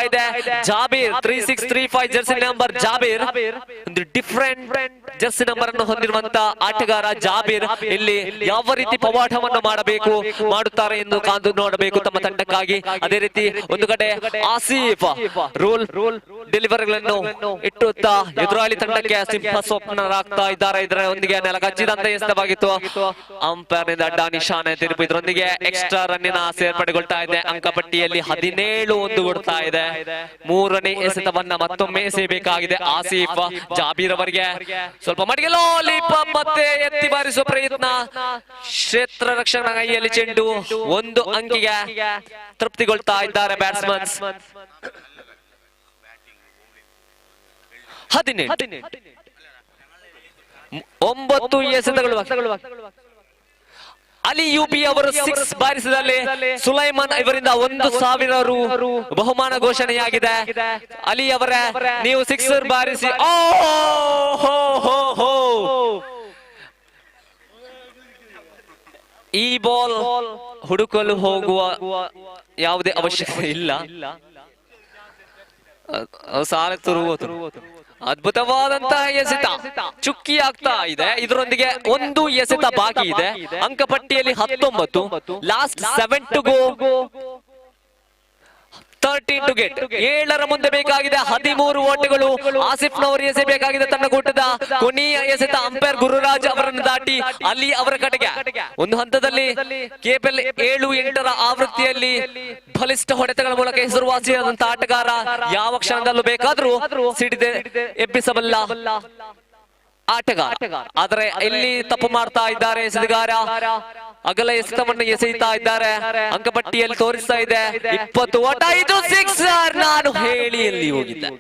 ಇದೆ. Jabir 3635 Jersey number Jabir, ಒಂದು different Jersey number ಅನ್ನು ಹೊಂದಿರುವಂತ ಆಟಗಾರ ಜಾಬೀರ್. ಇಲ್ಲಿ ಯಾವ ರೀತಿ ಪವಾಡವನ್ನು ಮಾಡುತ್ತಾರೆ ಎಂದು ಕಾದು ನೋಡಬೇಕು ತಮ್ಮ ತಂಡಕ್ಕಾಗಿ. ಅದೇ ರೀತಿ ಒಂದು ಕಡೆ ಆಸೀಫ್ ರೂಲ್ ಡೆಲಿವರಿಗಳನ್ನು ಇಟ್ಟುತ್ತಾ ಎದುರಾಳಿ ತಂಡಕ್ಕೆ ಸಿಂಹ ಸ್ವಪ್ನರಾಗ್ತಾ ಇದ್ದಾರೆ. ಇದರೊಂದಿಗೆ ನೆಲಗಚ್ಚಿದಂತ ಎಸೆತವಾಗಿತ್ತು. ಅಂಪೈರ್ ನಿಂದ ಅಡ್ಡ ನಿಶಾನೆ ತಿರುಪು. ಇದರೊಂದಿಗೆ ಎಕ್ಸ್ಟ್ರಾ ರನ್ನಿನ ಸೇರ್ಪಡೆಗೊಳ್ತಾ ಇದೆ. ಅಂಕಪಟ್ಟಿಯಲ್ಲಿ 17 ಒಂದುಗೂಡ್ತಾ ಇದೆ. 3ನೇ ಎಸೆತವನ್ನ ಮತ್ತೊಮ್ಮೆ ಎಸೆಯಬೇಕಾಗಿದೆ ಆಸೀಫ್. ಜಾಬೀರ್ ಅವರಿಗೆ ಸ್ವಲ್ಪ ಮಟ್ಟಿಗೆ ಲಾಲಿಪಾಪ್ ಮತ್ತೆ ಎತ್ತಿ ಬಾರಿಸುವ ಪ್ರಯತ್ನ. ಕ್ಷೇತ್ರ ರಕ್ಷಣಾ ಕೈಯಲ್ಲಿ ಚೆಂಡು. 1 ಅಂಕಿಗೆ ತೃಪ್ತಿಗೊಳ್ತಾ ಇದ್ದಾರೆ ಬ್ಯಾಟ್ಸ್ಮನ್ಸ್. 18 9 ಎಸೆತಗಳು. ಅಲಿ ಯುಬಿ ಅವರು 6 ಬಾರಿಸಿದಲ್ಲಿ ಸುಲೈಮಾನ್ ಇವರಿಂದ 1,000 ರು ಬಹುಮಾನ ಘೋಷಣೆಯಾಗಿದೆ. ಅಲಿ ಅವರ ನೀವು 6 ಬಾರಿಸಿ. ಈ ಬಾಲ್ ಹುಡುಕಲು ಹೋಗುವ ಯಾವುದೇ ಅವಶ್ಯಕತೆ ಇಲ್ಲ. ಸಾಲ ತುರುವುದು ಅದ್ಭುತವಾದಂತಹ ಎಸೆತ ಚುಕ್ಕಿ ಆಗ್ತಾ ಇದೆ. ಇದರೊಂದಿಗೆ 1 ಎಸೆತ ಬಾಕಿ ಇದೆ. ಅಂಕಪಟ್ಟಿಯಲ್ಲಿ 19. Last 7 to go, 13 to get. 7ರ ಮುಂದೆ ಬೇಕಾಗಿದೆ 13 ಓಟಗಳು. ಆಸಿಫ್ನವರು ಎಸೆಯಬೇಕಾಗಿದೆ ತನ್ನ ಕೂಟದ ಕೊನೆಯ ಎಸೆತ. ಅಂಪೈರ್ ಗುರುರಾಜ್ ಅವರನ್ನು ದಾಟಿ ಅಲ್ಲಿ ಅವರ ಕಡೆಗೆ ಒಂದು ಹಂತದಲ್ಲಿ KPL 7-8ರ ಆವೃತ್ತಿಯಲ್ಲಿ ಬಲಿಷ್ಠ ಹೊಡೆತಗಳ ಮೂಲಕ ಹೆಸರುವಾಸಿಯಾದಂತಹ ಆಟಗಾರ. ಯಾವ ಕ್ಷಣದಲ್ಲೂ ಬೇಕಾದ್ರೂ ಸಿಡಿದೆ ಎಬ್ಬಿಸಬಲ್ಲ ಆಟಗಾರ. ಆದರೆ ಇಲ್ಲಿ ತಪ್ಪು ಮಾಡ್ತಾ ಇದ್ದಾರೆ ಎಸೆತಗಾರ. ಅಗಲ ಎಸೆತವನ್ನು ಎಸೆಯುತ್ತಾ ಇದ್ದಾರೆ. ಅಂಕಪಟ್ಟಿಯಲ್ಲಿ ತೋರಿಸ್ತಾ ಇದೆ 20 ಓಟ. ಇದು 6. ನಾನು ಹೇಳಿ ಎಲ್ಲಿ ಹೋಗಿದ್ದೆ.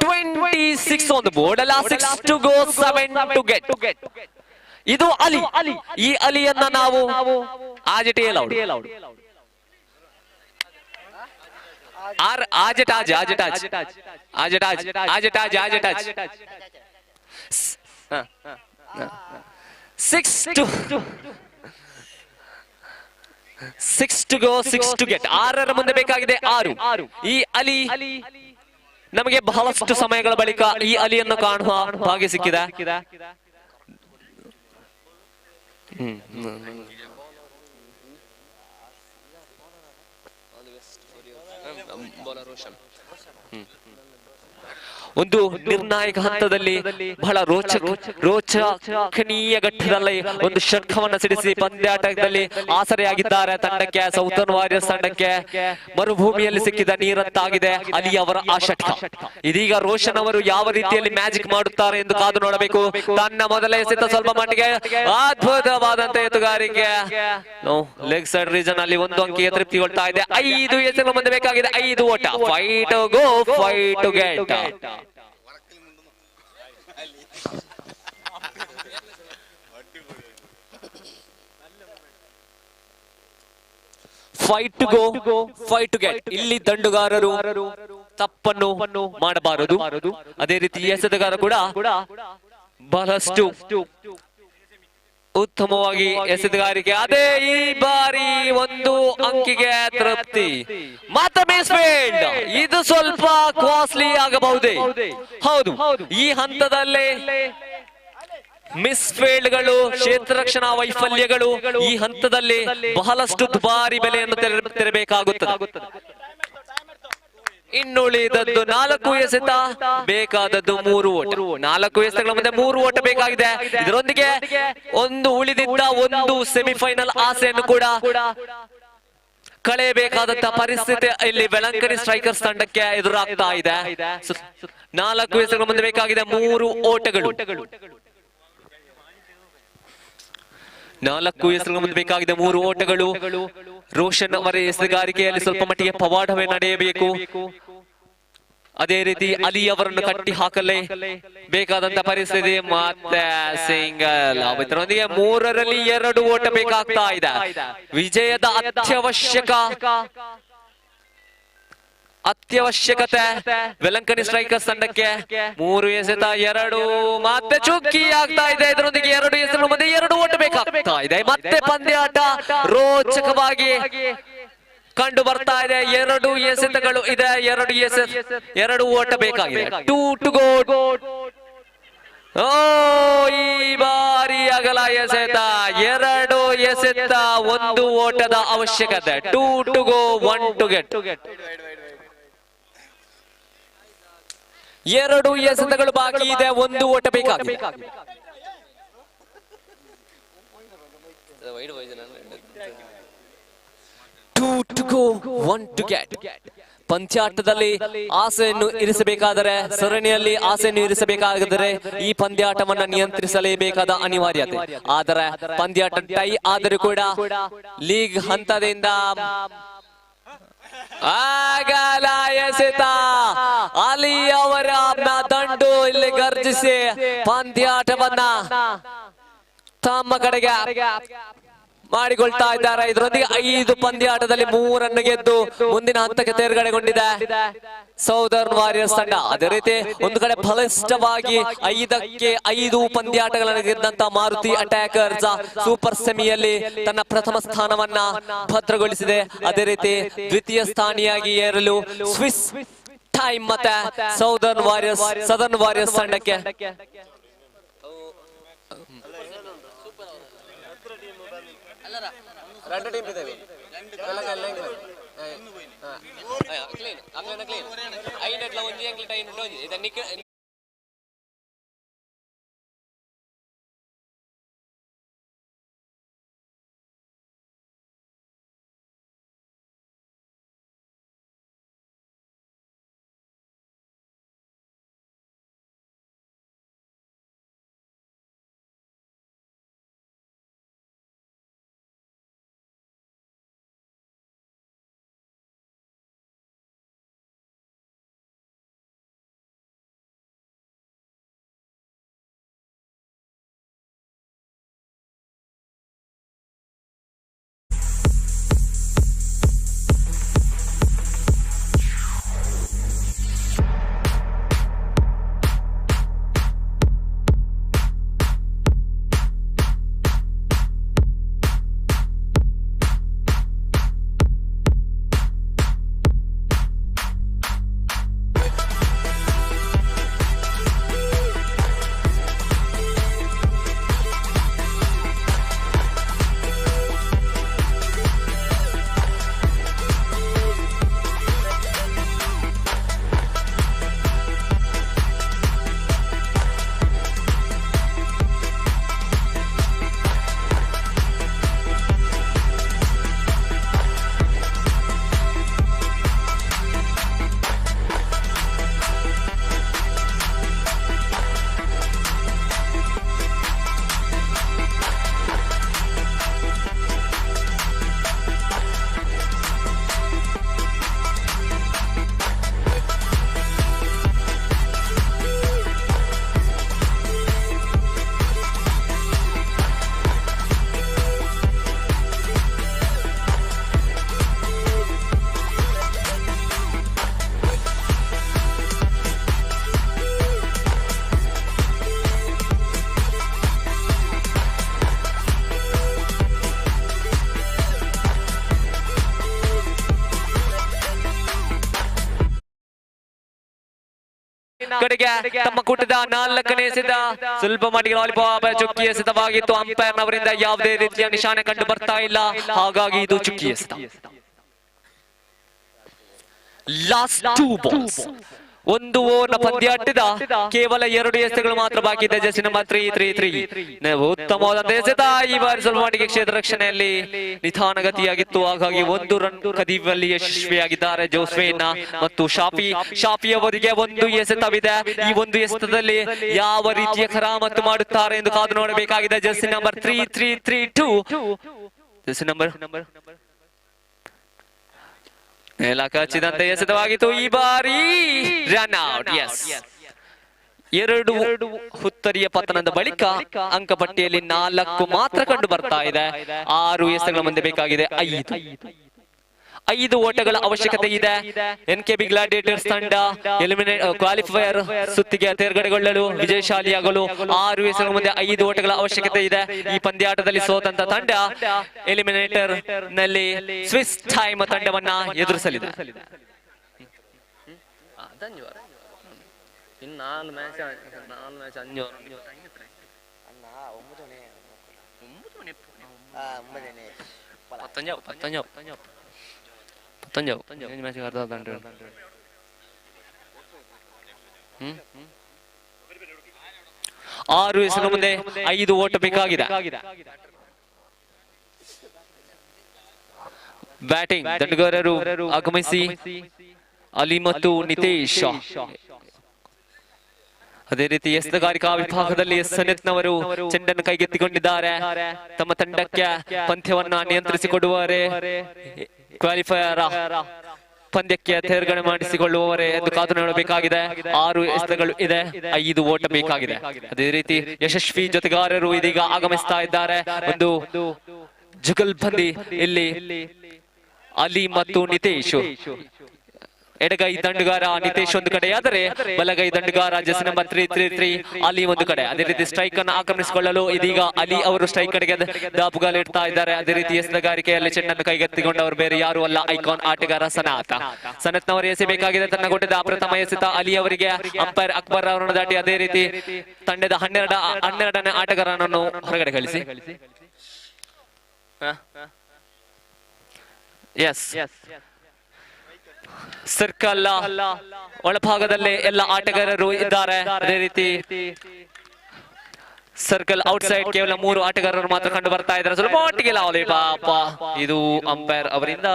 26 on the board. 6 to go, 7 to get. ಇದು ಅಲಿ. ಈ ಅಲಿಯನ್ನ ನಾವು ಆಜಟೇ ಲೌಡ್ Six to go, 6 to get. 6ರ ಮುಂದೆ ಬೇಕಾಗಿದೆ 6. ಈ ಅಲಿ ನಮಗೆ ಬಹಳಷ್ಟು ಸಮಯಗಳ ಬಳಿಕ ಈ ಅಲಿಯನ್ನು ಕಾಣುವ ಭಾಗ್ಯ ಸಿಕ್ಕಿದೆ. ಒಂದು ನಿರ್ಣಾಯಕ ಹಂತದಲ್ಲಿ ಬಹಳ ರೋಚಕನೀಯ ಘಟ್ಟದಲ್ಲಿ ಒಂದು ಷಟ್ಕವನ್ನು ಸಿಡಿಸಿ ಪಂದ್ಯಾಟದಲ್ಲಿ ಆಸರೆಯಾಗಿದ್ದಾರೆ ತಂಡಕ್ಕೆ. ಸೌತರ್ನ್ ವಾರಿಯರ್ಸ್ ತಂಡಕ್ಕೆ ಮರುಭೂಮಿಯಲ್ಲಿ ಸಿಕ್ಕಿದ ನೀರಂತಾಗಿದೆ ಅಲಿ ಅವರ ಆ ಷಟ್ಕ. ಇದೀಗ ರೋಷನ್ ಅವರು ಯಾವ ರೀತಿಯಲ್ಲಿ ಮ್ಯಾಜಿಕ್ ಮಾಡುತ್ತಾರೆ ಎಂದು ಕಾದು ನೋಡಬೇಕು. ತನ್ನ ಮೊದಲ ಎಸೆತ ಸ್ವಲ್ಪ ಮಟ್ಟಿಗೆ ಅದ್ಭುತವಾದಂತ ಎತ್ತುಗಾರಿಕೆ. ಲೆಗ್ ಸೈಡ್ ರೀಜನ್ ಅಲ್ಲಿ 1 ಅಂಕಿಗೆ ತೃಪ್ತಿಗೊಳ್ತಾ ಇದೆ. 5 ಎಸೆತಗಳು ಮುಂದೆ ಬೇಕಾಗಿದೆ. 5 ಓಟ. 5 to go, 5 to get. 5 to go, 5 to get. ಇಲ್ಲಿ ದಂಡುಗಾರರು ತಪ್ಪನ್ನು ಮಾಡಬಾರದು. ಅದೇ ರೀತಿ ಎಸೆತಗಾರ ಕೂಡ ಬಹಳಷ್ಟು ಉತ್ತಮವಾಗಿ ಎಸೆತಗಾರಿಕೆ. ಅದೇ ಈ ಬಾರಿ 1 ಅಂಕಿಗೆ ತೃಪ್ತಿ. ಮತ್ತೆ ಮಿಸ್ಫೀಲ್ಡ್. ಇದು ಸ್ವಲ್ಪ ಕಾಸ್ಟ್ಲಿ ಆಗಬಹುದೇ. ಹೌದು, ಈ ಹಂತದಲ್ಲೇ ಮಿಸ್ಫೀಲ್ಡ್ಗಳು, ಕ್ಷೇತ್ರ ರಕ್ಷಣಾ ವೈಫಲ್ಯಗಳು ಈ ಹಂತದಲ್ಲಿ ಬಹಳಷ್ಟು ದುಬಾರಿ ಬೆಲೆಯನ್ನು ತೆರಬೇಕಾಗುತ್ತದೆ. ಇನ್ನುಳಿದದ್ದು 4 ಎಸೆತ, ಬೇಕಾದದ್ದು 3 ಓಟ. 4 ಎಸೆತಗಳ ಮುಂದೆ 3 ಓಟ ಬೇಕಾಗಿದೆ. ಇದರೊಂದಿಗೆ ಒಂದು ಉಳಿದಿದ್ದ 1 ಸೆಮಿಫೈನಲ್ ಆಸೆಯನ್ನು ಕೂಡ ಕಳೆಯಬೇಕಾದಂತಹ ಪರಿಸ್ಥಿತಿ ಇಲ್ಲಿ ವೆಲಂಕಣಿ ಸ್ಟ್ರೈಕರ್ಸ್ ತಂಡಕ್ಕೆ ಎದುರಾಗ್ತಾ ಇದೆ. 4 ಎಸೆತಗಳ ಮುಂದೆ ಬೇಕಾಗಿದೆ 3 ಓಟಗಳು. 4 ಎಸೆತಗಳ ಮುಂದೆ ಬೇಕಾಗಿದೆ 3 ಓಟಗಳು. ರೋಷನ್ ಅವರ ಎಸೆಗಾರಿಕೆಯಲ್ಲಿ ಸ್ವಲ್ಪ ಮಟ್ಟಿಗೆ ಪವಾಡವೇ ನಡೆಯಬೇಕು. ಅದೇ ರೀತಿ ಅಲಿ ಅವರನ್ನು ಕಟ್ಟಿ ಹಾಕಲೇ ಬೇಕಾದಂತ ಪರಿಸ್ಥಿತಿ. ಮತ್ತೆ ಸಿಂಗಲ್. ಇದರೊಂದಿಗೆ 3ರಲ್ಲಿ 2 ಓಟ ಬೇಕಾಗ್ತಾ ಇದೆ. ವಿಜಯದ ಅತ್ಯವಶ್ಯಕತೆ ವೆಲಂಕಣಿ ಸ್ಟ್ರೈಕರ್ಸ್ ತಂಡಕ್ಕೆ. 3 ಎಸೆತ 2 ಮತ್ತೆ ಚುಕ್ಕಿ ಆಗ್ತಾ ಇದೆ. ಇದರೊಂದಿಗೆ 2 ಎಸೆತ ಮುಂದೆ 2 ಓಟ ಬೇಕಾಗ್ತಾ ಇದೆ. ಮತ್ತೆ ಪಂದ್ಯಾಟ ರೋಚಕವಾಗಿ ಕಂಡು ಬರ್ತಾ ಇದೆ. 2 ಎಸೆತಗಳು ಇದೆ, 2 ಓಟ ಬೇಕಾಗಿದೆ. 2 to go. ಓ ಈ ಬಾರಿ ಅಗಲ ಎಸೆತ, 2 ಎಸೆತ 1 ಓಟದ ಅವಶ್ಯಕತೆ. 2 to go, 1 to get. 2 ಎಸೆತಗಳು ಬಾಕಿ ಇದೆ, 1 ಓಟ ಬೇಕಾಗಿದೆ. 2 to go, 1 to get. ಪಂದ್ಯಾಟದಲ್ಲಿ ಆಸೆಯನ್ನು ಇರಿಸಬೇಕಾದರೆ, ಸರಣಿಯಲ್ಲಿ ಆಸೆಯನ್ನು ಇರಿಸಬೇಕಾದರೆ ಈ ಪಂದ್ಯಾಟವನ್ನ ನಿಯಂತ್ರಿಸಲೇಬೇಕಾದ ಅನಿವಾರ್ಯತೆ. ಆದರೆ ಪಂದ್ಯಾಟ ಟೈ ಆದರೂ ಕೂಡ ಲೀಗ್ ಹಂತದಿಂದ ಆಗಲ ಎಸೆತ ಅಲಿ ಅವರ ದಂಡು ಇಲ್ಲಿ ಗರ್ಜಿಸಿ ಪಂದ್ಯಾಟವನ್ನ ತಮ್ಮ ಕಡೆಗೆ ಮಾಡಿಕೊಳ್ತಾ ಇದ್ದಾರೆ. ಇದರೊಂದಿಗೆ 5 ಪಂದ್ಯಾಟದಲ್ಲಿ 3 ಗೆದ್ದು ಮುಂದಿನ ಹಂತಕ್ಕೆ ತೇರ್ಗಡೆಗೊಂಡಿದೆ ಸೌದರ್ನ್ ವಾರಿಯರ್ಸ್ ತಂಡ. ಅದೇ ರೀತಿ ಒಂದು ಕಡೆ ಬಲಿಷ್ಠವಾಗಿ 5ಕ್ಕೆ 5 ಪಂದ್ಯಾಟಗಳನ್ನು ಗೆದ್ದಂತ ಮಾರುತಿ ಅಟ್ಯಾಕರ್ಸ್ ಸೂಪರ್ ಸೆಮಿಯಲ್ಲಿ ತನ್ನ ಪ್ರಥಮ ಸ್ಥಾನವನ್ನ ಭದ್ರಗೊಳಿಸಿದೆ. ಅದೇ ರೀತಿ ದ್ವಿತೀಯ ಸ್ಥಾನಿಯಾಗಿ ಏರಲು ಸ್ವಿಸ್ ಟೈಮ್ ಮತ್ತೆ ಸದರ್ನ್ ವಾರಿಯರ್ಸ್ ತಂಡಕ್ಕೆ ಕಡೆಗೆ ತಮ್ಮ ಕೂಟದ 4ನೇ ಎಸೆತ ಸ್ವಲ್ಪ ಮಟ್ಟಿಗೆ ಲಾಲಿಪಾಪ್ ಚುಕ್ಕಿ ಎಸೆತವಾಗಿತ್ತು. ಅಂಪೈರ್ ನವರಿಂದ ಯಾವುದೇ ರೀತಿಯ ನಿಶಾನೆ ಕಂಡು ಬರ್ತಾ ಇಲ್ಲ, ಹಾಗಾಗಿ ಇದು ಚುಕ್ಕಿ ಎಸೆತ. ಲಾಸ್ಟ್ 2 ಬಾಲ್ಸ್, 1 ಓವರ್ನ ಪಂದ್ಯಾಟದ ಕೇವಲ 2 ಎಸೆತಗಳು ಮಾತ್ರ ಬಾಕಿ ಇದೆ. ಜೆರ್ಸಿ ನಂಬರ್ 333 ಉತ್ತಮವಾದ ಎಸೆತ. ಈ ಬಾರಿ ಸ್ವಲ್ಪ ಮಟ್ಟಿಗೆ ಕ್ಷೇತ್ರ ರಕ್ಷಣೆಯಲ್ಲಿ ನಿಧಾನಗತಿಯಾಗಿತ್ತು, ಹಾಗಾಗಿ 1 ರನ್ ಕದಿಯುವಲ್ಲಿ ಯಶಸ್ವಿಯಾಗಿದ್ದಾರೆ ಜೋಸ್ವೇನ್ ಮತ್ತು ಶಾಫಿ ಅವರಿಗೆ 1 ಎಸೆತವಿದೆ. ಈ 1 ಎಸೆತದಲ್ಲಿ ಯಾವ ರೀತಿಯ ಕರಾಮತ್ತು ಮಾಡುತ್ತಾರೆ ಎಂದು ಕಾದು ನೋಡಬೇಕಾಗಿದೆ. ಜೆರ್ಸಿ ನಂಬರ್ 3332 ಜೆರ್ಸಿ ನಂಬರ್ ಕಚ್ಚಿದಂತೆ ಎಸೆತವಾಗಿತ್ತು. ಈ ಬಾರಿ ರನ್ ಔಟ್. ಎಸ್, 2 ಹುತ್ತರಿಯ ಪತನದ ಬಳಿಕ ಅಂಕಪಟ್ಟಿಯಲ್ಲಿ 4 ಮಾತ್ರ ಕಂಡು ಬರ್ತಾ ಇದೆ. 6 ಎಸೆತಗಳ ಮುಂದೆ ಬೇಕಾಗಿದೆ 5 ಓಟಗಳ ಅವಶ್ಯಕತೆ ಇದೆ. NKB ಗ್ಲಾಡಿಯೇಟರ್ಸ್ ತಂಡ ಕ್ವಾಲಿಫೈಯರ್ ಸುತ್ತಿಗೆ ತೇರ್ಗಡೆಗೊಳ್ಳಲು ವಿಜಯಶಾಲಿಯಾಗಲು 6 ಎಸೆಗಳ ಮುಂದೆ 5 ಓಟಗಳ ಅವಶ್ಯಕತೆ ಇದೆ. ಈ ಪಂದ್ಯಾಟದಲ್ಲಿ ಸೋತಂತ ತಂಡ ಎಲಿಮಿನೇಟರ್ ನಲ್ಲಿ ಸ್ವಿಸ್ ಟೈಮ್ ತಂಡವನ್ನ ಎದುರಿಸಲಿದೆ. ಆರು ಎಸೆಗಳ ಮುಂದೆ 5 ಓಟ ಬೇಕಾಗಿದೆ. ಬ್ಯಾಟಿಂಗ್ ದಂಡುಗಾರರು ಆಗಮಿಸಿ ಅಲಿ ಮತ್ತು ನಿತೇಶ್. ಅದೇ ರೀತಿ ಎಸೆಗಾರಿಕಾ ವಿಭಾಗದಲ್ಲಿ ಸನತ್ನವರು ಚೆಂಡನ್ನು ಕೈಗೆತ್ತಿಕೊಂಡಿದ್ದಾರೆ. ತಮ್ಮ ತಂಡಕ್ಕೆ ಪಂದ್ಯವನ್ನ ನಿಯಂತ್ರಿಸಿಕೊಡುವವರೇ, ಕ್ವಾಲಿಫೈಯರ್ ಪಂದ್ಯಕ್ಕೆ ತೇರ್ಗಡೆ ಮಾಡಿಸಿಕೊಳ್ಳುವವರೇ ಎಂದು ಕಾದು ನೋಡಬೇಕಾಗಿದೆ. 6 ಎಸೆಗಳು ಇದೆ, 5 ಓಟ ಬೇಕಾಗಿದೆ. ಅದೇ ರೀತಿ ಯಶಸ್ವಿ ಜೊತೆಗಾರರು ಇದೀಗ ಆಗಮಿಸ್ತಾ ಇದ್ದಾರೆ. ಒಂದು ಜುಗಲ್ಬಂದಿ ಇಲ್ಲಿ ಅಲಿ ಮತ್ತು ನಿತೇಶ್. ಎಡಗೈ ದಂಡುಗಾರ ನಿತೇಶ್ ಒಂದು ಕಡೆ ಆದರೆ ಬಲಗೈ ದಂಡುಗಾರ ಜೆರ್ಸಿ ನಂಬರ್ 333 ಅಲಿ ಒಂದು ಕಡೆ. ಅದೇ ರೀತಿ ಸ್ಟ್ರೈಕ್ ಅನ್ನು ಆಕ್ರಮಿಸಿಕೊಳ್ಳಲು ಇದೀಗ ಅಲಿ ಅವರು ಸ್ಟ್ರೈಕ್ ಕಡೆಗೆ ದಾಪುಗಾಲಿಡ್ತಾ ಇದ್ದಾರೆ. ಅದೇ ರೀತಿ ಎಸೆಗಾರಿಕೆಯಲ್ಲಿ ಚೆಂಡನ್ನು ಕೈಗೆತ್ತಿಕೊಂಡವರು ಬೇರೆ ಯಾರು ಅಲ್ಲ, ಐಕಾನ್ ಆಟಗಾರ ಸನತ್ನವರು ಎಸೆಬೇಕಾಗಿದೆ. ತನ್ನ ಕೊಟ್ಟಿದ್ದ ಪ್ರಥಮ ಎಸೆತ ಅಲಿ ಅವರಿಗೆ ಅಂಪೈರ್ ಅಕ್ಬರ್ ಅವರನ್ನು ದಾಟಿ ಅದೇ ರೀತಿ ತಂಡದ 12ನೇ ಆಟಗಾರನನ್ನು ಹೊರಗಡೆ ಕಳಿಸಿ. ಸರ್ಕಲ್ ಒಳಭಾಗದಲ್ಲೇ ಎಲ್ಲ ಆಟಗಾರರು ಇದ್ದಾರೆ. ಅದೇ ರೀತಿ ಸರ್ಕಲ್ ಔಟ್ ಸೈಡ್ ಕೇವಲ 3 ಆಟಗಾರರು ಮಾತ್ರ ಕಂಡು ಬರ್ತಾ ಇದ್ದಾರೆ. ಸ್ವಲ್ಪ ಮಟ್ಟಿಗೆ ಪಾಪ ಇದು ಅಂಪೈರ್ ಅವರಿಂದ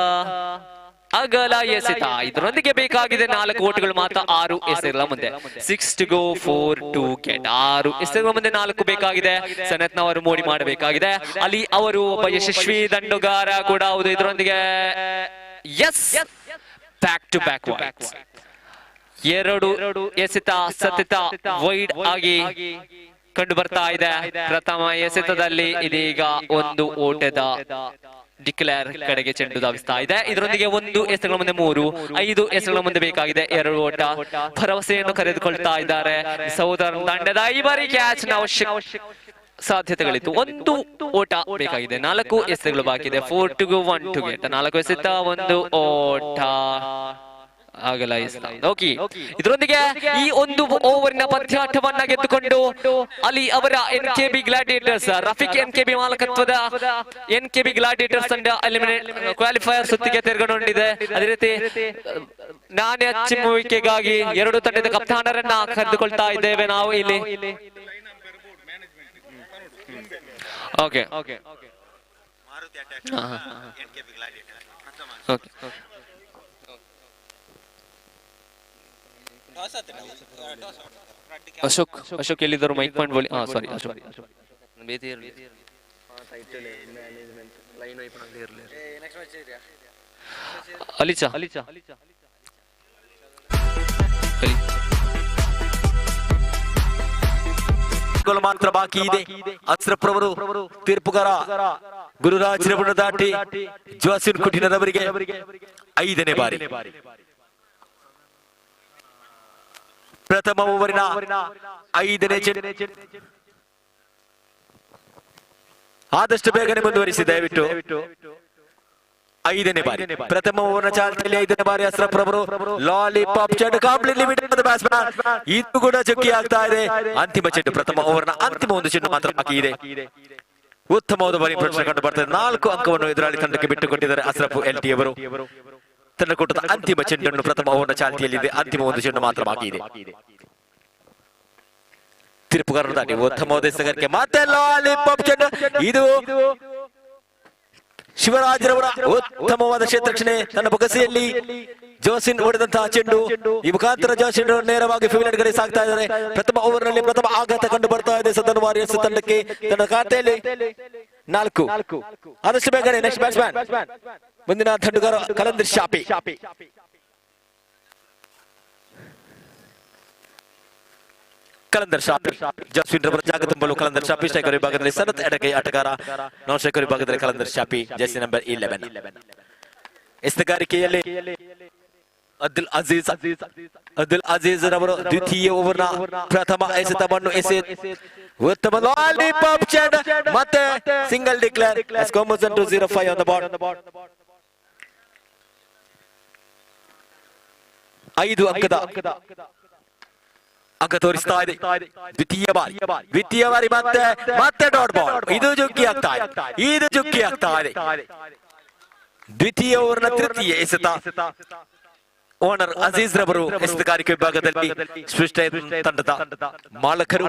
ಅಗಲ ಎಸೆತ. ಇದರೊಂದಿಗೆ ಬೇಕಾಗಿದೆ 4 ಓಟಗಳು ಮಾತ್ರ. 6 ಎಸೆಗಳ ಮುಂದೆ 6 to go 4 to get. 6 ಎಸೆಗಳ ಮುಂದೆ 4 ಬೇಕಾಗಿದೆ. ಸನತ್ನವರು ಮೋಡಿ ಮಾಡಬೇಕಾಗಿದೆ. ಅಲಿ ಅವರು ಒಬ್ಬ ಯಶಸ್ವಿ ದಂಡುಗಾರ ಕೂಡ ಹೌದು. ಇದರೊಂದಿಗೆ ಬ್ಯಾಕ್ ಟು ಬ್ಯಾಕ್ ವೈಡ್ಸ್. 2 ಎಸೆತ ಸತತ ವೈಡ್ ಆಗಿ ಕಂಡು ಬರ್ತಾ ಇದೆ. ಪ್ರಥಮ ಎಸೆತದಲ್ಲಿ ಇದೀಗ 1 ಓಟದ ಡಿಕ್ಲೇರ್ ಕಡೆಗೆ ಚೆಂಡು ಧಾವಿಸ್ತಾ ಇದೆ. ಇದರೊಂದಿಗೆ 1 ಎಸೆಗಳ ಮುಂದೆ 3, 5 ಎಸೆಗಳ ಮುಂದೆ ಬೇಕಾಗಿದೆ 2 ಓಟ. ಭರವಸೆಯನ್ನು ಕರೆದುಕೊಳ್ತಾ ಇದ್ದಾರೆ ಸಹೋದರ ತಂಡದ. ಈ ಬಾರಿ ಕ್ಯಾಚ್ ಸಾಧ್ಯತೆಗಳಿತ್ತು. 1 ಓಟ ಬೇಕಾಗಿದೆ. 4 ಎಸೆಗಳು ಬಾಕಿ ಇದೆ. 4 to go 1 to get. 4 ಎಸೆತ 1 ಓಟ ಆಗಲ್ಲ. ಓಕೆ, ಇದರೊಂದಿಗೆ ಈ 1 ಓವರಿನ ಪಂದ್ಯಾಟವನ್ನ ಗೆದ್ದುಕೊಂಡು ಅಲಿ ಅವರ NKB gladiators, Rafiq NKB ಮಾಲಕತ್ವದ NKB gladiators ತಂಡ ಕ್ವಾಲಿಫೈಯರ್ ಸುತ್ತಿಗೆ ತೆರಗೊಂಡಿದೆ. ಅದೇ ರೀತಿ ನಾಣ್ಯ ಚಿಮ್ಮುವಿಕೆಗಾಗಿ 2 ತಂಡದ ಕಪ್ತಾನರನ್ನ ಕರೆದುಕೊಳ್ತಾ ಇದ್ದೇವೆ ನಾವು ಇಲ್ಲಿ. ಓಕೆ, ಅಶೋಕ್ ಎಲ್ಲಿದ್ದರು? ಮೈಕ್ ಪಾಯಿಂಟ್ ಬೋಲಿ. ಸಾರಿ ಅಶೋಕ್. ಅಲಿಚಾ ಮಾತ್ರ ಬಾಕಿ ಇದೆ. ಅಸ್ರಪ್ರವರು ತೀರ್ಪುಗಾರ ಗುರುರಾಜ್ ರವರನ್ನು ದಾಟಿ ಜೋಸಿನ್ ಕುಟಿನರವರಿಗೆ 5ನೇ ಬಾರಿ ಪ್ರಥಮ ಓವರಿನ 5ನೇ ಚೆಂಡು. ಆದಷ್ಟು ಬೇಗನೆ ಮುಂದುವರಿಸಿ ದಯವಿಟ್ಟು. 5ನೇ ಬಾರಿ ಪ್ರಥಮ ಓವರ್ನ ಚಾಲ್ತಿಯಲ್ಲಿ 5ನೇ ಬಾರಿ ಅಸ್ರಪ್ರವರು ಲಾಲಿಪಾಪ್ ಚೆಂಡು ಕಂಪ್ಲೀಟ್ಲಿ ಬಿಟ್ಟಿದ್ದ ಬ್ಯಾಟ್ಸ್ಮನ್. ಇದು ಕೂಡ ಚುಕ್ಕಿ ಆಗ್ತಾ ಇದೆ. ಅಂತಿಮ ಚೆಂಡು, ಪ್ರಥಮ ಓವರ್ನ ಅಂತಿಮ 1 ಚೆಂಡು ಮಾತ್ರ ಬಾಕಿ ಇದೆ. ಉತ್ತಮವಾದ ಬಾರಿ ಪ್ರದರ್ಶನ ಕಂಡು ಬರ್ತದೆ. 4 ಅಂಕವನ್ನು ಎದುರಾಳಿ ತಂಡಕ್ಕೆ ಬಿಟ್ಟುಕೊಟ್ಟಿದ್ದಾರೆ ಅಸ್ರಫ್ LT ಅವರು. ತನ್ನ ಕೊಟ್ಟದ ಅಂತಿಮ ಚೆಂಡನ್ನು ಪ್ರಥಮ ಓವರ್ನ ಚಾಲ್ತಿಯಲ್ಲಿದೆ. ಅಂತಿಮ 1 ಚೆಂಡು ಮಾತ್ರ ಬಾಕಿ ಇದೆ. ತೀರ್ಪುಗಾರರು ದಾಟಿ ಉತ್ತಮವಾದ ಎಸೆಗಾರಿಕೆ. ಮತ್ತೆ ಲಾಲಿಪಾಪ್ ಚೆಂಡು. ಇದು ಶಿವರಾಜ್ರವರ ಉತ್ತಮವಾದ ಕ್ಷೇತ್ರರಕ್ಷಣೆ. ತನ್ನ ಬೊಗಸೆಯಲ್ಲಿ ಜೋಸಿನ್ ಹೊಡೆದಂತಹ ಚೆಂಡು. ಈ ಮುಖಾಂತರ ಜೋಸಿನ್ ನೇರವಾಗಿ ಫೀಲ್ಡ್ ಕಡೆ ಸಾಗ್ತಾ ಇದ್ದಾರೆ. ಪ್ರಥಮ ಓವರ್ ನಲ್ಲಿ ಪ್ರಥಮ ಆಘಾತ ಕಂಡು ಬರ್ತಾ ಇದೆ ಸದನ್ ವಾರಿಯರ್ಸ್ ತಂಡಕ್ಕೆ. ತನ್ನ ಖಾತೆಯಲ್ಲಿ 4. ಆದಷ್ಟು ಬೇಗನೆ ನೆಕ್ಸ್ಟ್ ಬ್ಯಾಟ್ಸ್ಮನ್ ಮುಂದಿನ ದಂಡುಗಾರ ಕಲಂದರ್ ಶಾಪಿ. ಕಲಂದರ್ ಶಾಪಿ ಜಸ್ವಿನ್ ರವರ ಜಾಗ ತುಂಬಲು ಕಲಂದರ್ ಶಾಪಿ. ಸ್ಟ್ರೈಕರ್ ವಿಭಾಗದಲ್ಲಿ ಸನತ್ ಎಡಗೈ ಆಟಗಾರ. ನಾನ್ ಸ್ಟ್ರೈಕರ್ ವಿಭಾಗದಲ್ಲಿ ಕಲಂದರ್ ಶಾಪಿ, ಜೆರ್ಸಿ ನಂಬರ್ 11. ಎಸೆತಗಾರಿಕೆಯಲ್ಲಿ ಅಬ್ದುಲ್ ಅಜೀಜ್ ರವರು ದ್ವಿತೀಯ ಓವರ್ನ ಪ್ರಥಮ ಎಸೆತವನ್ನು ಉತ್ತಮ ಲಾಲಿಪಾಪ್ ಚೆಂಡ ಮತ್ತೆ single declare. Score moves into 0-5 on the board. 5 ಅಂಕದ ಅಂಕ ತೋರಿಸ್ತಾ ಇದೆ. ದ್ವಿತೀಯ ಬಾರಿ ಮತ್ತೆ ಡಾಟ್ ಬಾಲ್. ಇದು ಜುಕ್ಕಿ ಆಗ್ತಾ ಇದೆ. ದ್ವಿತೀಯ ಓವರ್ನ ತೃತೀಯ ಎಸೆತ. ಓನರ್ ಅಜೀಜ್ ರವರು ಎಸೆತಗಾರಿಕೆ ವಿಭಾಗದಲ್ಲಿ ಸ್ವಿಫ್ಟ್ ತಂಡದ ಮಾಲಕರು.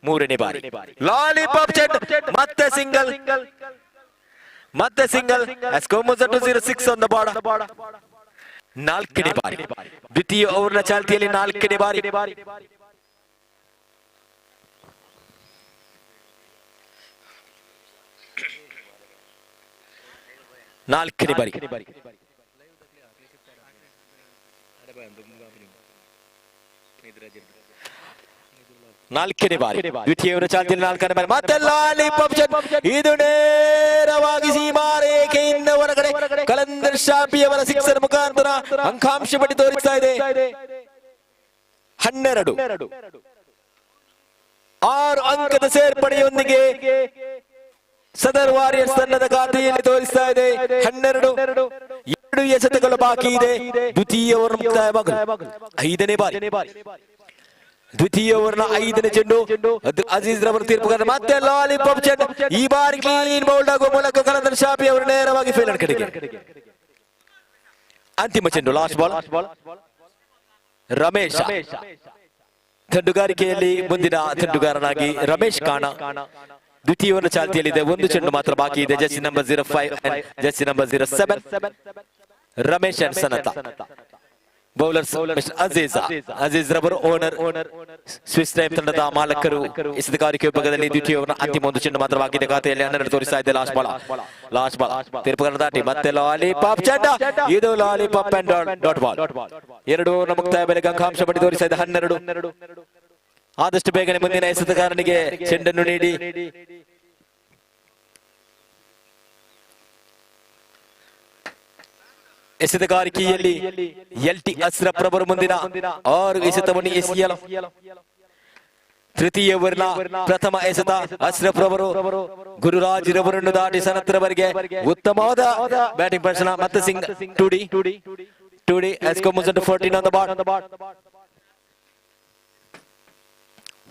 3ನೇ ಬಾರಿ ಲಾಲಿಪಾಪ್ ಚೆಂಡ ಮತ್ತೆ single. Score moves into 0-6 on the board. 4ನೇ ಬಾರಿ ದ್ವಿತೀಯ ಓವರ್ನ ಚಾಲ್ತಿಯಲ್ಲಿ 4ನೇ ಬಾರಿ. 4ನೇ ಬಾರಿ ದ್ವಿತೀಯ ಓವರ್ನ ಚಾಲ್ತಿಯಲ್ಲಿ 4ನೇ ಬಾರಿ ಮತ್ತೆ ಲಾಲಿಪಾಪ್ ಚೆಂಡ. ಇದು ನೇರವಾಗಿ ಸೀಮಾರೇಖೆಯಿಂದ ಹೊರಗಡೆ ಕಲಂದರ್ ಶಾಪಿಯವರ ಸಿಕ್ಸರ್ ಮುಖಾಂತರ ಅಂಕಾಂಶ ಪಟ್ಟಿ ತೋರಿಸ್ತಾ ಇದೆ. 12 6 ಅಂಕದ ಸೇರ್ಪಡೆಯೊಂದಿಗೆ ಸದರ್ ವಾರಿಯರ್ಸ್ ತಂಡದ ಖಾತೆಯಲ್ಲಿ ತೋರಿಸ್ತಾ ಇದೆ. 12 2 ಎಸೆತಗಳು ಬಾಕಿ ಇದೆ. ದ್ವಿತೀಯ ಓವರ್ ಮುಕ್ತಾಯವಾಗಲು 5ನೇ ಬಾರಿ ದ್ವಿತೀಯ ಓವರ್ನ 5ನೇ ಚೆಂಡು ಅಜೀಜ್ ರವರ ತೀರ್ಪುಗಾರ ಮತ್ತೆ ಲಾಲಿಪಾಪ್ ಚೆಂಡ. ಈ ಬಾರಿ ಕ್ಲೀನ್ ಬೌಲ್ಡ್ ಆಗುವ ಮೂಲಕ ಕಲಂದರ್ ಶಾಪಿ ಅವರು ನೇರವಾಗಿ ಫೀಲ್ಡರ್ ಕಡೆಗೆ. ಅಂತಿಮ ಚೆಂಡು ಲಾಸ್ಟ್ ಬಾಲ್. ರಮೇಶ್ ತಂಡುಗಾರಿಕೆಯಲ್ಲಿ ಮುಂದಿನ ತಂಡುಗಾರನಾಗಿ ರಮೇಶ್ ಕಾಣ ದ್ವಿತೀಯ ಓವರ್ನ ಚಾಲ್ತಿಯಲ್ಲಿದೆ. 1 ಚೆಂಡು ಮಾತ್ರ ಬಾಕಿ ಇದೆ. Jersey number 05 jersey number 07 Ramesh and Sanath. Bowlers Aziz ರವರು ಓನರ್ ಸ್ವಿಸ್ ಟೈಮ್ ತಂಡದ ಮಾಲಕರು. ಎಸೆತಗಾರಿಕೆ ವಿಭಾಗದಲ್ಲಿ ದ್ವಿತೀಯ ಓವರ್ನ ಅಂತಿಮ 1 ಚೆಂಡು ಮಾತ್ರ ಬಾಕಿ ಇದೆ. ಖಾತೆಯಲ್ಲಿ 12 ತೋರಿಸ್ತಾ ಇದೆ. ಲಾಸ್ಟ್ ಬಾಲ್ ತೀರ್ಪುಗಾರ ದಾಟಿ ಮತ್ತೆ ಲಾಲಿಪಾಪ್ ಚೆಂಡ. ಇದು ಲಾಲಿಪಾಪ್ ಅಂಡ್ ಡಾಟ್ ಬಾಲ್. 2 ಓವರ್ನ ಮುಕ್ತಾಯ ಬೆಲೆಗೆ ಅಂಕಾಂಶ ಪಟ್ಟಿ ತೋರಿಸ್ತಾ ಇದೆ. 12 ಆದಷ್ಟು ಬೇಗನೆ ಮುಂದಿನ ಎಸೆತಗಾರನಿಗೆ ಚೆಂಡನ್ನು ನೀಡಿ ಎಸೆತಗಾರಿಕೆಯಲ್ಲಿ LT ಅಶ್ರಫ್ ರವರು ಮುಂದಿನ 6 ಎಸೆತವನ್ನು ಎಸೆಯಲು. ತೃತೀಯ ಓವರ್ನ ಪ್ರಥಮ ಎಸೆತ ಅಶ್ರಫ್ ರವರು ಗುರುರಾಜ್ ರವರನ್ನು ದಾಟಿ ಸನತ್ ರವರಿಗೆ ಉತ್ತಮವಾದ ಬ್ಯಾಟಿಂಗ್ ಪ್ರದರ್ಶನ. ಮತ್ತೆ Singh 2D. Score moves into 14 on the board.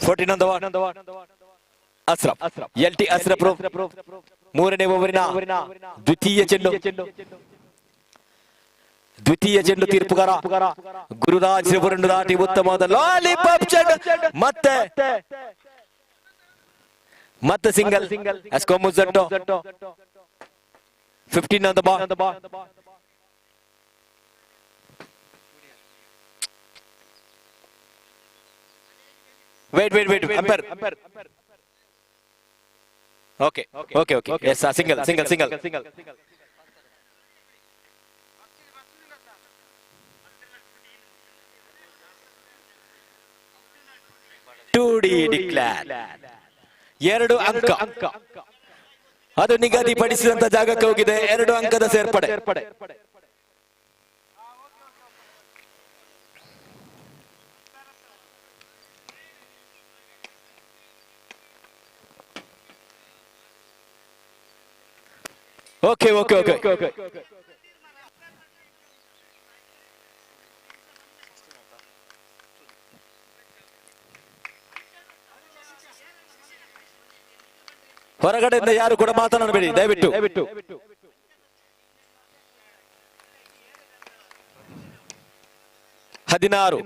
14 on the board. Ashraf LT Ashraf 3ನೇ ಓವರಿನ ದ್ವಿತೀಯ ಚೆಂಡು ತೀರ್ಪುಗಾರ ಗುರುರಾಜ್ ರವರನ್ನು ದಾಟಿ ಉತ್ತಮವಾದ ಲಾಲಿಪಾಪ್ ಚೆಂಡು ಮತ್ತೆ single. Score moves into 15 on the ball. Wait. Umpire. Okay. Yes, single. 2D declare. 2 ಅಂಕ ಅದು ನಿಗದಿಪಡಿಸಿದಂತ ಜಾಗಕ್ಕೆ ಹೋಗಿದೆ. 2 ಅಂಕದ ಸೇರ್ಪಡೆ. ಓಕೆ ಹೊರಗಡೆಯಿಂದ ಯಾರು ಕೂಡ ಮಾತನಾಡಬೇಡಿ ದಯವಿಟ್ಟು. ಹದಿನಾರು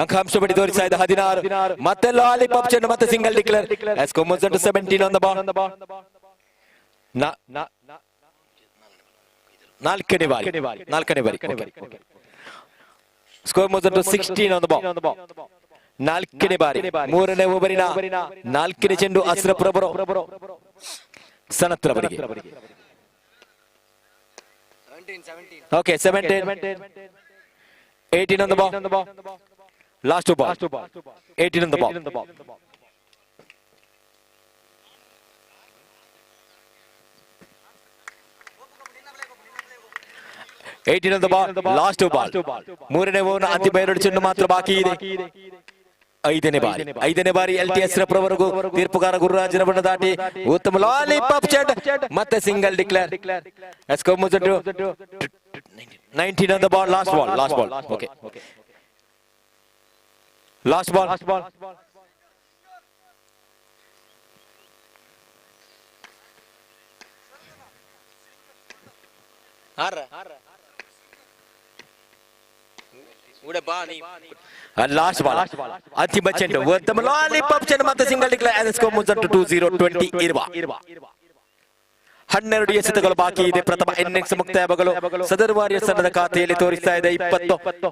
ಅಂಕಾಂಶ ಪಟ್ಟಿ ತೋರಿಸ್ತಾ ಇದೆ. 16 ಮತ್ತೆ ಲಾಲಿಪಾಪ್ ಚೆಂಡು ಮತ್ತೆ single declare. Score moves into 17 on the ball. 4ನೇ ಬಾರಿ Score moves into 16 on the ball. 4ನೇ ಬಾರಿ 3ನೇ ಓವರಿನ 4ನೇ ಚೆಂಡು ಅಶ್ರಫ್ ರವರು ಸನತ್ ರವರಿಗೆ. Okay 17 18 on the ball. Last ball 18 on the ball. 18 on the ball, last ball. ಮೂರನೇ ಓವರ್ನ ಅಂತಿಮ 2 ಚೆಂಡು ಮಾತ್ರ ಬಾಕಿ ಇದೆ. ಐದನೇ ಬಾರಿ LTS ರವರೆಗೂ ತೀರ್ಪುಗಾರ ಗುರುರಾಜರ ಬಣ್ಣ ದಾಟಿ ಉತ್ತಮ ಲಾಲಿಪಾಪ್ ಚೆಂಡ್ ಮತ್ತೆ single declare. 19 on the ball, last ball. Okay. Last ball. Last ball ಅಂತಿಮ ಚೆಂಡು ಉತ್ತಮ ಲಾಲಿಪಾಪ್ ಚೆಂಡು ಮತ್ತೆ ಸಿಂಗಲ್ ಡಿಕ್ಲೇರ್. ಸ್ಕೋರ್ ಮುಗಿದಂಟು 2-0-20 ಇರುವ 12 ಎಸೆತಗಳು ಬಾಕಿ ಇದೆ. ಪ್ರಥಮ ಇನ್ನಿಂಗ್ಸ್ ಮುಕ್ತಾಯವಾಗಲು ಸದರ್ ವಾರಿಯರ್ಸ್ ತಂಡದ ಖಾತೆಯಲ್ಲಿ ತೋರಿಸ್ತಾ ಇದೆ 20.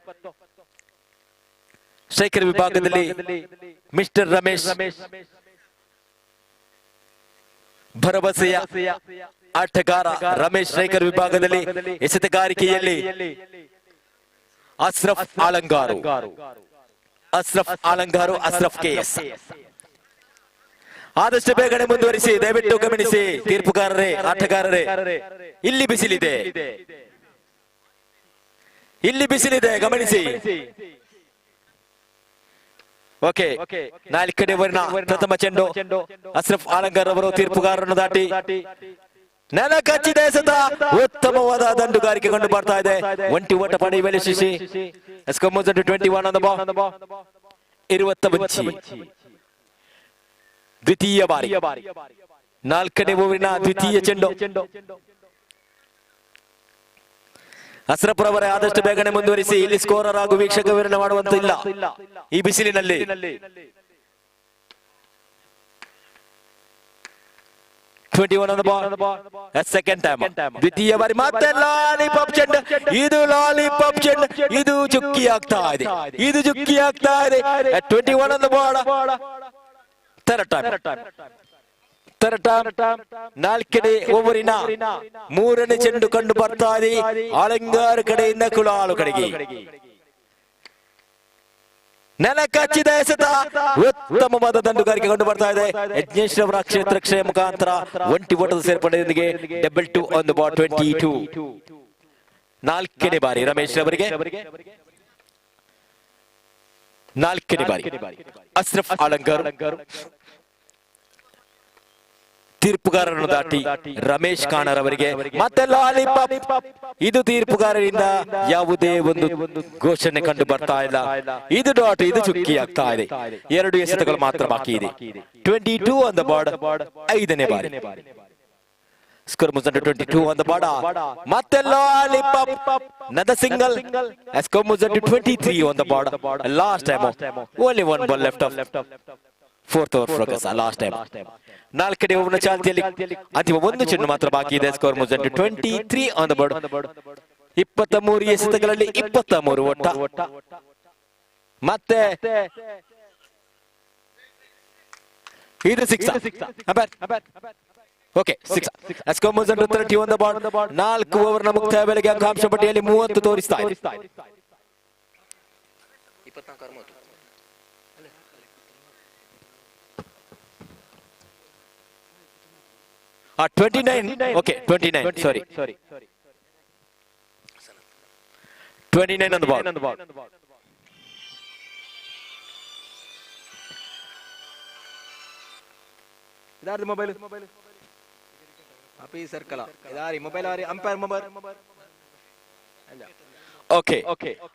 ಸ್ಟ್ರೈಕರ್ ವಿಭಾಗದಲ್ಲಿ ಮಿಸ್ಟರ್ ರಮೇಶ್ ಭರವಸೆಯ ಆಟಗಾರ ರಮೇಶ್. ಸ್ಟ್ರೈಕರ್ ವಿಭಾಗದಲ್ಲಿ ಎಸೆತಗಾರಿಕೆಯಲ್ಲಿ ಅಸ್ರಫ್ ಆಲಂಗಾರು, ಅಸ್ರಫ್ KS. ಆದಷ್ಟು ಬೇಗನೆ ಮುಂದುವರಿಸಿ, ದಯವಿಟ್ಟು ಗಮನಿಸಿ ತೀರ್ಪುಗಾರರೇ, ಆಟಗಾರರೇ. ಇಲ್ಲಿ ಬಿಸಿಲಿದೆ ಗಮನಿಸಿ. ಓಕೆ, 4ನೇ ಓವರ್ನ ಪ್ರಥಮ ಚೆಂಡು ಅಸ್ರಫ್ ಆಲಂಗಾರ್ ಅವರು ತೀರ್ಪುಗಾರರನ್ನು ದಾಟಿ ನೆಲ ಕಚ್ಚಿದ ಎಸೆತ. ಉತ್ತಮವಾದ ದಂಡುಗಾರಿಕೆ ಕಂಡು ಬರ್ತಾ ಇದೆ. ಒಂಟಿ ಓಟ ಪಡೆ ವೆಲಿಸಿ 21 on the ball. 20 ಬಂಚಿ ದ್ವಿತೀಯ ಬಾರಿ 4ನೇ ಓವರಿನ ದ್ವಿತೀಯ ಚೆಂಡು. ಅಸ್ರಫ್ ರವರೇ ಆದಷ್ಟು ಬೇಗನೆ ಮುಂದುವರಿಸಿ. ಇಲ್ಲಿ ಸ್ಕೋರರ್ ಹಾಗೂ ವೀಕ್ಷಕ ವಿವರಣೆ ಮಾಡುವಂತಿಲ್ಲ ಈ ಬಿಸಿಲಿನಲ್ಲಿ. 21 on the ball. Second time ದ್ವಿತೀಯ ಬಾರಿ ಮತ್ತೆ ಲಾಲಿಪಾಪ್ ಚೆಂಡು. ಇದು ಲಾಲಿಪಾಪ್ ಚೆಂಡು, ಇದು ಚುಕ್ಕಿ ಆಗ್ತಾ ಇದೆ. 21 on the ball. Third time 4ನೇ ಓವರಿನ 3ನೇ ಚೆಂಡು ಕಂಡು ಬರ್ತಾ ಇದೆ. ಆಲಂಗಾರ್ ಕಡೆಯಿಂದ ಕುಲಾಲು ಕಡೆಗೆ ನೆಲ ಕಚ್ಚಿದ ಎಸೆತ. ಉತ್ತಮವಾದ ದಂಡುಗಾರಿಕೆ ಕಂಡು ಬರ್ತಾ ಇದೆ. ಯಜ್ಞೇಶ್ ರವರ ಕ್ಷೇತ್ರ ಕ್ಷಯ ಮುಖಾಂತರ ಒಂಟಿ ಓಟದ ಸೇರ್ಪಡೆಯೊಂದಿಗೆ 2 on the ball. 22. 4ನೇ ಬಾರಿ ರಮೇಶ್ ರವರಿಗೆ. 4ನೇ ಬಾರಿ ಅಸ್ರಫ್ ಆಲಂಗಾರ್ ತೀರ್ಪುಗಾರರನ್ನು ದಾಟಿ ರಮೇಶ್ ಖಾನರ್ ಅವರಿಗೆ ಮತ್ತೆ ಲಾಲಿಪಾಪ್. ಇದು ತೀರ್ಪುಗಾರರಿಂದ ಯಾವುದೇ ಒಂದು ಘೋಷಣೆ ಕಂಡು ಬರ್ತಾ ಇಲ್ಲ. ಇದು ಡಾಟ್, ಇದು ಚುಕ್ಕಿ ಆಗ್ತಾ ಇದೆ. 2 ಎಸೆತಗಳು ಮಾತ್ರ ಬಾಕಿ ಇದೆ. 22 on the ball. 5ನೇ ಬಾರಿ ಸ್ಕೋರ್ ಮುಗಿದಂಟು 22 on the ball. ಮತ್ತೆ ಲಾಲಿಪಾಪ್ ನದ ಸಿಂಗಲ್. ಸ್ಕೋರ್ ಮುಗಿದಂಟು 23 on the ball. Last time only 1 ball left of 4th over focus. Last time 4ನೇ ಓವರ್ನ ಚಾಲ್ತಿಯಲ್ಲಿ ಅಂತಿಮ 1 ಚೆಂಡು ಮಾತ್ರ ಬಾಕಿ ಇದೆ. ಸ್ಕೋರ್ ಮುಗಿದಂಟು 23 on the ball. 23 ಎಸೆತಗಳಲ್ಲಿ 23 ಓಟ. ಮತ್ತೆ ಇದು 6. ಓಕೆ, 6. ಸ್ಕೋರ್ ಮುಗಿದಂಟು 30 on the ball. 4 ಓವರ್ನ ಮುಕ್ತಾಯ ವೇಳೆಗೆ ಅಂಕಾಂಶ ಪಟ್ಟಿಯಲ್ಲಿ 30 ತೋರಿಸ್ತಾ ಇದೆ. 29. Okay, 29. Sorry. 29 on the ball. इधर मोबाइल अभी सर्कल इधर मोबाइल आ रही अंपायर मोबाइल. ಓಕೆ,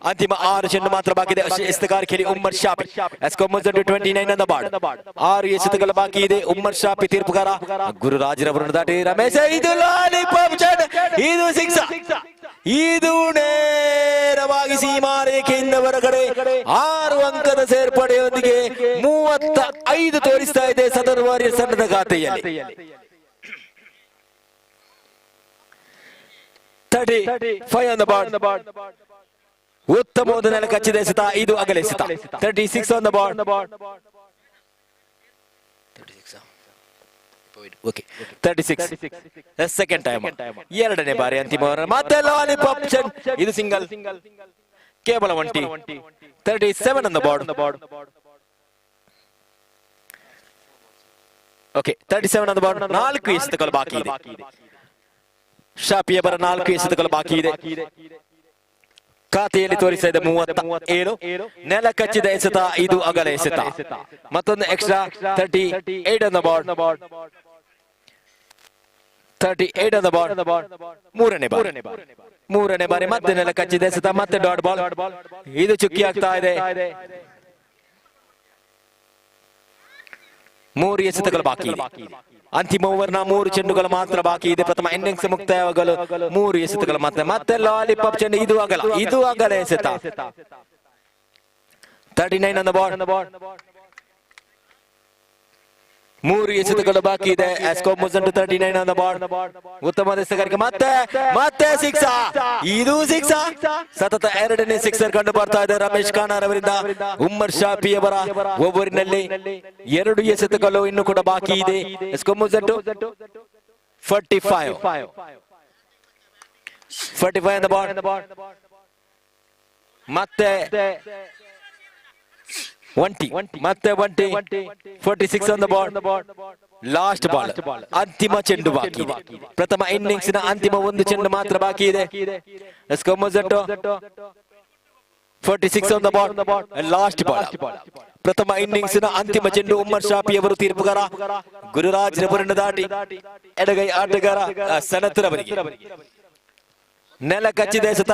ಅಂತಿಮ 6 ಚೆಂಡು ಮಾತ್ರ ಬಾಕಿ ಇದೆ. ಎಸೆತಗಾರಿಕೆಯಲ್ಲಿ ಉಮ್ಮರ್ ಶಾಫಿ. ಸ್ಕೋರ್ ಮುಗಿದಂಟು 29 on the ball. 6 ಎಸೆತಗಳು ಬಾಕಿ ಇದೆ. ಉಮ್ಮರ್ ಶಾಫಿ ತೀರ್ಪುಗಾರ ಗುರುರಾಜರವರನ್ನು ದಾಟಿ ರಮೇಶ್. ಇದು ಲಾಲಿಪಾಪ್ ಚೆಂಡು, ಇದು 6. ಇದು ನೇರವಾಗಿ ಸೀಮಾರೇಖೆಯಿಂದ ಹೊರಗಡೆ 6 ಅಂಕದ ಸೇರ್ಪಡೆಯೊಂದಿಗೆ 35 ತೋರಿಸ್ತಾ ಇದೆ ಸದರ್ ವಾರಿಯರ್ಸ್ ತಂಡದ ಖಾತೆಯಲ್ಲಿ. 35 on the ball. ಉತ್ತಮವಾದ ನೆಲ ಕಚ್ಚಿದ ಎಸೆತ, ಇದು ಅಗಲ ಎಸೆತ. 36 on the ball. Okay, 36. Second time 2ನೇ ಬಾರಿ ಅಂತಿಮ ಮತ್ತೆ ಲಾಲಿಪಾಪ್ ಚೆಂಡು, ಇದು ಸಿಂಗಲ್, ಕೇವಲ 1 T. 37 on the ball. Okay, 37 on the ball. 4 ಎಸೆತಗಳು ಬಾಕಿ ಇದೆ. ಶಾಫಿಯವರ 4 ಎಸೆತಗಳು ಬಾಕಿ ಇದೆ. ಖಾತೆಯಲ್ಲಿ ತೋರಿಸ್ತಾ ಇದೆ 37. ನೆಲ ಕಚ್ಚಿದ ಎಸೆತ, ಇದು ಅಗಲ ಎಸೆತ. ಮತ್ತೊಂದು extra 38 on the board. 38 on the board. ಮೂರನೇ ಬಾರಿ ಮತ್ತೆ ನೆಲ ಕಚ್ಚಿದ ಎಸೆತ, ಮತ್ತೆ ಡಾಟ್ ಬಾಲ್. ಇದು ಚುಕ್ಕಿ ಆಗ್ತಾ ಇದೆ. 3 ಎಸೆತಗಳು ಬಾಕಿ ಇದೆ. ಅಂತಿಮ ಓವರ್ನ 3 ಚೆಂಡುಗಳು ಮಾತ್ರ ಬಾಕಿ ಇದೆ. ಪ್ರಥಮ ಇನ್ನಿಂಗ್ಸ್ ಮುಕ್ತಾಯವಾಗಲು 3 ಎಸೆತಗಳು ಮಾತ್ರ. ಮತ್ತೆ ಲಾಲಿಪಾಪ್ ಚೆಂಡು, ಇದು ಅಗಲ ಎಸೆತ. 39 on the board. 3 ಎಸೆತಗಳು ಬಾಕಿ ಇದೆ. ಎಸ್ಕೋ ಮುಜಂಟು 39 on the board. ಉತ್ತಮ ಎಸೆತಗಾರಿಕೆ, ಮತ್ತೆ ಸಿಕ್ಸಾ, ಇದು ಸಿಕ್ಸಾ. ಸತತ 2ನೇ ಸಿಕ್ಸರ್ ಕಂಡು ಬರ್ತಾ ಇದೆ ರಮೇಶ್ ಖಾನಾರ್ ಅವರಿಂದ. ಉಮ್ಮರ್ ಶಾಫಿ ಅವರ ಓವರಿನಲ್ಲಿ 2 ಎಸೆತಗಳು ಇನ್ನು ಕೂಡ ಬಾಕಿ ಇದೆ. ಎಸ್ಕೋ ಮುಜಂಟು 45 on the board. ಮತ್ತೆ 46 on the board. Last ball, ಅಂತಿಮ ಚೆಂಡು ಬಾಕಿ ಇದೆ. ಪ್ರಥಮ ಇನ್ನಿಂಗ್ಸ್ ನ ಅಂತಿಮ 1 ಚೆಂಡು ಮಾತ್ರ ಬಾಕಿ ಇದೆ. ಎಸ್ಕೋ ಮುಜಂಟು 46 on the board. Last ball, ಪ್ರಥಮ ಇನ್ನಿಂಗ್ಸ್ ನ ಅಂತಿಮ ಚೆಂಡು. ಉಮ್ಮರ್ ಶಾಫಿ ಅವರು ತೀರ್ಪುಗಾರ. ಗುರುರಾಜ್ ರವರನ್ನು ದಾಟಿ ಎಡಗೈ ಆಟಗಾರ ಸನತ್ ರವರಿಗೆ ನೆಲ ಕಚ್ಚಿದ ಎಸೆತ.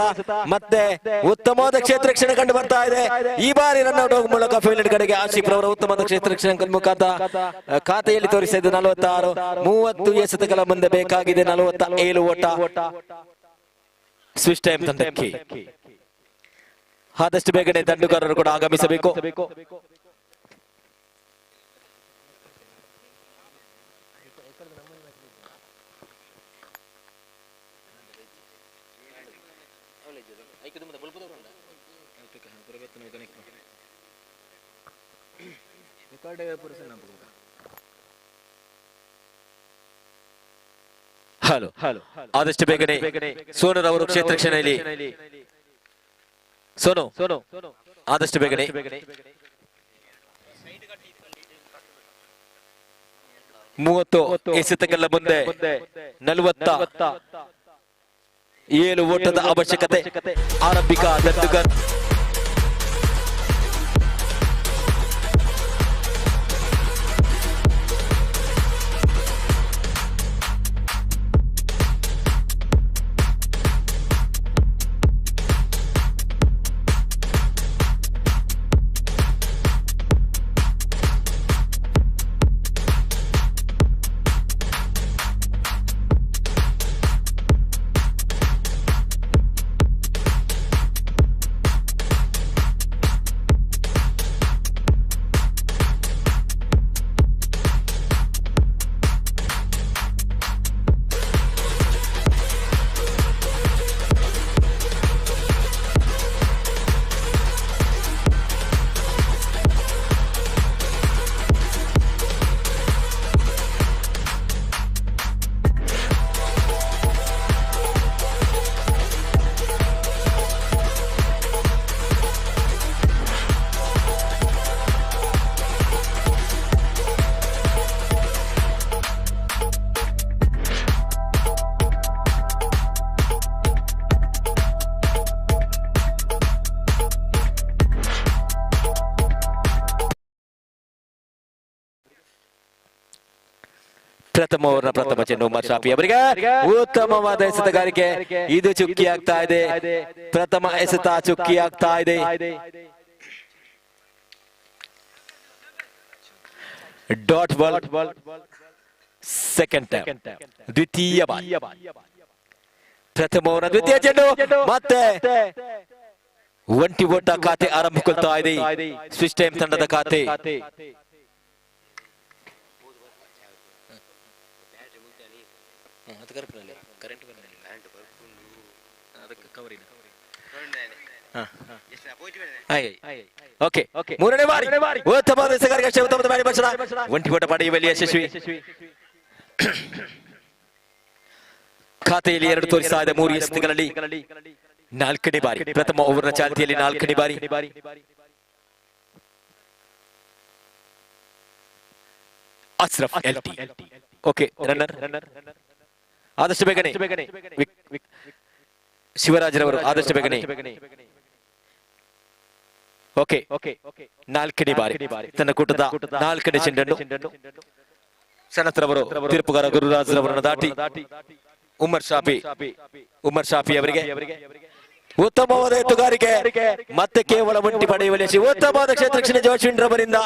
ಮತ್ತೆ ಉತ್ತಮವಾದ ಕ್ಷೇತ್ರ ರಕ್ಷಣೆ ಕಂಡು ಬರ್ತಾ ಇದೆ. ಈ ಬಾರಿ ರನ್ಔಟ್ ಹೋಗುವ ಮೂಲಕ ಫೀಲ್ಡ್ ಕಡೆಗೆ ಆಶಿಫ್ ರವರ ಉತ್ತಮವಾದ ಕ್ಷೇತ್ರ ರಕ್ಷಣೆ ಮುಖಾಂತರ ಖಾತೆಯಲ್ಲಿ ತೋರಿಸಿದ್ದು 46. 30 ಎಸೆತಗಳ ಮುಂದೆ ಬೇಕಾಗಿದೆ 47 ಓಟ. ಸ್ವಿಚ್ ಟೈಮ್ ತಂಡಕ್ಕೆ ಆದಷ್ಟು ಬೇಗನೆ ದಂಡುಗಾರರು ಕೂಡ ಆಗಮಿಸಬೇಕು. ಹಲೋ, ಆದಷ್ಟು ಬೇಗನೆ ಸೋನರ್ ಅವರು ಕ್ಷೇತ್ರ ರಕ್ಷಣೆಯಲ್ಲಿ. ಸೋನು ಆದಷ್ಟು ಬೇಗನೆ. 30 ಎಸೆತಗಳ ಮುಂದೆ 47 ಓಟದ ಅವಶ್ಯಕತೆ. ಆರಂಭಿಕ ದಂಡುಗಾರ ಪ್ರಥಮ ಚೆಂಡು ಉಮ್ಮರ್ ಶಾಫಿ ಅವರಿಗೆ ಉತ್ತಮವಾದ ಎಸೆತಗಾರಿಕೆ. ಇದು ಚುಕ್ಕಿ ಆಗ್ತಾ ಇದೆ. ಪ್ರಥಮ ಎಸೆತ ಚುಕ್ಕಿ ಆಗ್ತಾ ಇದೆ. ಡಾಟ್ ಬಾಲ್, ಸೆಕೆಂಡ್ ಟೈಮ್, ದ್ವಿತೀಯ ಬಾಲ್. ಪ್ರಥಮ ಓವರ್ನ ದ್ವಿತೀಯ ಚೆಂಡು. ಮತ್ತೆ 1 ಓಟ ಖಾತೆ ಆರಂಭಿಕೊಳ್ತಾ ಇದೆ. ಸ್ವಿಚ್ ಟೈಮ್ ತಂಡದ ಖಾತೆ. ಮೂರನೇ ಬಾರಿ ಉತ್ತಮವಾದ ಎಸೆಗಾರಿಕೆ, ಉತ್ತಮವಾದ ಬ್ಯಾಟಿಂಗ್ ಭಾಷಣ. 1 ಓಟ ಪಡೆಯುವಲ್ಲಿ ಯಶಸ್ವಿ. ಖಾತೆಯಲ್ಲಿ 2 ತೋರಿಸ್ತಾ ಇದೆ 3 ಎಸೆತಗಳಲ್ಲಿ. 4ನೇ ಬಾರಿ ಪ್ರಥಮ ಓವರ್ನ ಚಾಲ್ತಿಯಲ್ಲಿ 4ನೇ ಬಾರಿ. ಅಶ್ರಫ್ LT. ಓಕೆ, ರನ್ನರ್ ಆದಷ್ಟು ಬೇಗನೆ. ಶಿವರಾಜ್ ರವರು ಆದಷ್ಟು ಬೇಗನೆ ಓಕೆ ನಾಲ್ಕನೇ ಬಾರಿ ತನ್ನ ಕೂಟದ ನಾಲ್ಕನೇ ಚೆಂಡನ್ನು ಸನತ್ರವರು ತೀರ್ಪುಗಾರ ಗುರುರಾಜ್ರವರನ್ನು ದಾಟಿ ಉಮರ್ ಶಾಫಿ ಅವರಿಗೆ ಉತ್ತಮವಾದ ಎತ್ತುಗಾರಿಕೆ ಮತ್ತೆ ಕೇವಲ ಒಂಟಿ ಪಡೆಯುವ ಉತ್ತಮವಾದ ಕ್ಷೇತ್ರಕ್ಷಣೆ ಜೋಶ್ವಿನ್ ರವರಿಂದ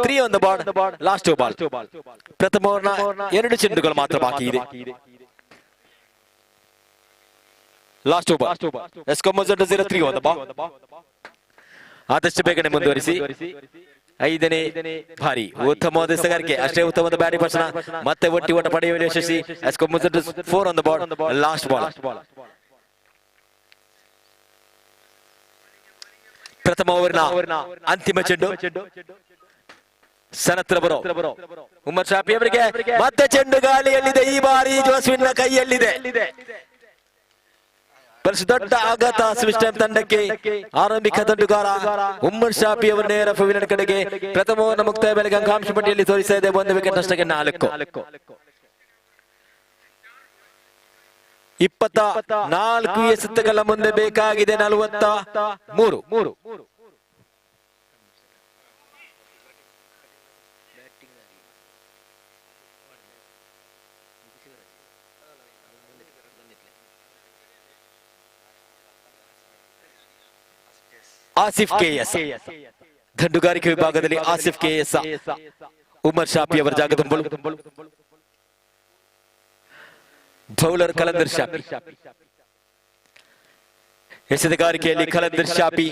three on the ball last ball ಪ್ರಥಮ ಓವರ್ನ 2 ಚೆಂಡುಗಳು ಮಾತ್ರ ಬಾಕಿ ಇದೆ ಲಾಸ್ಟ್ ಬಾಲ್ ಎಸ್ಕೊಮೊಜೆಂಟು 0-3 ಆನ್ ದ ಬಾಲ್ ಆದಷ್ಟು ಬೇಗನೆ ಮುಂದುವರಿಸಿ 5ನೇ ಬಾರಿ ಉತ್ತಮವಾದ ಎಸೆಗಾರಿಕೆ ಅಷ್ಟೇ ಉತ್ತಮವಾದ ಬ್ಯಾಟಿಂಗ್ ಪರ್ಸನ ಮತ್ತೆ ಒಟ್ಟಿ ಓಟ ಪಡೆಯುವಲ್ಲಿ ಯಶಸ್ವಿ ಎಸ್ಕೊಮೊಜೆಂಟು 4 on the ball last ball ಪ್ರಥಮ ಓವರ್ನ ಅಂತಿಮ ಚೆಂಡು ಸನತ್ರವರು ಉಮರ್ ಶಾಫಿ ಅವರಿಗೆ ಮತ್ತೆ ಚೆಂಡು ಗಾಳಿಯಲ್ಲಿದೆ ಈ ಬಾರಿ ಜೋಸ್ವಿನ್ ಕೈಯಲ್ಲಿದೆ ದೊಡ್ಡ ಆಘಾತ ಸ್ವಿಚ್ ಟೈಮ್ ತಂಡಕ್ಕೆ ಆರಂಭಿಕ ತಂಡುಗಾರ ಉಮರ್ ಶಾಫಿ ಅವರ ನೇರ ಫಿವಿನ ಕಡೆಗೆ ಪ್ರಥಮ ಓವರ್ನ ಮುಕ್ತಾಯ ಬೆಲೆಗೆ ಅಂಕಾಂಶ ಪಟ್ಟಿಯಲ್ಲಿ ತೋರಿಸ್ತಾ ಇದೆ 1 ವಿಕೆಟ್ ನಷ್ಟಕ್ಕೆ 4 24 ಎಸೆತಗಳ ಮುಂದೆ ಬೇಕಾಗಿದೆ 43 ಆಸಿಫ್ ಕೆಎಸ್ ದಂಡುಗಾರಿಕೆ ವಿಭಾಗದಲ್ಲಿ ಆಸಿಫ್ ಕೆಎಸ್ ಉಮರ್ ಶಾಫಿ ಅವರ ಜಾಗ ತುಂಬಲು ಬೌಲರ್ ಕಲಂದರ್ ಶಾಫಿ ಎಸೆತಗಾರಿಕೆಯಲ್ಲಿ ಕಲಂದರ್ ಶಾಫಿ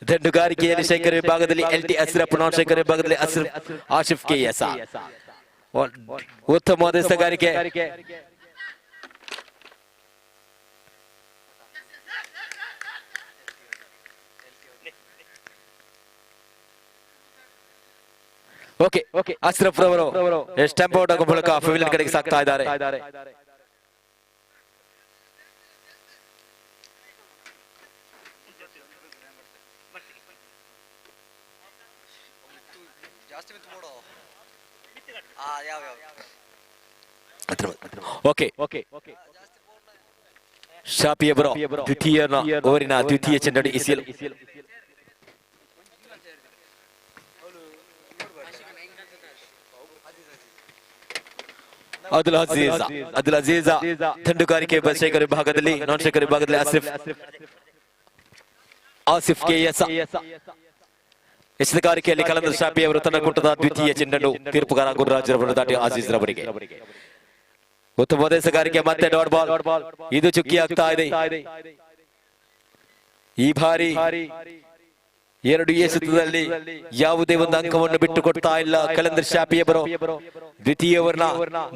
ದಂಡುಗಾರಿಕೆಯಲ್ಲಿ ಶೇಖರ್ ವಿಭಾಗದಲ್ಲಿ LT ಅಸ್ರಫ್ ನಾನ್ ಶೇಖರ್ ವಿಭಾಗದಲ್ಲಿ ಆಸಿಫ್ ಕೆಎಸ್ ಉತ್ತಮವಾದ ಎಸೆತಗಾರಿಕೆ ಓಕೆ ಅಸ್ರಫ್ ರವರು ಸ್ಟಂಪ್ ಔಟ್ ಆಗುವ ಮೂಲಕ ಪವಿಲಿಯನ್ ಕಡೆಗೆ ಸಾಕ್ತಾ ಇದ್ದಾರೆ ಓಕೆ ಶಾಫಿ ಅವರು ದ್ವಿತೀಯ ಓವರಿನ ದ್ವಿತೀಯ ಚೆಂಡು ಇಸಿಲ್ ಅಬ್ದುಲ್ ಅಜೀಜ್ ದಂಡುಗಾರಿಕೆ ಶೇಖರ್ ವಿಭಾಗದಲ್ಲಿ ನಾನ್ ಶೇಖರ್ ವಿಭಾಗದಲ್ಲಿ ಆಸಿಫ್ ಕೆಎಸ್ ಎಸೆತಗಾರಿಕೆಯಲ್ಲಿ ಕಲಂದರ್ ಶಾಫಿ ಅವರು ತನ್ನ ಕೂಟದ ದ್ವಿತೀಯ ಚೆಂಡನ್ನು ತೀರ್ಪುಗಾರ ಗುರುರಾಜ್ ರವರು ದಾಟಿ ಆಜೀಜ್ ರವರಿಗೆ ಉತ್ತಮವಾದ ಎಸೆಗಾರಿಕೆ ಮತ್ತೆ ಡಾಟ್ ಬಾಲ್ ಇದು ಚುಕ್ಕಿ ಆಗ್ತಾ ಇದೆ ಈ ಬಾರಿ 2 ಎಸೆತದಲ್ಲಿ ಯಾವುದೇ ಒಂದು ಅಂಕವನ್ನು ಬಿಟ್ಟು ಕೊಡ್ತಾ ಇಲ್ಲ ಕಲಂದರ್ ಶಾಫಿ ಅವರು ದ್ವಿತೀಯ ಓವರ್ನ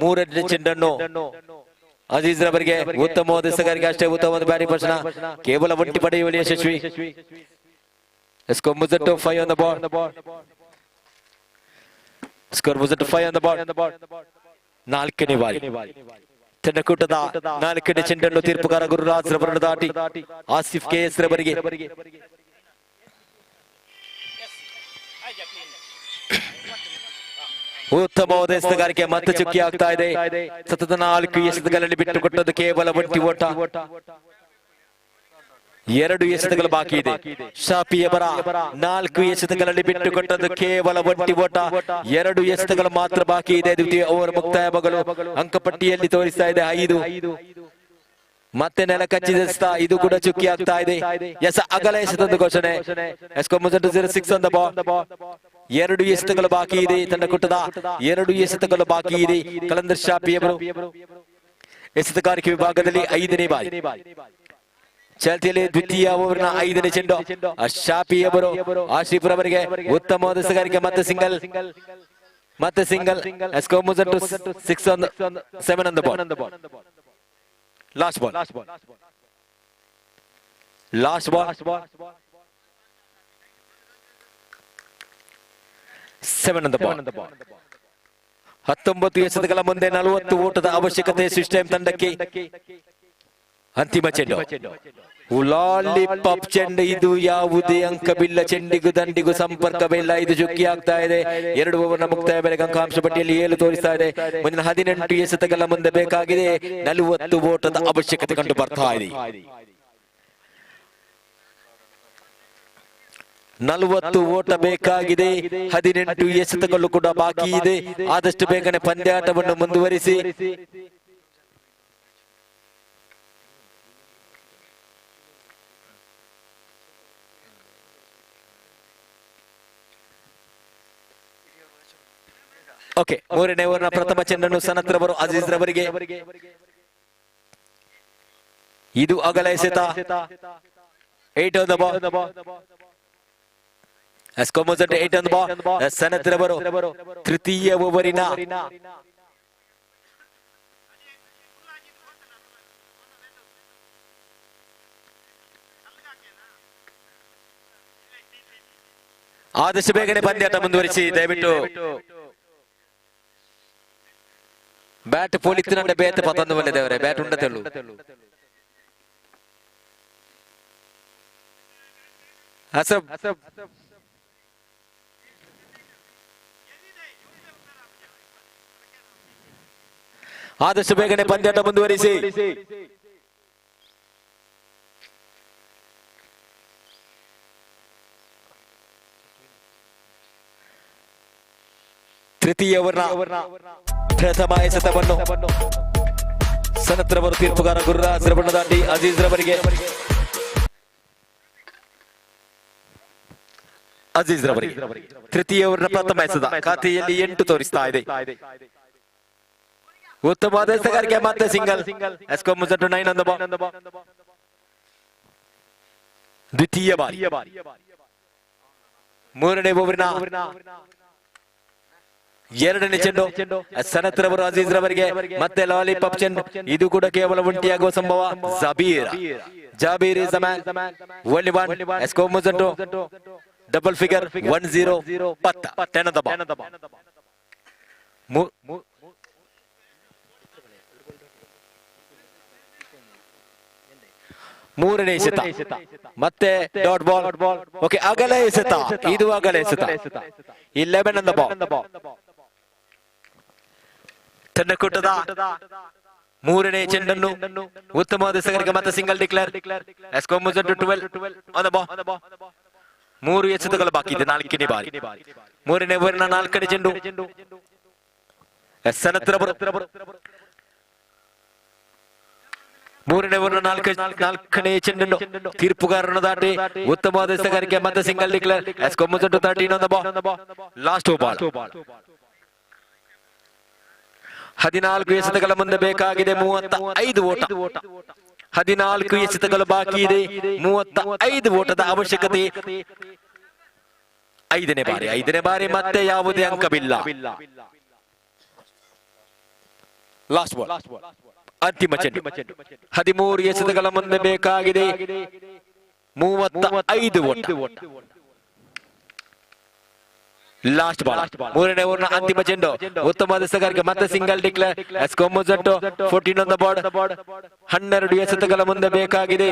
3ನೇ ಚೆಂಡನ್ನು ಅಜೀಜ್ ರವರಿಗೆ ಉತ್ತಮವಾದ ಎಸೆಗಾರಿಕೆ ಅಷ್ಟೇ ಉತ್ತಮವಾದ ಬ್ಯಾಟಿಂಗ್ ಪರ್ಸನ ಕೇವಲ ಒಂಟಿ ಪಡೆಯುವಲ್ಲಿ ಯಶಸ್ವಿ ಎಸ್ಕೊಮೊಜೆಂಟು 5 ಆನ್ ದ ಬಾಲ್ ಎಸ್ಕೊಮೊಜೆಂಟು 5 ಆನ್ ದ ಬಾಲ್ 4ನೇ ಬಾರಿ ತನ್ನ ಕೂಟದ 4ನೇ ಚೆಂಡನ್ನು ತೀರ್ಪುಗಾರ ಗುರುರಾಜ್ ರವರನ್ನು ದಾಟಿ ಆಸಿಫ್ ಕೆಎಸ್ ರವರಿಗೆ ಉತ್ತಮವಾದ ಎಸೆತಗಾರಿಕೆ ಮತ್ತೆ ಚುಕ್ಕಿ ಆಗ್ತಾ ಇದೆ ಸತತ 4 ಎಸೆತಗಳಲ್ಲಿ ಬಿಟ್ಟು ಕೊಟ್ಟದ್ದು ಕೇವಲ ಒಂಟಿ ಓಟ 2 ಎಸೆತಗಳು ಬಾಕಿ ಇದೆ ಶಾಫಿ ಅವರ 4 ಎಸೆತಗಳಲ್ಲಿ ಬಿಟ್ಟು ಕೊಟ್ಟದ್ದು ಕೇವಲ ಒಂಟಿ ಓಟ 2 ಎಸೆತಗಳು ಮಾತ್ರ ಬಾಕಿ ಇದೆ ದ್ವಿತೀಯ ಓವರ್ ಮುಕ್ತಾಯವಾಗಲು ಅಂಕಪಟ್ಟಿಯಲ್ಲಿ ತೋರಿಸ್ತಾ ಇದೆ 5 ಮತ್ತೆ ನೆಲ ಕಚ್ಚಿದ ಇದು ಕೂಡ ಚುಕ್ಕಿ ಆಗ್ತಾ ಇದೆ ಅಗಲ ಎಸೆತದ ಘೋಷಣೆ ಎಸ್ಕೊಮೊಜೆಂಟು 0-6 ಆನ್ ದ ಬಾಲ್ 2 ಎಸೆತಗಳು ಬಾಕಿ ಇದೆ ತನ್ನ ಕೂಟದ 2 ಎಸೆತಗಳು ಬಾಕಿ ಇದೆ ಕಲಂದರ್ ಶಾಫಿ ಅವರು ಎಸೆತಗಾರಿಕೆ ವಿಭಾಗದಲ್ಲಿ 5ನೇ ಬಾರಿ ಚಾಲ್ತಿಯಲ್ಲಿ ದ್ವಿತೀಯ ಓವರ್ನ 5ನೇ ಚೆಂಡು ಶಾಫಿ ಅವರು ಆಸಿಫ್ ರವರಿಗೆ ಉತ್ತಮವಾದ ಎಸೆಗಾರಿಕೆ ಮತ್ತೆ ಸಿಂಗಲ್ ಎಸ್ಕೊಮೊಜೆಂಟು 7 on the ball last ball 7 on the ball 19 ಎಸೆತಗಳ ಮುಂದೆ 40 ಓಟದ ಅವಶ್ಯಕತೆ ಸ್ವಿಚ್ ಟೈಮ್ ತಂಡಕ್ಕೆ ಅಂತಿಮ ಚೆಂಡು ಲಾಲಿಪಾಪ್ ಚೆಂಡು ಇದು ಯಾವುದೇ ಅಂಕವಿಲ್ಲ ಚೆಂಡಿಗೂ ದಂಡಿಗೂ ಸಂಪರ್ಕವಿಲ್ಲ ಇದು ಚುಕ್ಕಿ ಆಗ್ತಾ ಇದೆ 2 ಓವರ್ನ ಮುಕ್ತಾಯ ಬೆಲೆಗೆ ಅಂಕಾಂಶ ಪಟ್ಟಿಯಲ್ಲಿ 7 ತೋರಿಸ್ತಾ ಇದೆ ಮುಂದಿನ 18 ಎಸೆತಗಳ ಮುಂದೆ ಬೇಕಾಗಿದೆ 40 ಓಟದ ಅವಶ್ಯಕತೆ ಕಂಡು ಬರ್ತಾ ಇದೆ 40 ಓಟ ಬೇಕಾಗಿದೆ. 18 ಎಸೆತಗಳು ಕೂಡ ಬಾಕಿ ಇದೆ. ಆದಷ್ಟು ಬೇಗನೆ ಪಂದ್ಯಾಟವನ್ನು ಮುಂದುವರಿಸಿ. ಓಕೆ, ಮೂರನೇ ಓವರ್ನ ಪ್ರಥಮ ಚೆಂಡನ್ನು ಸನತ್ ರವರು ಅಜೀಜ್ ರವರಿಗೆ. ಇದು ಅಗಲ ಎಸೆತ. 8 on the ball. ಎಸ್ಕೊಮೊಜೆಟ್ 8 on the ball. Sanath ರವರು ತೃತೀಯ ಓವರಿನ ಆದಷ್ಟು ಬೇಗನೆ ಪಂದ್ಯಾಟ ಮುಂದುವರಿಸಿ ದಯವಿಟ್ಟು. ಬ್ಯಾಟ್ ಪೋಲಿತ್ತಿನ ಬೇತ ಪತೊಂದು ಬಲ್ಲೆದೇವರೇ, ಬ್ಯಾಟ್ ಉಂಡ ತೆಳು. ಹಸಬ್ ಆದಷ್ಟು ಬೇಗನೆ ಪಂದ್ಯಾಟ ಮುಂದುವರಿಸಿ. ತೃತೀಯ ಓವರ್ನ ಪ್ರಥಮ ಎಸೆತವನ್ನು ಸನತ್ ರವರು ತೀರ್ಪುಗಾರ ಗುರುರಾಜ್ ರವರನ್ನು ದಾಟಿ ಅಜೀಜ್ ರವರಿಗೆ. ಅಜೀಜ್ ರವರಿಗೆ ತೃತೀಯ ಓವರ್ನ ಪ್ರಥಮ ಎಸೆತ ಖಾತೆಯಲ್ಲಿ 8 ತೋರಿಸ್ತಾ ಇದೆ. ಉತ್ತಮವಾದ ಎಸೆಗಾರಿಕೆ, ಮತ್ತೆ ಸಿಂಗಲ್. ಎಸ್ಕೊಮೊಜೆಟ್ 9 on the ball. ದ್ವಿತೀಯ ಬಾರಿ ಮೂರನೇ ಓವರಿನ ಎರಡನೇ ಚೆಂಡು ಸನತ್ ರವರು ಅಜೀಜ್ ರವರಿಗೆ. ಮತ್ತೆ ಲಾಲಿಪಾಪ್ ಚೆಂಡು, ಇದು ಕೂಡ ಕೇವಲ ಒಂಟಿಯಾಗುವ ಸಂಭವ. Jabir is the man. Only one. ಎಸ್ಕೊಮೊಜೆಟ್ ಡಬಲ್ ಫಿಗರ್ 10 ಪತ್ತ 10 on the ball. ಮೂರನೇ ಎಸೆತ ಮತ್ತೆ ಡಾಟ್ ಬಾಲ್. ಓಕೆ, ಅಗಲ ಎಸೆತ. ಇದು ಅಗಲ ಎಸೆತ. 11 on the ball. ತನ್ನಕೂಟದ ಮೂರನೇ ಚೆಂಡನ್ನು ಉತ್ತಮವಾದ ಎಸೆಗಾರಿಕೆ, ಮತ್ತೆ ಸಿಂಗಲ್ ಡಿಕ್ಲೇರ್. ಎಸ್ಕೊಮೊಜೆಟ್ 12 on the ball. 3 ಎಸೆತಗಳು ಬಾಕಿ ಇದೆ. 4ನೇ ಬಾರಿ ಮೂರನೇ ಓವರಿನ 4ನೇ ಚೆಂಡು ಸನತ್ ರವರು. ಮೂರನೇ ಓವರ್ನ 4ನೇ ಚೆಂಡನ್ನು ತೀರ್ಪುಗಾರರನ್ನು ದಾಟಿ ಉತ್ತಮವಾದ ಎಸೆಗಾರಿಕೆ, ಮತ್ತೆ ಸಿಂಗಲ್ ಡಿಕ್ಲೇರ್. ಎಸ್ಕೊಮೊಜೆಟ್ 13 on the ball. Last ball. 14 ಎಸೆತಗಳ ಮುಂದೆ ಬೇಕಾಗಿದೆ 35 ಓಟ. 14 ಎಸೆತಗಳು ಬಾಕಿ ಇದೆ. 35 ಓಟದ ಅವಶ್ಯಕತೆ. 5ನೇ ಬಾರಿ ಮತ್ತೆ ಯಾವುದೇ ಅಂಕವಿಲ್ಲ. ಲಾಸ್ಟ್ ಬಾಲ್, ಅಂತಿಮ ಚೆಂಡು. 13 ಎಸೆತಗಳ ಮುಂದೆ ಬೇಕಾಗಿದೆ 35 ಓಟ. ಲಾಸ್ಟ್ ಬಾಲ್, ಮೂರನೇ ಓವರ್ನ ಅಂತಿಮ ಚೆಂಡು. ಉತ್ತಮವಾದ ಎಸೆಗಾರಿಕೆ, ಮತ್ತೆ ಸಿಂಗಲ್ ಡಿಕ್ಲೇರ್. ಎಸ್ಕೊಮೊಜೆಟ್ 14 on the board. 12 ಎಸೆತಗಳ ಮುಂದೆ ಬೇಕಾಗಿದೆ.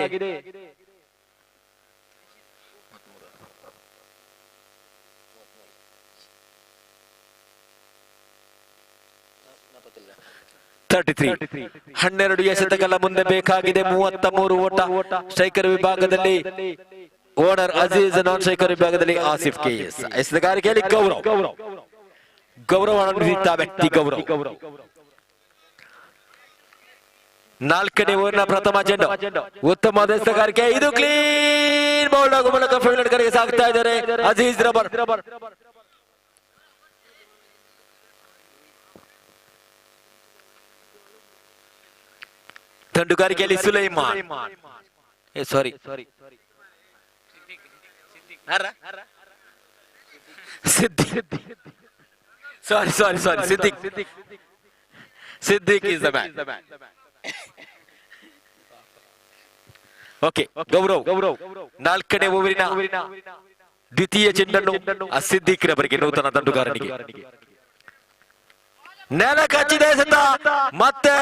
ಹನ್ನೆರಡು ಎಸೆತಗಳ ಮುಂದೆ ಬೇಕಾಗಿದೆ 33 ಓಟ. ಸ್ಟ್ರೈಕರ್ ವಿಭಾಗದಲ್ಲಿ ಓನರ್ ಅಜೀಜ್, ನಾನ್ ಸ್ಟ್ರೈಕರ್ ವಿಭಾಗದಲ್ಲಿ ಆಸಿಫ್ ಕೆಎಸ್. ಎಸೆಗಾರಿಕೆಯಲ್ಲಿ ಗೌರವಾನ್ವಿತ ವ್ಯಕ್ತಿ ಗೌರವ್. 4ನೇ ಓವರ್ನ ಪ್ರಥಮ ಚೆಂಡು ಉತ್ತಮವಾದ ಎಸೆಗಾರಿಕೆ. ಇದು ಕ್ಲೀನ್ ಬೌಲ್ಡ್ ಆಗುವ ಮೂಲಕ ಫೀಲ್ಡರ್ ಕಡೆಗೆ ಸಾಗ್ತಾ ಇದ್ದಾರೆ ಅಜೀಜ್ ರವರ್. ತಂಡುಗಾರಿಕೆಯಲ್ಲಿ Sulaiman, sorry Siddiq is the man. Okay, Gaurav 4ನೇ ಓವರಿನ ದ್ವಿತೀಯ ಚೆಂಡನ್ನು ಸಿದ್ದಿಕ್ ರವರಿಗೆ, ನೂತನ ತಂಡುಗಾರನಿಗೆ. ನೆಲ ಕಚ್ಚಿದೆ ಎಸೆತ. ಮತ್ತೆ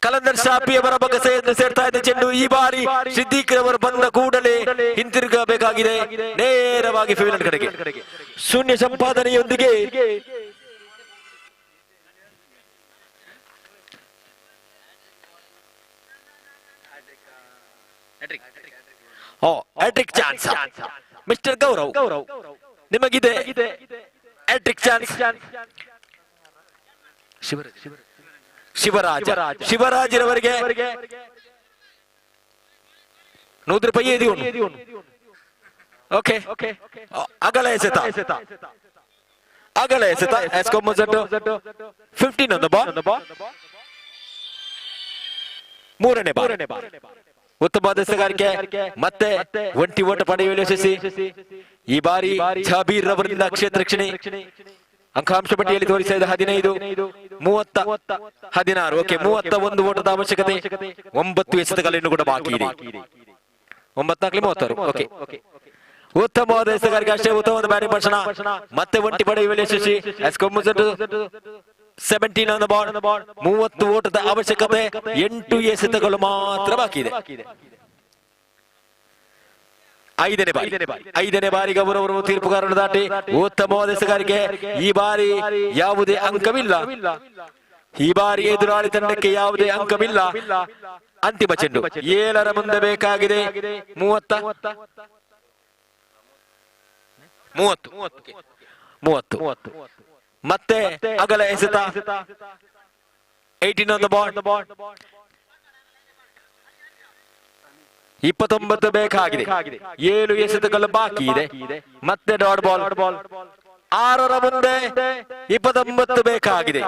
ಕಲಂದರ್ ಶಾಪಿ ಅವರ ಬಗಸೆಯನ್ನು ಸೇರ್ತಾ ಇದೆ ಚೆಂಡು. ಈ ಬಾರಿ ಸಿದ್ದಿಕ್ ರವರು ಬಂದ ಕೂಡಲೇ ಹಿಂತಿರುಗಬೇಕಾಗಿದೆ ನೇರವಾಗಿ ಫೀಲ್ಡ್ ಕಡೆಗೆ. ಶೂನ್ಯ ಸಂಪಾದನೆಯೊಂದಿಗೆ oh hat-trick chance mister Gaurav ನಿಮಗಿದೆ ಹ್ಯಾಟ್ರಿಕ್ ಚಾನ್ಸ್. ಶಿವರಾಜ್ರವರಿಗೆ 100 ರೂಪಾಯಿ ಏದಿ ಉಂಟು. ಓಕೆ ಅಗಲ ಎಸೆತ ಎಸ್ಕೊಮ್ಮಜಟ್ಟು 15 on the ball. ಮೂರನೇ ಬಾರಿ ಉತ್ತಮವಾದ ಎಸೆಗಾರಿಕೆ ಮತ್ತೆ ಒಂಟಿ ಓಟ ಪಡೆಯುವ ಯಶಸ್ವಿ. ಈ ಬಾರಿ ಜಾಬೀರ್ ಅವರಿಂದ ಕ್ಷೇತ್ರ ರಕ್ಷಣೆ ಅಂಕಾಂಶ ಪಟ್ಟಿಯಲ್ಲಿ ತೋರಿಸಿದ 15 30 16. ಓಕೆ 31 ಓಟದ ಅವಶ್ಯಕತೆ. 9 ಎಸೆತಗಳನ್ನು ಕೂಡ ಬಾಕಿ ಇದೆ. 9 36. ಓಕೆ ಉತ್ತಮವಾದ ಎಸೆಗಾರಿಕೆ ಅಷ್ಟೇ ಉತ್ತಮವಾದ ಬ್ಯಾಟಿಂಗ್ ಭಾಷಣ ಮತ್ತೆ ಒಂಟಿ ಪಡೆಯುವ ಯಶಸ್ವಿ. 17 on the ball. 30 ಓಟದ ಅವಶ್ಯಕತೆ. 8 ಎಸೆತಗಳು ಮಾತ್ರ ಬಾಕಿ ಇದೆ. ಐದನೇ ಬಾರಿ ಗೌರವರು ತೀರ್ಪುಗಾರರು ದಾಟಿ ಉತ್ತಮವಾದ ಎಸೆಗಾರಿಕೆ. ಈ ಬಾರಿ ಯಾವುದೇ ಅಂಕವಿಲ್ಲ. ಈ ಬಾರಿ ಎದುರಾಳಿ ತಂಡಕ್ಕೆ ಯಾವುದೇ ಅಂಕವಿಲ್ಲ. ಅಂತಿಮ ಚೆಂಡು 7ರ ಮುಂದೆ ಬೇಕಾಗಿದೆ. 30 ಮತ್ತೆ ಅಗಲ ಎಸೆತ. 18 on the ball. 29 ಬೇಕಾಗಿದೆ. 7 ಎಸೆತಗಳು ಬಾಕಿ ಇದೆ. ಮತ್ತೆ ಡಾಟ್ ಬಾಲ್. 6ರ ಮುಂದೆ 29 ಬೇಕಾಗಿದೆ.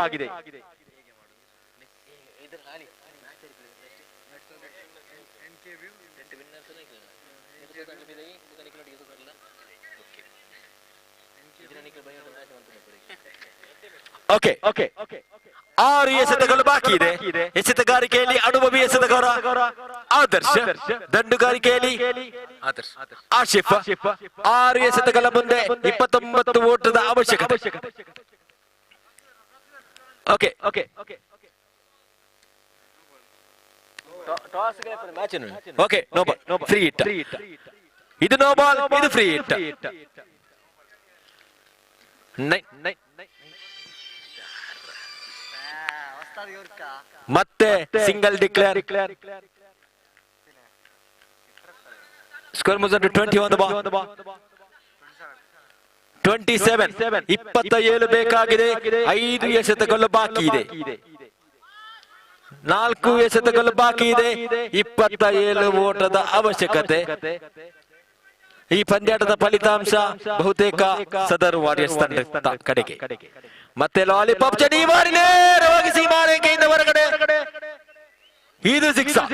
ಓಕೆ 6 ಎಸೆತಗಳು ಬಾಕಿ ಇದೆ. ಎಸೆತಗಾರಿಕೆಯಲ್ಲಿ ಅನುಭವಿ ಎಸೆತಗಾರ ಆದರ್ಶ, ದಂಡುಗಾರಿಕೆಯಲ್ಲಿ ಆಶಿಫ್. 6 ಎಸೆತಗಳ ಮುಂದೆ 29 ಓಟದ ಅವಶ್ಯಕತೆ. Okay okay no ball, free hit. ಇದು ನೋ ಬಾಲ್, ಇದು ಫ್ರೀ ಹಿಟ್. ಮತ್ತೆ ಸಿಂಗಲ್ ಡಿಕ್ಲೇರ್. ಸ್ಕೋರ್ ಮುಜ್ 20 on the ball. 27 27 ಬೇಕಾಗಿದೆ. 5 ಎಸೆತಗಳು ಬಾಕಿ ಇದೆ. 4 ಎಸೆತಗಳು ಬಾಕಿ ಇದೆ. 27 ಓಟದ ಅವಶ್ಯಕತೆ. ಈ ಪಂದ್ಯಾಟದ ಫಲಿತಾಂಶ ಬಹುತೇಕ ಸದರ್ ವಾರಿಯರ್ಸ್ ತಂಡ ಕಡೆಗೆ. ಮತ್ತೆ ಲಾಲಿಪಾಪ್ ಚಡಿ ಬಾರಿ ನೇರವಾಗಿ ಸೀಮಾರೇಖೆಯಿಂದ ಹೊರಗಡೆ. ಇದು 6.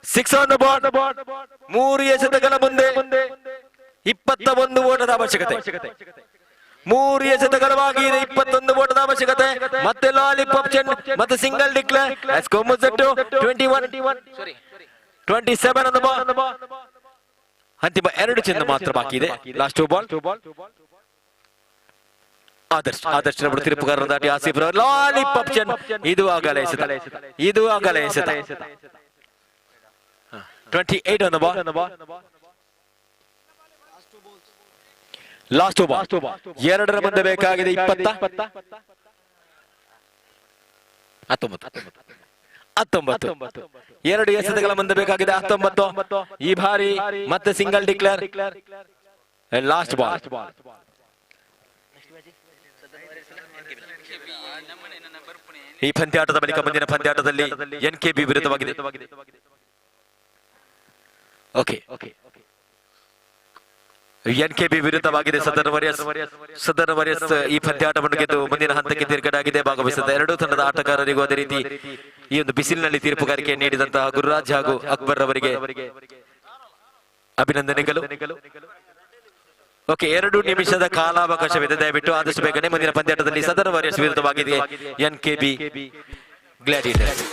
26 on the ball. 3 ಎಸೆತಗಳ ಮುಂದೆ 21 ಓಟದ ಅವಶ್ಯಕತೆ. 3 ಎಸೆತಗಳ ಬಾಕಿ ಇದೆ. 21 ಓಟದ ಅವಶ್ಯಕತೆ. ಮತ್ತೆ ಲಾಲಿಪಾಪ್ ಚೆಂಡ್ ಮತ್ತೆ single declare. 27 on the ball. ಅಂತಿಮ 2 ಚೆಂಡು ಮಾತ್ರ ಬಾಕಿ ಇದೆ. Last 2 ball. ಆದರ್ಶ ರವರು ತೀರ್ಪುಗಾರರ ದಾಟಿ ಆಸಿಫ್ ರವರು ಲಾಲಿಪಾಪ್ ಚೆಂಡ್. ಇದು ಅಗಲ ಎಸೆತ. 28 on the ball. Last 2 ball. 2ರ ಮುಂದೆ ಬೇಕಾಗಿದೆ 20 19. 2 ಎಸೆತಗಳ ಮುಂದೆ ಬೇಕಾಗಿದೆ 19. ಈ ಬಾರಿ ಮತ್ತೆ ಸಿಂಗಲ್ ಡಿಕ್ಲೇರ್. Last ball. ಈ ಪಂದ್ಯಾಟದ ಬಳಿಕ ಮುಂದಿನ ಪಂದ್ಯಾಟದಲ್ಲಿ NKB ವಿರುದ್ಧವಾಗಿದೆ. ಓಕೆ NKB ವಿರುದ್ಧವಾಗಿದೆ ಸದರ್ ವಾರಿಯರ್ಸ್. ಈ ಪಂದ್ಯಾಟವನ್ನು ಗೆದ್ದು ಮುಂದಿನ ಹಂತಕ್ಕೆ ತೇರ್ಗಡೆಯಾಗಿದೆ. ಭಾಗವಹಿಸಿದ 2 ತಂಡದ ಆಟಗಾರರಿಗೂ ಅದೇ ರೀತಿ ಈ ಒಂದು ಬಿಸಿಲಿನಲ್ಲಿ ತೀರ್ಪುಗಾರಿಕೆ ನೀಡಿದಂತಹ ಗುರುರಾಜ್ ಹಾಗೂ ಅಕ್ಬರ್ ಅವರಿಗೆ ಅಭಿನಂದನೆಗಳು. ಓಕೆ 2 ನಿಮಿಷದ ಕಾಲಾವಕಾಶವಿದೆ. ದಯವಿಟ್ಟು ಆದಷ್ಟು ಬೇಗನೆ ಮುಂದಿನ ಪಂದ್ಯಾಟದಲ್ಲಿ ಸದರ್ ವಾರಿಯರ್ಸ್ ವಿರುದ್ಧವಾಗಿದೆ NKB gladiators.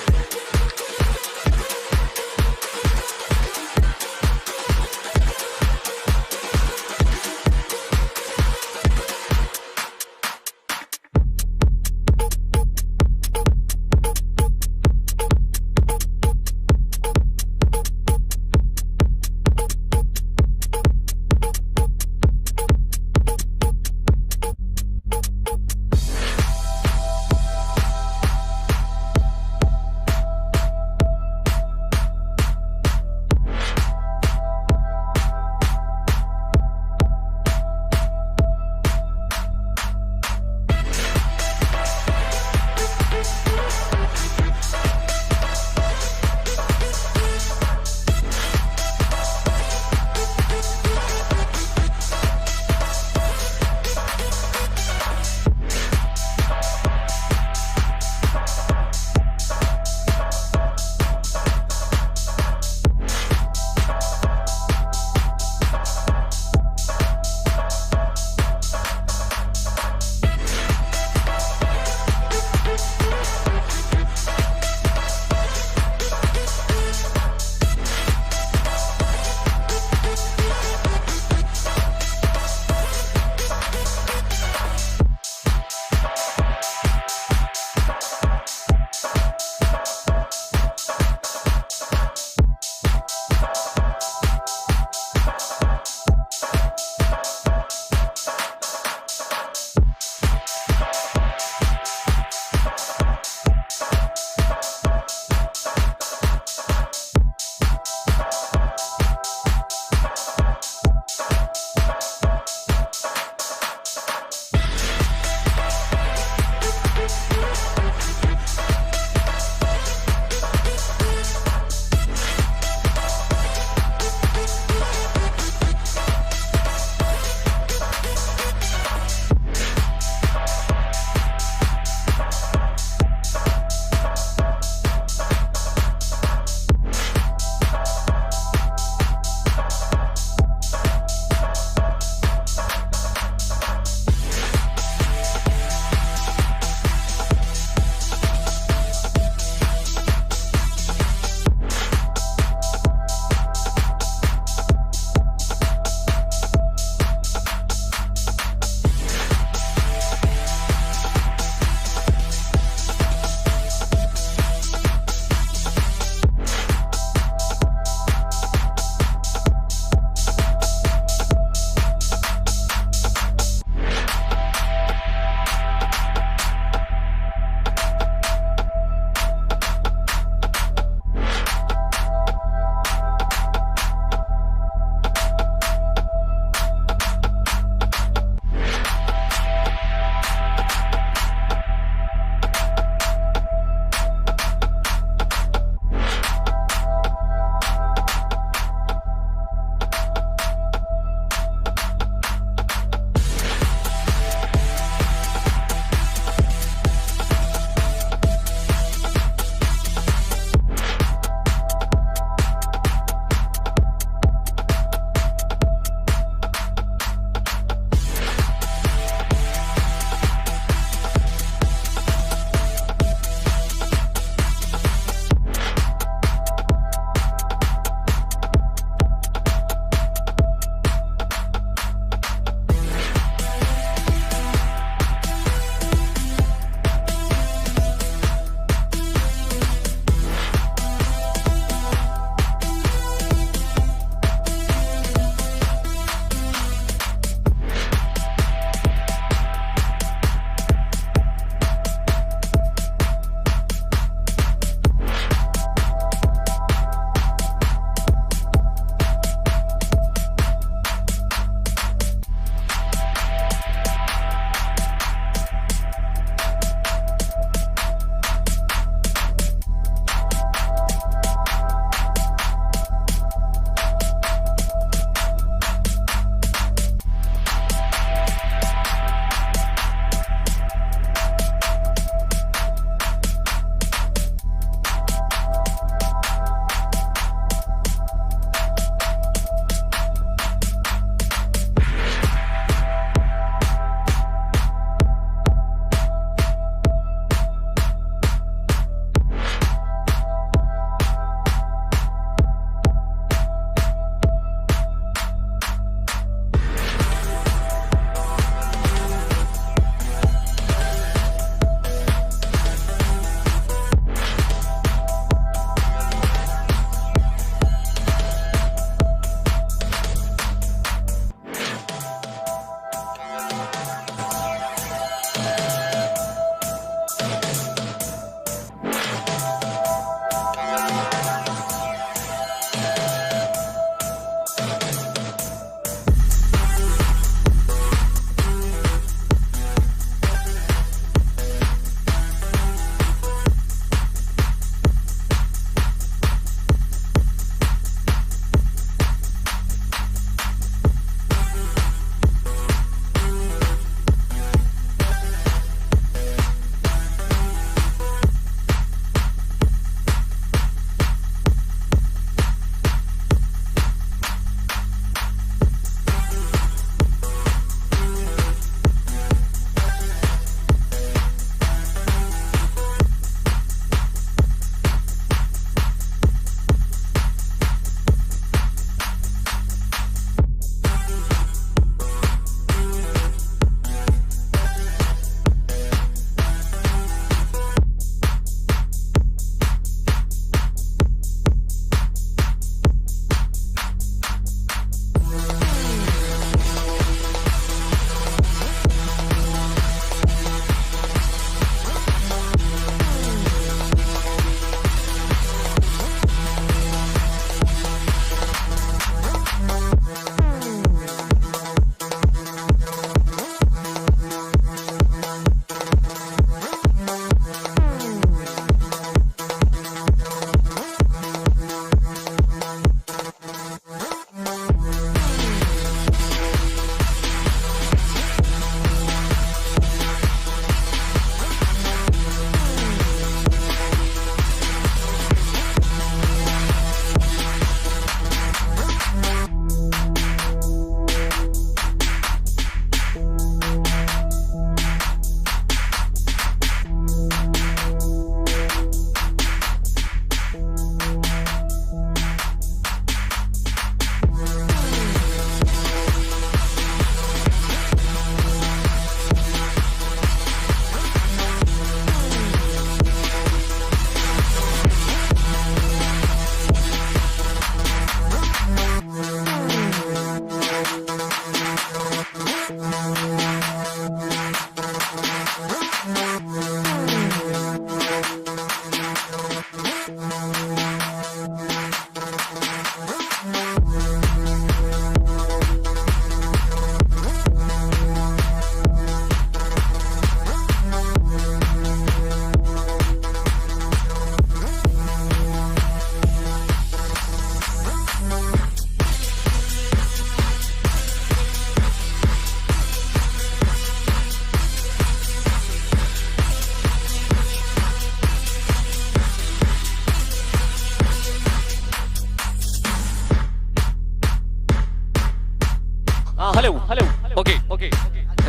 Hello okay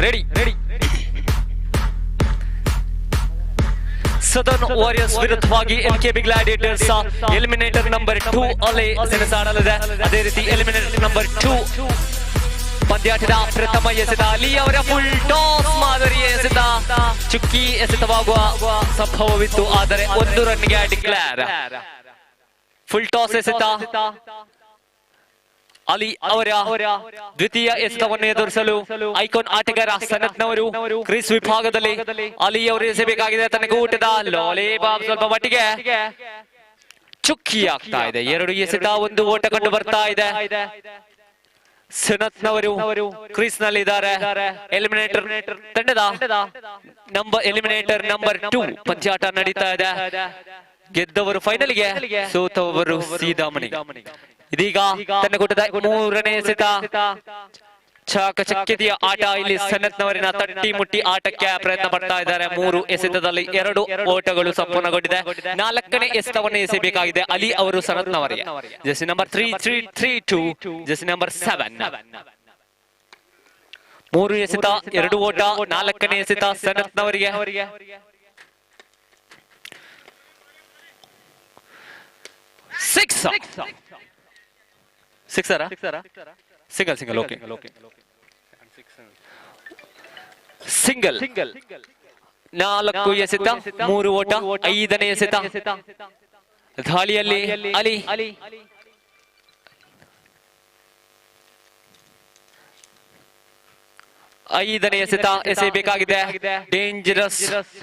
ready southern warriors ವಿರುದ್ಧವಾಗಿ ಎನ್ಕೆಬಿ ಗ್ಲಾಡಿಯೇಟರ್ಸ್ ಎಲಿಮಿನೇಟರ್ ನಂಬರ್ 2 ಅಲ್ಲಿ ಸೆಣಸಾಡಲಿದೆ. ಅದೇ ರೀತಿ ಎಲಿಮಿನೇಟರ್ ನಂಬರ್ 2 ಪಂದ್ಯಾಟದ ಪ್ರಥಮ ಎಸೆತ ಅಲಿ ಅವರ ಫುಲ್ ಟಾಸ್ ಮಾದರಿ ಎಸೆತ ಚುಕ್ಕಿ ಎಸೆತವಾಗುವ ಸಂಭವವಿತ್ತು, ಆದರೆ 1 ರನ್ಗೆ ಡಿಕ್ಲೇರ್. ಫುಲ್ ಟಾಸ್ ಎಸೆತ ಅಲಿ ಅವರ ದ್ವಿತೀಯ ಎಸೆತವನ್ನು ಎದುರಿಸಲು ಐಕಾನ್ ಆಟಗಾರ ಸನತ್ನವರು ಕ್ರೀಸ್ ವಿಭಾಗದಲ್ಲಿ ಅಲಿ ಅವರು ಎಸೆಯಬೇಕಾಗಿದೆ. ತನಗೆ ಊಟದ ಲಾಲಿಪಾಪ್ ಸ್ವಲ್ಪ ಮಟ್ಟಿಗೆ ಚುಕ್ಕಿ ಆಗ್ತಾ ಇದೆ. 2 ಎಸೆತ 1 ಓಟ ಕಂಡು ಬರ್ತಾ ಇದೆ. ಸನತ್ನವರು ಕ್ರೀಸ್ ನಲ್ಲಿ ಇದ್ದಾರೆ. ಎಲಿಮಿನೇಟರ್ ತಂಡದ ಎಲಿಮಿನೇಟರ್ ನಂಬರ್ 2 ಪಂದ್ಯಾಟ ನಡೀತಾ ಇದೆ. ಗೆದ್ದವರು ಫೈನಲ್ಗೆ, ಸೋತವರು ಸೀದಾ ಮನೆ. ಇದೀಗ ತನ್ನ ಕೂಟದ 3ನೇ ಎಸೆತ ಚಾಕಚಕ್ಯತೆಯ ಆಟ. ಇಲ್ಲಿ ಸನತ್ನವರಿನ ತಟ್ಟಿ ಮುಟ್ಟಿ ಆಟಕ್ಕೆ ಪ್ರಯತ್ನ ಪಡ್ತಾ ಇದ್ದಾರೆ. 3 ಎಸೆತದಲ್ಲಿ 2 ಓಟಗಳು ಸಂಪೂರ್ಣಗೊಂಡಿದೆ. 4ನೇ ಎಸೆತವನ್ನು ಎಸೆಯಬೇಕಾಗಿದೆ ಅಲಿ ಅವರು ಸನತ್ನವರಿಗೆ. Jersey number 332, jersey number 7. 3 ಎಸೆತ 2 ಓಟ. 4ನೇ ಎಸೆತ ಸನತ್ನವರಿಗೆ. ಸಿಂಗಲ್ ಓಕೆ ಸಿಂಗಲ್ 4 ಎಸೆತ 3 ಓಟ. 5ನೇ ಎಸೆತ ದಾಳಿಯಲ್ಲಿ ಅಲಿ. 5ನೇ ಎಸೆತ ಎಸೆಯಬೇಕಾಗಿದೆ. ಡೇಂಜರಸ್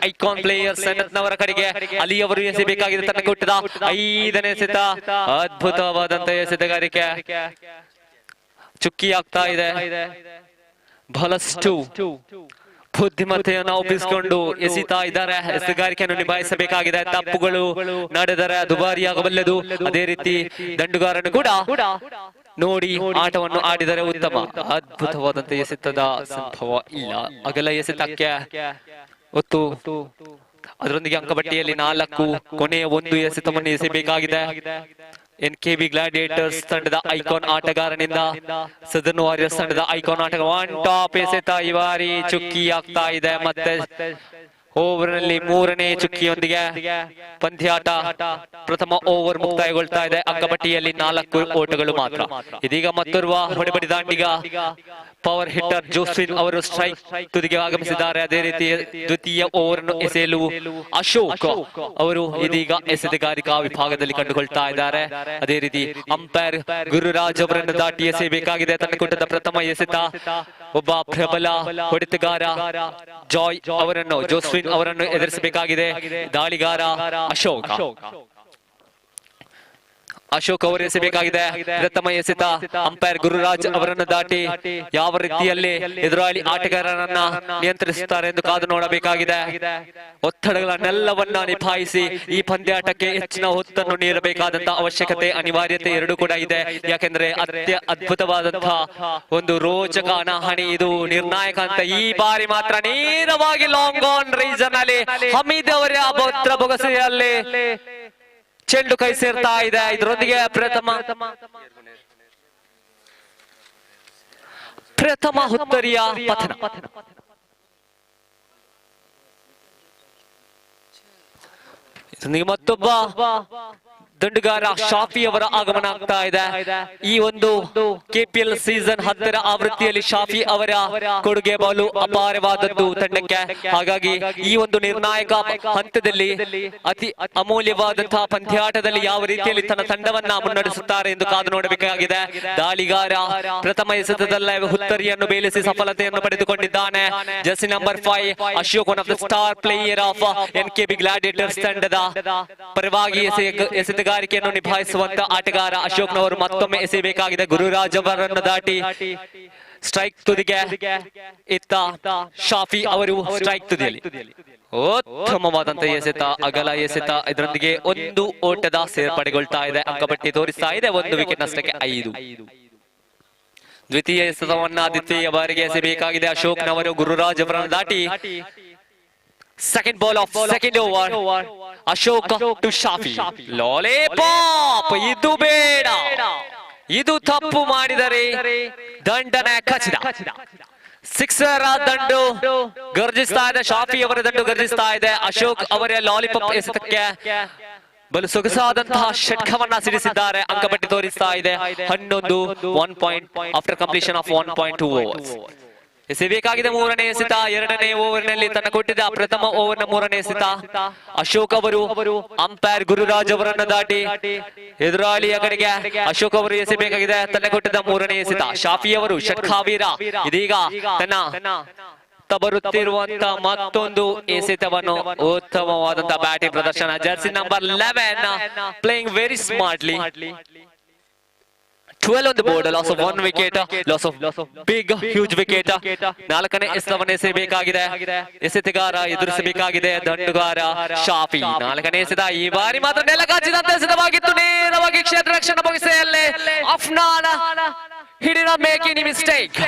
ಐಕಾನ್ ಪ್ಲೇಯರ್ ಸನತ್ನವರ ಕಡೆಗೆ ಅಲಿ ಅವರು ಎಸೆಯಬೇಕಾಗಿದೆ. ತನ್ನ ಕೊಟ್ಟದ 5ನೇ ಎಸೆತ ಅದ್ಭುತವಾದಂತ ಎಸೆತಗಾರಿಕೆ ಚುಕ್ಕಿ ಆಗ್ತಾ ಇದೆ. ಬಹಳಷ್ಟು ಬುದ್ಧಿಮತ್ತೆಯನ್ನು ಒಪ್ಪಿಸಿಕೊಂಡು ಎಸಿತಾ ಇದ್ದಾರೆ. ಎಸೆಗಾರಿಕೆಯನ್ನು ನಿಭಾಯಿಸಬೇಕಾಗಿದೆ. ತಪ್ಪುಗಳು ನಡೆದರೆ ದುಬಾರಿಯಾಗಬಲ್ಲದು. ಅದೇ ರೀತಿ ದಂಡುಗಾರನು ಕೂಡ ನೋಡಿ ಆಟವನ್ನು ಆಡಿದರೆ ಉತ್ತಮ. ಅದ್ಭುತವಾದಂತ ಎಸೆತದ ಸಂಭವ ಇಲ್ಲ. ಅಗಲ ಎಸೆತಕ್ಕೆ ಒತ್ತು. ಅದರೊಂದಿಗೆ ಅಂಕಪಟ್ಟಿಯಲ್ಲಿ 4, ಕೊನೆಯ 1 ಎಸೆತವನ್ನು ಎಸೆಯಬೇಕಾಗಿದೆ. ಎನ್ಕೆಬಿ ಗ್ಲಾಡಿಯೇಟರ್ಸ್ ತಂಡದ ಐಕಾನ್ ಆಟಗಾರನಿಂದ ಸದರ್ನ್ ವಾರಿಯರ್ಸ್ ತಂಡದ ಐಕಾನ್ ಆಟಗಾರ 1 ಟಾಪ್ ಎಸೆತ ಈ ಬಾರಿ ಚುಕ್ಕಿ ಆಗ್ತಾ ಇದೆ. ಮತ್ತೆ ಓವರ್ ನಲ್ಲಿ 3ನೇ ಚುಕ್ಕಿಯೊಂದಿಗೆ ಪಂದ್ಯಾಟ ಪ್ರಥಮ ಓವರ್ ಮುಕ್ತಾಯಗೊಳ್ತಾ ಇದೆ. ಅಂಕಪಟ್ಟಿಯಲ್ಲಿ 4 ಓಟಗಳು ಮಾತ್ರ. ಇದೀಗ ಮತ್ತೋರ್ವ ಹೊಡೆಬಡಿ ದಾಂಡಿಗ ಪವರ್ ಹಿಟ್ಟರ್ ಜೋಸ್ವಿನ್ ಅವರು ಸ್ಟ್ರೈಕ್ ತುದಿಗೆ ಆಗಮಿಸಿದ್ದಾರೆ. ಅದೇ ರೀತಿ ದ್ವಿತೀಯ ಓವರ್ ಅನ್ನು ಎಸೆಯಲು ಅಶೋಕ್ ಅವರು ಇದೀಗ ಎಸೆತಗಾರಿಕಾ ವಿಭಾಗದಲ್ಲಿ ಕಂಡುಕೊಳ್ತಾ ಇದ್ದಾರೆ. ಅದೇ ರೀತಿ ಅಂಪೈರ್ ಗುರುರಾಜ್ ಅವರನ್ನು ದಾಟಿ ಎಸೆಯಬೇಕಾಗಿದೆ. ತನ್ನ ಕೂಟದ ಪ್ರಥಮ ಎಸೆತ ಒಬ್ಬ ಪ್ರಬಲ ಹೊಡೆತಗಾರ ಜೋಸ್ವಿನ್ ಅವರನ್ನು ಎದುರಿಸಬೇಕಾಗಿದೆ. ದಾಳಿಗಾರ ಅಶೋಕ್ ಅವರು ಎಸೆಯಬೇಕಾಗಿದೆ. ಪ್ರಥಮ ಎಸೆತ ಅಂಪೈರ್ ಗುರುರಾಜ್ ಅವರನ್ನು ದಾಟಿ ಯಾವ ರೀತಿಯಲ್ಲಿ ಎದುರಾಳಿ ಆಟಗಾರರನ್ನ ನಿಯಂತ್ರಿಸುತ್ತಾರೆ ಎಂದು ಕಾದು ನೋಡಬೇಕಾಗಿದೆ. ಒತ್ತಡಗಳನ್ನೆಲ್ಲವನ್ನ ನಿಭಾಯಿಸಿ ಈ ಪಂದ್ಯಾಟಕ್ಕೆ ಹೆಚ್ಚಿನ ಹೊತ್ತನ್ನು ನೀಡಬೇಕಾದಂತಹ ಅವಶ್ಯಕತೆ, ಅನಿವಾರ್ಯತೆ ಎರಡೂ ಕೂಡ ಇದೆ. ಯಾಕೆಂದ್ರೆ ಅದ್ಭುತವಾದಂತಹ ಒಂದು ರೋಚಕ ಹಣಾಹಣಿ, ಇದು ನಿರ್ಣಾಯಕ ಅಂತ. ಈ ಬಾರಿ ಮಾತ್ರ ನೇರವಾಗಿ ಲಾಂಗ್ ಆನ್ ರೀಸನ್ ಅಲ್ಲಿ ಹಮೀದ್ ಅವರ ಭದ್ರ ಬೊಗಸೆಯಲ್ಲಿ ಚೆಂಡು ಕೈ ಸೇರ್ತಾ ಇದೆ. ಇದರೊಂದಿಗೆ ಪ್ರಥಮ ಹುತ್ತರಿಯ ಪತನ. ಇದರೊಂದಿಗೆ ಮತ್ತೊಬ್ಬ ದಂಡುಗಾರ ಶಾಫಿ ಅವರ ಆಗಮನ ಆಗ್ತಾ ಇದೆ. ಈ ಒಂದು ಕೆಪಿಎಲ್ ಸೀಸನ್ 10ರ ಆವೃತ್ತಿಯಲ್ಲಿ ಶಾಫಿ ಅವರ ಕೊಡುಗೆ ಬಲು ಅಪಾರವಾದದ್ದು ತಂಡಕ್ಕೆ. ಹಾಗಾಗಿ ಈ ಒಂದು ನಿರ್ಣಾಯಕ ಹಂತದಲ್ಲಿ ಅತಿ ಅಮೂಲ್ಯವಾದಂತಹ ಪಂದ್ಯಾಟದಲ್ಲಿ ಯಾವ ರೀತಿಯಲ್ಲಿ ತನ್ನ ತಂಡವನ್ನ ಮುನ್ನಡೆಸುತ್ತಾರೆ ಎಂದು ಕಾದು ನೋಡಬೇಕಾಗಿದೆ. ದಾಳಿಗಾರ ಪ್ರಥಮ ಎಸೆತದಲ್ಲೇ ಹುತ್ತರಿಯನ್ನು ಬೇಲಿಸಿ ಸಫಲತೆಯನ್ನು ಪಡೆದುಕೊಂಡಿದ್ದಾನೆ. Jersey number 5 Ashok, one of the star player of NKB gladiators ತಂಡದ ಪರವಾಗಿ ಎಸೆತಗಾರಿಕೆಯನ್ನು ನಿಭಾಯಿಸುವಂತ ಆಟಗಾರ ಅಶೋಕ್ನವರು ಮತ್ತೊಮ್ಮೆ ಎಸೆಯಬೇಕಾಗಿದೆ. ಗುರುರಾಜ್ ಅವರನ್ನು ದಾಟಿ ಸ್ಟ್ರೈಕ್ ತುದಿಗೆ ಇತ್ತ ಶಾಫಿ ಅವರು ಸ್ಟ್ರೈಕ್ ತುದಿಯಲ್ಲಿ ಉತ್ತಮವಾದಂತ ಎಸೆತ, ಅಗಲ ಎಸೆತ. ಇದರೊಂದಿಗೆ 1 ಓಟದ ಸೇರ್ಪಡೆಗೊಳ್ತಾ ಇದೆ. ಅಂಕಪಟ್ಟಿ ತೋರಿಸ್ತಾ ಇದೆ 1 ವಿಕೆಟ್ ನಷ್ಟಕ್ಕೆ 5. ದ್ವಿತೀಯ ಎಸೆತವನ್ನ ದ್ವಿತೀಯ ಬಾರಿಗೆ ಎಸೆಯಬೇಕಾಗಿದೆ ಅಶೋಕ್ನವರು. ಗುರುರಾಜ್ ಅವರನ್ನು ದಾಟಿ second ball of second over, Ashok to Shafi. Lollipop, ಇದು ಬೇಡ. ಇದು ತಪ್ಪು ಮಾಡಿದರೆ ದಂಡನೆ ಖಚಿತ. ಸಿಕ್ಸರ್ ದಂಡು ಗರ್ಜಿಸ್ತಾ ಇದೆ, ಶಾಫಿ ಅವರ ದಂಡು ಗರ್ಜಿಸ್ತಾ ಇದೆ. ಅಶೋಕ್ ಅವರ ಲಾಲಿಪಾಪ್ ಎಸೆತಕ್ಕೆ ಬಲು ಸೊಗಸಾದಂತಹ ಷಟ್ಕವನ್ನ ಸಿಡಿಸಿದ್ದಾರೆ. ಅಂಕಪಟ್ಟಿ ತೋರಿಸ್ತಾ ಇದೆ 11 1 point after completion of 1.2 overs. ಎಸೆಬೇಕಾಗಿದೆ ಮೂರನೇ ಎಸೆತ. ಎರಡನೇ ಓವರ್ನಲ್ಲಿ ತನ್ನ ಕೊಟ್ಟಿದ್ದ ಪ್ರಥಮ ಓವರ್ನ ಮೂರನೇ ಎಸೆತ. ಅಶೋಕ್ ಅವರು ಅಂಪೈರ್ ಗುರುರಾಜ್ ಅವರನ್ನು ದಾಟಿ ಎದುರಾಳಿಯ ಕಡೆಗೆ ಅಶೋಕ್ ಅವರು ಎಸೆಬೇಕಾಗಿದೆ ತನ್ನ ಕೊಟ್ಟಿದ್ದ ಮೂರನೇ ಎಸೆತ. ಶಾಫಿ ಅವರು ಷಟ್ಕಾವೀರ ಇದೀಗ ತನ್ನ ಬರುತ್ತಿರುವಂತ ಮತ್ತೊಂದು ಎಸೆತವನ್ನು ಉತ್ತಮವಾದಂತಹ ಬ್ಯಾಟಿಂಗ್ ಪ್ರದರ್ಶನ. Jersey number 11 playing very smartly. 12 on the board, loss of 1 wicket, loss of big huge wicket. ನಾಲ್ಕನೇ ಎಸೆತವನ್ನು ಎಸೆಯಬೇಕಾಗಿದೆ. ಎಸೆತಗಾರ ಎದುರಿಸಬೇಕಾಗಿದೆ ದಂಡುಗಾರ ಶಾಫಿ. ನಾಲ್ಕನೇ ಎಸೆತ ಈ ಬಾರಿ ಮಾತ್ರ ನೆಲಗಾಚಿದಂತ ಎಸೆತವಾಗಿತ್ತು. ನೇರವಾಗಿ ಕ್ಷೇತ್ರ ರಕ್ಷಣಾ ಬೊಗಸೆಯಲ್ಲಿ Afnan he did not make any mistake.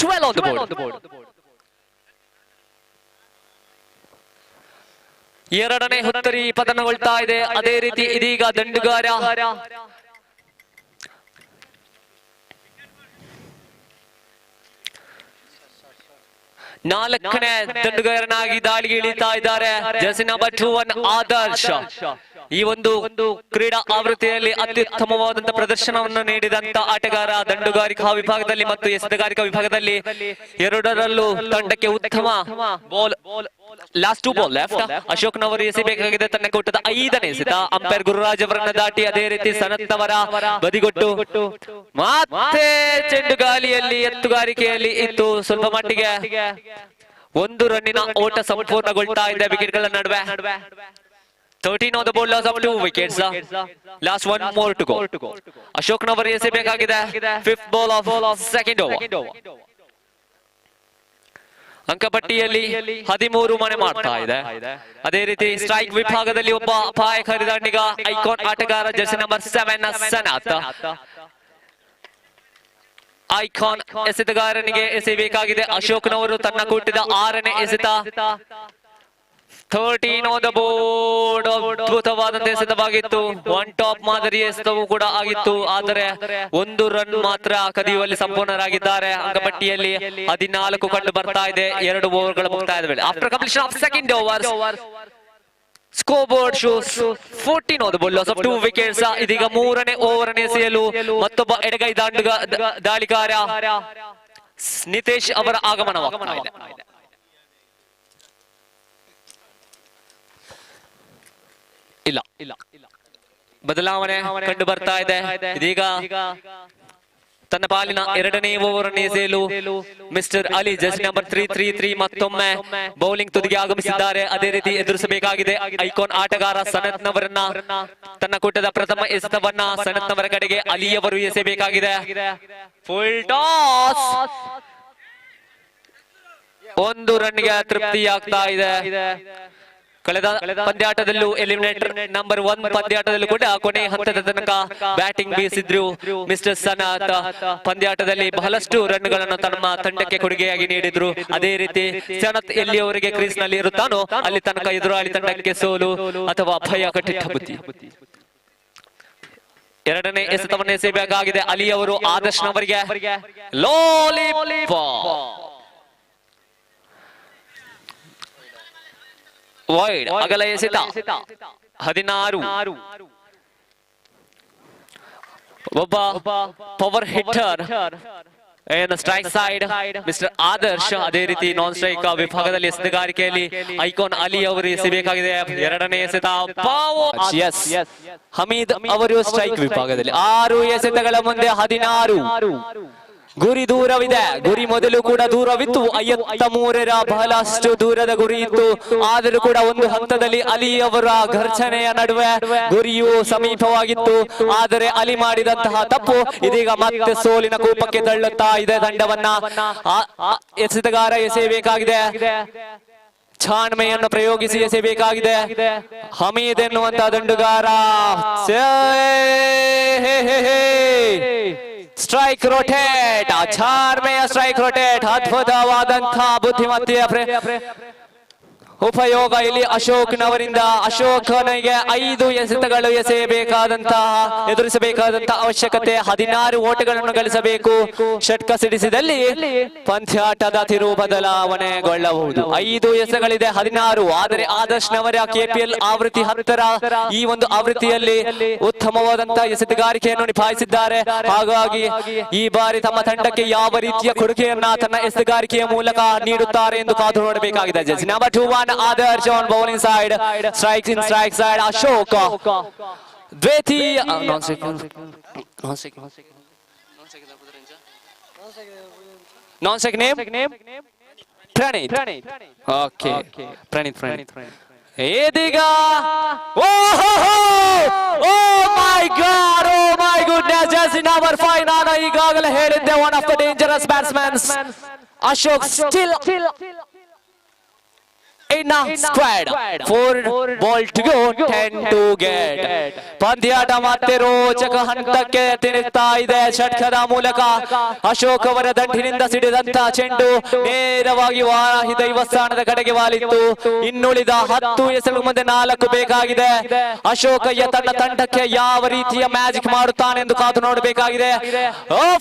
12 on the board. ಎರಡನೇ ಹುತ್ತರಿ ಪತನಗೊಳ್ತಾ ಇದೆ. ಅದೇ ರೀತಿ ಇದೀಗ ದಂಡುಗಾರ ನಾಲ್ಕನೇ ದಂಡುಗಾರನಾಗಿ ದಾಳಿಗೆ ಇಳಿತಾ ಇದ್ದಾರೆ. Jersey number 21 Adarsh. ಈ ಒಂದು ಕ್ರೀಡಾ ಆವೃತ್ತಿಯಲ್ಲಿ ಅತ್ಯುತ್ತಮವಾದಂತಹ ಪ್ರದರ್ಶನವನ್ನು ನೀಡಿದಂತ ಆಟಗಾರ. ದಂಡುಗಾರಿಕಾ ವಿಭಾಗದಲ್ಲಿ ಮತ್ತು ಎಸೆತಗಾರಿಕಾ ವಿಭಾಗದಲ್ಲಿ ಎರಡರಲ್ಲೂ ತಂಡಕ್ಕೆ ಉತ್ತಮ ball. Last 2 ball left. Ashok ನವರು ಎಸೆಯಬೇಕಾಗಿದೆ ತನ್ನ ಕೊಟ್ಟದ 5ನೇ ಎಸೆತ. ಅಂಪೈರ್ ಗುರುರಾಜ್ ಅವರನ್ನ ದಾಟಿ ಅದೇ ರೀತಿ ಸನತ್ ಅವರ ಬದಿಗೊಟ್ಟು ಮತ್ತೆ ಚೆಂಡು ಗಾಲಿಯಲ್ಲಿ ಎತ್ತುಗಾರಿಕೆಯಲ್ಲಿ ಇತ್ತು. ಸ್ವಲ್ಪ ಮಟ್ಟಿಗೆ 1 ರನ್ನಿನ ಓಟ ಸಂಪೂರ್ಣಗೊಳ್ತಾ ಇದೆ ವಿಕೆಟ್ ಗಳ ನಡುವೆ. 13 on the board, loss of 2 wickets. Last 1 more to go. Ashok ನವರು ಎಸೆಯಬೇಕಾಗಿದೆ 5th ball of 2nd over. ಅಂಕಪಟ್ಟಿಯಲ್ಲಿ 13 ಮನೆ ಮಾಡ್ತಾ ಇದೆ. ಅದೇ ರೀತಿ ಸ್ಟ್ರೈಕ್ ವಿಭಾಗದಲ್ಲಿ ಒಬ್ಬ ಅಪಾಯಕಾರಿ ದಾಂಡಿಗ ಐಕಾನ್ ಆಟಗಾರ ಜರ್ಸಿ ನಂಬರ್ 7 ಸನತ್. ಐಕಾನ್ ಎಸೆತಗಾರನಿಗೆ ಎಸೆಯಬೇಕಾಗಿದೆ. ಅಶೋಕ್ ನವರು ತನ್ನ ಕೊಟ್ಟಿದ್ದ 6ನೇ ಎಸೆತ. 13 on the board. ಅದ್ಭುತವಾದಂತಹ ಎಸೆತವಾಗಿತ್ತು. 1 ಟಾಪ್ ಮಾದರಿ ಎಸೆತವೂ ಕೂಡ ಆಗಿತ್ತು. ಆದರೆ 1 ರನ್ ಮಾತ್ರ ಕದಿಯುವಲ್ಲಿ ಸಂಪೂರ್ಣರಾಗಿದ್ದಾರೆ. ಅಂಕಪಟ್ಟಿಯಲ್ಲಿ 14 ಕಂಡು ಬರ್ತಾ ಇದೆ 2 ಓವರ್ಗಳ ಮುಕ್ತಾಯದ ವೇಳೆ. After completion of 2nd over, score board shows 14 on the board, loss of 2 wickets. ಇದೀಗ ಮೂರನೇ ಓವರ್ ಎಸೆಯಲು ಮತ್ತೊಬ್ಬ ಎಡಗೈ ದಾಳಿಗಾರ ನಿತೇಶ್ ಅವರ ಆಗಮನವಾಗ್ತಾ ಇದೆ. ಇಲ್ಲ ಬದಲಾವಣೆ ಕಂಡು ಬರ್ತಾ ಇದೆ. ಇದೀಗ ತನ್ನ ಪಾಲಿನ 2ನೇ ಓವರ್ ಅನ್ನು ಎಸೆಯಲು ಮಿಸ್ಟರ್ ಅಲಿ ಜರ್ಸಿ ನಂಬರ್ 333 ಮತ್ತೊಮ್ಮೆ ಬೌಲಿಂಗ್ ತುದಿಗೆ ಆಗಮಿಸಿದ್ದಾರೆ. ಅದೇ ರೀತಿ ಎದುರಿಸಬೇಕಾಗಿದೆ ಐಕಾನ್ ಆಟಗಾರ ಸನತ್ ನವರನ್ನ. ತನ್ನ ಕೊಟ್ಟದ ಪ್ರಥಮ ಎಸೆತವನ್ನ ಸನತ್ ನವರ ಕಡೆಗೆ ಅಲಿ ಅವರು ಎಸೆಯಬೇಕಾಗಿದೆ. ಫುಲ್ ಟಾಸ್ 1 ರನ್ಗೆ ತೃಪ್ತಿಯಾಗ್ತಾ ಇದೆ. ಕಳೆದ ಪಂದ್ಯಾಟದಲ್ಲೂ ಎಲಿಮಿನೇಟರ್ ನಂಬರ್ 1 ಪಂದ್ಯಾಟದಲ್ಲೂ ಕೂಡ ಕೊನೆ ಹಂತದ ತನಕ ಬ್ಯಾಟಿಂಗ್ ಬೀಸಿದ್ರು ಮಿಸ್ಟರ್ ಸನತ್. ಪಂದ್ಯಾಟದಲ್ಲಿ ಬಹಳಷ್ಟು ರನ್ಗಳನ್ನು ತಮ್ಮ ತಂಡಕ್ಕೆ ಕೊಡುಗೆಯಾಗಿ ನೀಡಿದ್ರು. ಅದೇ ರೀತಿ ಸನತ್ ಎಲ್ಲಿಯವರೆಗೆ ಕ್ರೀಸ್ ನಲ್ಲಿ ಇರುತ್ತಾನೋ ಅಲ್ಲಿ ತನಕ ಎದುರಾಳಿ ತಂಡಕ್ಕೆ ಸೋಲು ಅಥವಾ ಭಯ ಕಟ್ಟಿಟ್ಟ ಬುದ್ಧಿ. 2ನೇ ಎಸೆತವನ್ನು ಎಸೆಯಬೇಕಾಗಿದೆ ಅಲಿ ಅವರು ಆದರ್ಶ್ ನವರಿಗೆ. ಲಾಲಿಪಾಪ್ ವೈಡ್ ಅಗಲ ಎಸೆತ 16. ಒಬ್ಬ power hitter strike side mister Adarsh. ಅದೇ ರೀತಿ ನಾನ್ ಸ್ಟ್ರೈಕ್ ವಿಭಾಗದಲ್ಲಿ ಎಸೆತಗಾರಿಕೆಯಲ್ಲಿ ಐಕಾನ್ ಅಲಿ ಅವರು ಎಸೆಯಬೇಕಾಗಿದೆ 2ನೇ ಎಸೆತ. ಹಮೀದ್ ಅವರು ಸ್ಟ್ರೈಕ್ ವಿಭಾಗದಲ್ಲಿ 6 ಎಸೆತಗಳ ಮುಂದೆ 16. ಗುರಿ ದೂರವಿದೆ. ಗುರಿ ಮೊದಲು ಕೂಡ ದೂರವಿತ್ತು. 53ರ ಬಹಳಷ್ಟು ದೂರದ ಗುರಿ ಇತ್ತು. ಆದರೂ ಕೂಡ ಒಂದು ಹಂತದಲ್ಲಿ ಅಲಿ ಅವರ ಘರ್ಷಣೆಯ ನಡುವೆ ಗುರಿಯು ಸಮೀಪವಾಗಿತ್ತು. ಆದರೆ ಅಲಿ ಮಾಡಿದಂತಹ ತಪ್ಪು ಇದೀಗ ಮತ್ತೆ ಸೋಲಿನ ಕೂಪಕ್ಕೆ ತಳ್ಳುತ್ತಾ ಇದೆ ತಂಡವನ್ನ. ಎಸೆತಗಾರ ಎಸೆಯಬೇಕಾಗಿದೆ. ಛಾಣ್ಮೆಯನ್ನು ಪ್ರಯೋಗಿಸಿ ಎಸೆಯಬೇಕಾಗಿದೆ. ಹಮೀದ್ ಎನ್ನುವಂತ ದಂಡುಗಾರ ಸ್ಟ್ರೈಕ್ ರೊಟೇಟ್. ಛಾರ್ಮೆಯ ಸ್ಟ್ರೈಕ್ ರೊಟೇಟ್ ಅದ್ಭುತವಾದಂತಹ ಬುದ್ಧಿಮತ್ತೆಯ ಉಪಯೋಗ ಇಲ್ಲಿ ಅಶೋಕ್ನವರಿಂದ. ಅಶೋಕನಿಗೆ 5 ಎಸೆತಗಳು ಎದುರಿಸಬೇಕಾದಂತಹ ಅವಶ್ಯಕತೆ. 16 ಓಟಗಳನ್ನು ಗಳಿಸಬೇಕು. ಷಟ್ಕ ಸಿಡಿಸಿದಲ್ಲಿ ಪಂದ್ಯಾಟದ ತಿರು ಬದಲಾವಣೆಗೊಳ್ಳಬಹುದು. 5 ಎಸೆಗಳಿದೆ, 16. ಆದರೆ ಆದರ್ಶ್ನವರ KPL ಆವೃತ್ತಿ 10ರ ಈ ಒಂದು ಆವೃತ್ತಿಯಲ್ಲಿ ಉತ್ತಮವಾದಂತಹ ಎಸೆತಗಾರಿಕೆಯನ್ನು ನಿಭಾಯಿಸಿದ್ದಾರೆ. ಹಾಗಾಗಿ ಈ ಬಾರಿ ತಮ್ಮ ತಂಡಕ್ಕೆ ಯಾವ ರೀತಿಯ ಕೊಡುಗೆಯನ್ನ ತನ್ನ ಎಸೆತಗಾರಿಕೆಯ ಮೂಲಕ ನೀಡುತ್ತಾರೆ ಎಂದು ಕಾದು ನೋಡಬೇಕಾಗಿದೆ. Jersey number 21 Adarsh on bowling side, strikes in strike side. Ashok ದ್ವಿತೀಯ non-sec name Pranit. Okay, Pranit. ಇದೀಗ oh my goodness, Jersey number 5. ನಾನು ಈಗಾಗಲೇ ಹೇಳಿದ್ದೆ, one of the dangerous batsmen. Ashok still in a squad. 4 ball to go, 10 to get. ಪಂದ್ಯಾಟ ಮತ್ತೆ ರೋಚಕ ಹಂತಕ್ಕೆ ತಿರುಗ್ತಾ ಇದೆ. ಷಟ್ಕದ ಮೂಲಕ ಅಶೋಕ್ ಅವರ ದಂಡಿನಿಂದ ಸಿಡಿದಂತ ಚೆಂಡು ನೇರವಾಗಿ ವಾರಾಹಿ ದೈವಸ್ಥಾನದ ಕಡೆಗೆ ವಾಲಿತ್ತು. ಇನ್ನುಳಿದ 10 ಎಸೆಗಳು ಮುಂದೆ 4 ಬೇಕಾಗಿದೆ. ಅಶೋಕಯ್ಯ ತನ್ನ ತಂಡಕ್ಕೆ ಯಾವ ರೀತಿಯ ಮ್ಯಾಜಿಕ್ ಮಾಡುತ್ತಾನೆ ಎಂದು ಕಾದು ನೋಡಬೇಕಾಗಿದೆ.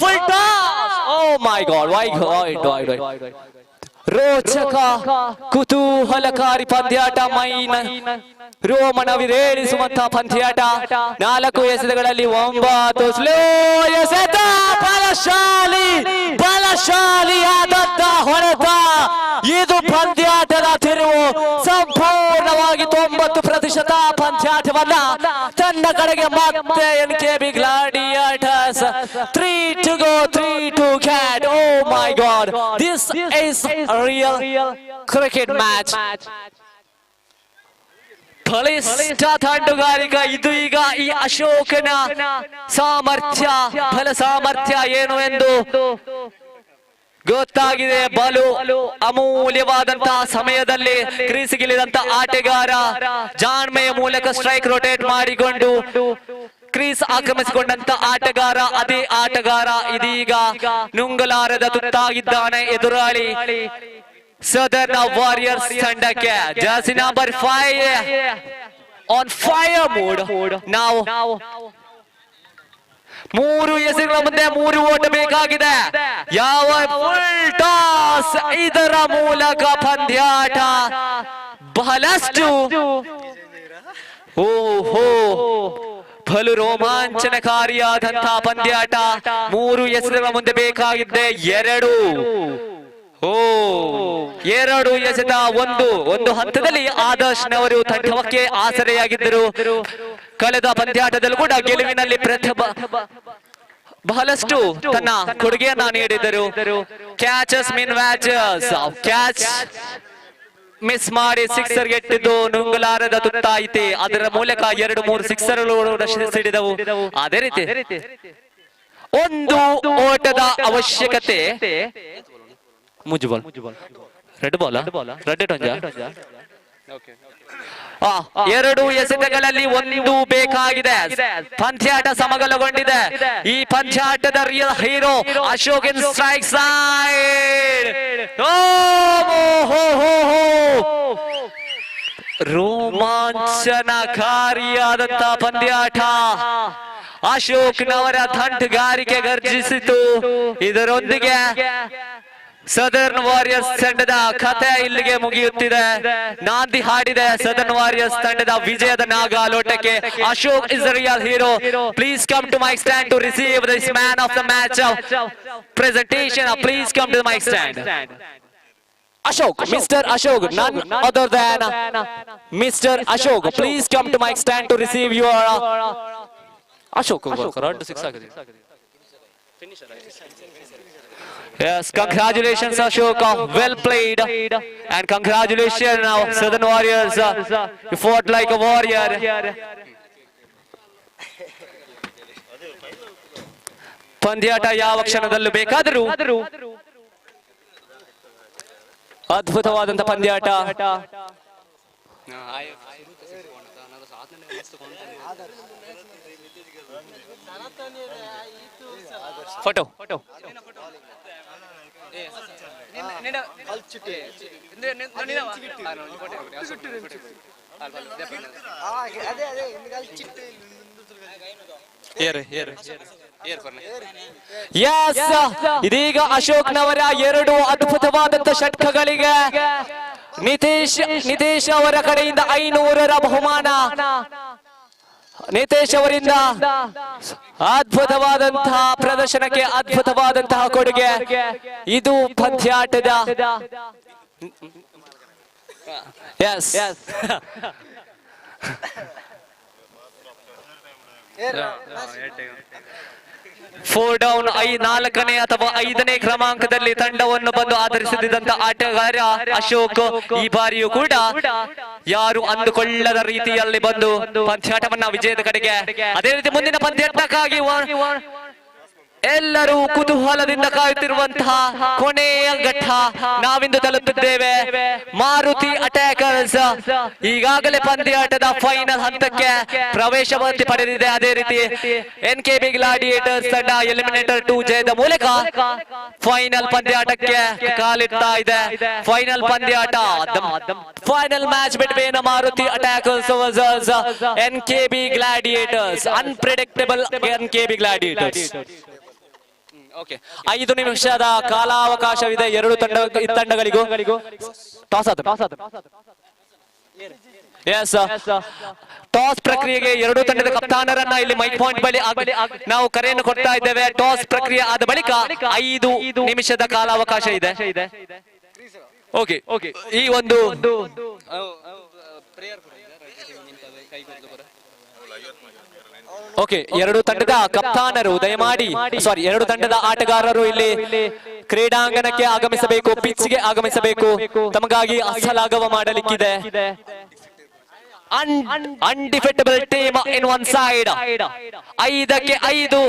Full toss. Oh my god, why ರೋಚಕ ಕುತೂಹಲಕಾರಿ ಪಂದ್ಯಾಟ. ರೋಮನವಿರೇಳಿಸುವಂತಹ ಪಂದ್ಯಾಟ. 4 ಎಸೆತಗಳಲ್ಲಿ 9 ಸ್ಲೋ ಎಸೆತ. ಬಲಶಾಲಿಯಾದಂತ ಹೊಡೆತ. ಇದು ಪಂದ್ಯಾಟದ ತಿರುವು. ಸಂಪೂರ್ಣವಾಗಿ 90% ಪಂದ್ಯಾಟವನ್ನ ತನ್ನ ಕಡೆಗೆ ಮತ್ತೆ NKB Gladiators. 3 to go, 3 to get. Oh my God, this is a real cricket match. ಬಲಿಷ್ಠ ತಂಡುಗಾರಿಕ ಇದು. ಈಗ ಈ ಅಶೋಕನ ಬಲ ಸಾಮರ್ಥ್ಯ ಏನು ಎಂದು ಗೊತ್ತಾಗಿದೆ. ಬಲು ಅಮೂಲ್ಯವಾದಂತಹ ಸಮಯದಲ್ಲಿ ಕ್ರೀಸ್ಗಿಳಿದಂತ ಆಟಗಾರ ಜಾಣ್ಮೆಯ ಮೂಲಕ ಸ್ಟ್ರೈಕ್ ರೊಟೇಟ್ ಮಾಡಿಕೊಂಡು ಕ್ರೀಸ್ ಆಕ್ರಮಿಸಿಕೊಂಡಂತ ಆಟಗಾರ, ಅದೇ ಆಟಗಾರ ಇದೀಗ ನುಂಗಲಾರದ ತುತ್ತಾಗಿದ್ದಾನೆ ಎದುರಾಳಿ ಸದರ್ನ್ ವಾರಿಯರ್ಸ್ ತಂಡಕ್ಕೆ. Jersey number 5 on fire mood. ನಾವು 3 ಎಸೆಗಳ ಮುಂದೆ 3 ಓಟ ಬೇಕಾಗಿದೆ. ಯಾವ ಫುಲ್ ಟಾಸ್. ಇದರ ಮೂಲಕ ಪಂದ್ಯಾಟ ಬಹಳಷ್ಟು ಬಲು ರೋಮಾಂಚನಕಾರಿಯಾದಂತಹ ಪಂದ್ಯಾಟ. 3 ಎಸೆಗಳ ಮುಂದೆ ಬೇಕಾಗಿದ್ದೆ 2. 2 ಎಸೆತ. ಒಂದು ಹಂತದಲ್ಲಿ ಆದರ್ಶ್ನವರು ತಂಡಕ್ಕೆ ಆಸರೆಯಾಗಿದ್ದರು. ಕಳೆದ ಪಂದ್ಯಾಟದಲ್ಲೂ ಕೂಡ ಗೆಲುವಿನಲ್ಲಿ ಬಹಳಷ್ಟು ತನ್ನ ಕೊಡುಗೆಯನ್ನ ನೀಡಿದರು. ಕ್ಯಾಚಸ್ ಮಿನ್ ಮ್ಯಾಚಸ್. ಕ್ಯಾಚ್ ಮಿಸ್ ಮಾಡಿ ಸಿಕ್ಸರ್ ಗೆಟ್ಟಿದ್ದು ನುಂಗಲಾರದ ತುತ್ತಾಯಿತೆ. ಅದರ ಮೂಲಕ 2-3 ಸಿಕ್ಸರ್ಗಳು ಸಿಡಿದವು. ಅದೇ ರೀತಿ 1 ಓಟದ ಅವಶ್ಯಕತೆ. ಮುಜುಬಲ್ ರೆಡ್ ಬಾಲ್, ರೆಡ್ ಟೊಂಜ. 2 ಎಸೆತಗಳಲ್ಲಿ 1 ಬೇಕಾಗಿದೆ. ಪಂದ್ಯಾಟ ಸಮಗೊಳ್ಳಗೊಂಡಿದೆ. ಈ ಪಂದ್ಯಾಟದ ರಿಯಲ್ ಹೀರೋ ಅಶೋಕ್ ಇನ್ ಸ್ಟ್ರೈಕ್ ಸೈಡ್. ರೋಮಾಂಚನಕಾರಿಯಾದಂತ ಪಂದ್ಯಾಟ. ಅಶೋಕ್ನವರ ತಂಡಗಾರಿಕೆ ಗರ್ಜಿಸಿತು. ಇದರೊಂದಿಗೆ ಸದರ್ನ್ ವಾರಿಯರ್ಸ್ ತಂಡದ ಕಥೆ ಇಲ್ಲಿಗೆ ಮುಗಿಯುತ್ತಿದೆ. ನಾಂದಿ ಹಾಡಿದೆ ಸದರ್ನ್ ವಾರಿಯರ್ಸ್ ತಂಡದ ವಿಜಯದ ನಾಗಾಲೋಟಕ್ಕೆ. Ashok is the real hero. Please come to mike stand to receive this man of the match presentation. Please come to the mic stand. Ashok, Mr. Ashok, none other than Mr. Ashok. Please come to mic stand to receive your Ashok. Run to 6 ಆಗಿದೆ. Yes, congratulations Ashok, well played, and congratulations now Southern Warriors. You fought like a warrior. ಪಂದ್ಯಾಟ ಯಾವ ಕ್ಷಣದಲ್ಲೂ ಬೇಕಾದರೂ ಅದ್ಭುತವಾದಂತ ಪಂದ್ಯಾಟ. Photo Yes, ಇದೀಗ ಅಶೋಕ್ನವರ 2 ಅದ್ಭುತವಾದಂತ ಷಟ್ಕಗಳಿಗೆ ನಿತೇಶ್ ಅವರ ಕಡೆಯಿಂದ 500ರ ಬಹುಮಾನ. ನಿತೇಶ್ ಅವರಿಂದ ಅದ್ಭುತವಾದಂತಹ ಪ್ರದರ್ಶನಕ್ಕೆ ಅದ್ಭುತವಾದಂತಹ ಕೊಡುಗೆ. ಇದು ಪಂದ್ಯಾಟದ ಎಸ್ ಫೋರ್ ಡೌನ್ 4ನೇ ಅಥವಾ 5ನೇ ಕ್ರಮಾಂಕದಲ್ಲಿ ತಂಡವನ್ನು ಬಂದು ಆಧರಿಸಿದಂತ ಆಟಗಾರ ಅಶೋಕ್ ಈ ಬಾರಿಯೂ ಕೂಡ ಯಾರು ಅಂದುಕೊಳ್ಳದ ರೀತಿಯಲ್ಲಿ ಬಂದು ಪಂದ್ಯಾಟವನ್ನ ವಿಜಯದ ಕಡೆಗೆ. ಅದೇ ರೀತಿ ಮುಂದಿನ ಪಂದ್ಯಾಟಕ್ಕಾಗಿ ಎಲ್ಲರೂ ಕುತೂಹಲದಿಂದ ಕಾಯುತ್ತಿರುವಂತಹ ಕೊನೆಯ ಘಟ್ಟ ನಾವಿಂದು ತಲುಪಿದ್ದೇವೆ. ಮಾರುತಿ ಅಟ್ಯಾಕರ್ಸ್ ಈಗಾಗಲೇ ಪಂದ್ಯಾಟದ ಫೈನಲ್ ಹಂತಕ್ಕೆ ಪ್ರವೇಶ ಪಡೆದಿದೆ. ಅದೇ ರೀತಿ NKB ಗ್ಲಾಡಿಯೇಟರ್ಸ್ ತಂಡ ಎಲಿಮಿನೇಟರ್ 2 ಜಯದ ಮೂಲಕ ಫೈನಲ್ ಪಂದ್ಯಾಟಕ್ಕೆ ಕಾಲಿಡ್ತಾ ಇದೆ. ಫೈನಲ್ ಪಂದ್ಯಾಟ, final match between Maruti attackers versus NKB gladiators, unpredictable NKB gladiators. 5 ನಿಮಿಷದ ಕಾಲಾವಕಾಶವಿದೆ ಎರಡು ತಂಡಗಳಿಗೂ. ಟಾಸ್ ಪ್ರಕ್ರಿಯೆಗೆ ಎರಡು ತಂಡದ ಕಪ್ತಾನರನ್ನ ಇಲ್ಲಿ ಮೈಕ್ ಪಾಯಿಂಟ್ ಬಳಿ ನಾವು ಕರೆಯನ್ನು ಕೊಡ್ತಾ ಇದ್ದೇವೆ. ಟಾಸ್ ಪ್ರಕ್ರಿಯೆ ಆದ ಬಳಿಕ 5 ನಿಮಿಷದ ಕಾಲಾವಕಾಶ ಇದೆ. ಓಕೆ, ಈ ಒಂದು ಎರಡು ತಂಡದ ಕಪ್ತಾನರು ದಯಮಾಡಿ ಎರಡು ತಂಡದ ಆಟಗಾರರು ಇಲ್ಲಿ ಕ್ರೀಡಾಂಗಣಕ್ಕೆ ಆಗಮಿಸಬೇಕು, ಪಿಚ್ಗೆ ಆಗಮಿಸಬೇಕು. ತಮಗಾಗಿ ಅಸಲಾಗವ ಮಾಡಲಿಕ್ಕಿದೆ. Undefeatable team in one side, 5ಕ್ಕೆ 5.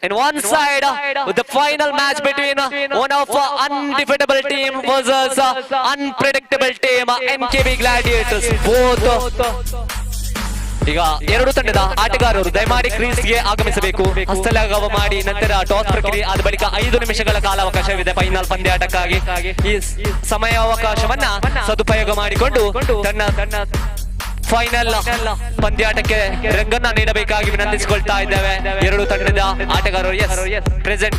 In one side, the final match between one of undefeatable team versus unpredictable team NKB Gladiators. Both. ಈಗ ಎರಡು ತಂಡದ ಆಟಗಾರರು ದಯಮಾಡಿ ಕ್ರೀಸ್ಗೆ ಆಗಮಿಸಬೇಕು, ಹಸ್ತಲಾಘವ ಮಾಡಿ ನಂತರ ಟಾಸ್ ಪ್ರಕ್ರಿಯೆ ಆದ ಬಳಿಕ 5 ನಿಮಿಷಗಳ ಕಾಲಾವಕಾಶವಿದೆ ಫೈನಲ್ ಪಂದ್ಯಾಟಕ್ಕಾಗಿ. ಈ ಸಮಯಾವಕಾಶವನ್ನ ಸದುಪಯೋಗ ಮಾಡಿಕೊಂಡು ತನ್ನ ಫೈನಲ್ ಪಂದ್ಯಾಟಕ್ಕೆ ರಂಗನ್ನ ನೀಡಬೇಕಾಗಿ ವಿನಂತಿಸಿಕೊಳ್ತಾ ಇದ್ದೇವೆ ಎರಡು ತಂಡದ ಆಟಗಾರರು. ಪ್ರೆಸೆಂಟ್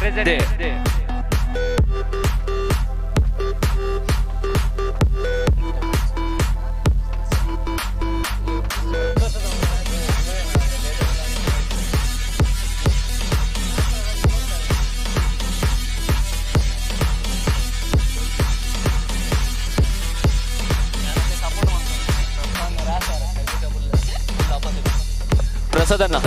ಪ್ರಸಾದನ್ನ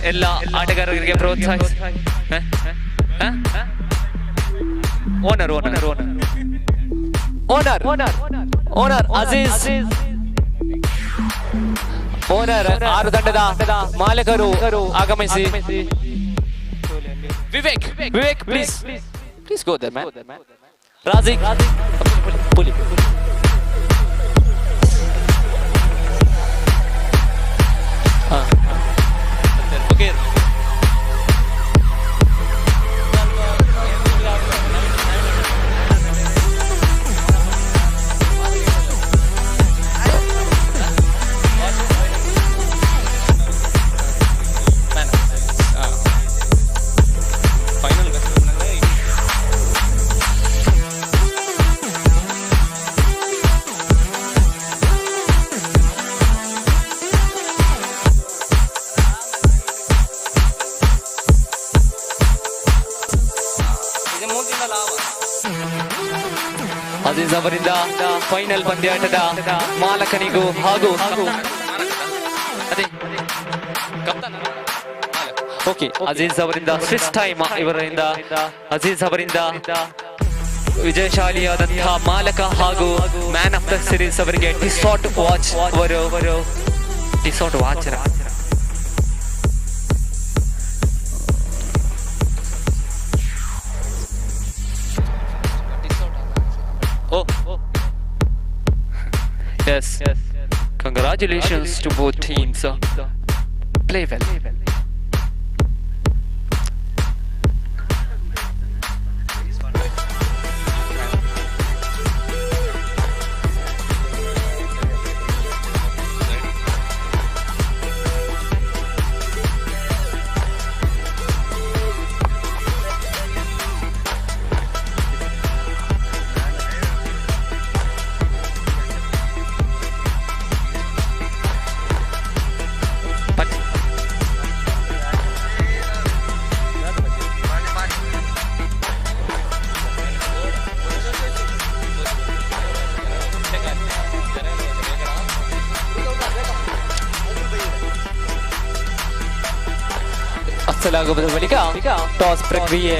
ಎಲ್ಲ ಆಟಗಾರರಿಗೆ ಪ್ರೋತ್ಸಾಹಿಸಿ ಓನರ್ ಅಜೀಜ್ ಓನರ್ 6 ತಂಡದ ಮಾಲಕರು ಆಗಮಿಸಿ Vivek please go there man Rajik ಪುಲಿ ಅಜೀಜ್ ಅವರಿಂದ ಫೈನಲ್ ಪಂದ್ಯಾಟದ ಮಾಲಕನಿಗೂ ಹಾಗೂ ಓಕೆ ಅಜೀಜ್ ಅವರಿಂದ ಸ್ವಿಚ್ ಟೈಮ್ ಇವರಿಂದ ಅಜೀಜ್ ಅವರಿಂದ ವಿಜಯಶಾಲಿಯಾದಂತಹ ಮಾಲಕ ಹಾಗೂ ಮ್ಯಾನ್ ಆಫ್ ದ ಸೀರೀಸ್ ಅವರಿಗೆ ಟಿಸಾಟ್ ವಾಚ್ ಅವರು ಟಿಸಾಟ್ watch Yes. Congratulations to both teams. Play well. ಹಚ್ಚಲಾಗುವುದರ ಬಳಿಕ ಟಾಸ್ ಪ್ರಕ್ರಿಯೆ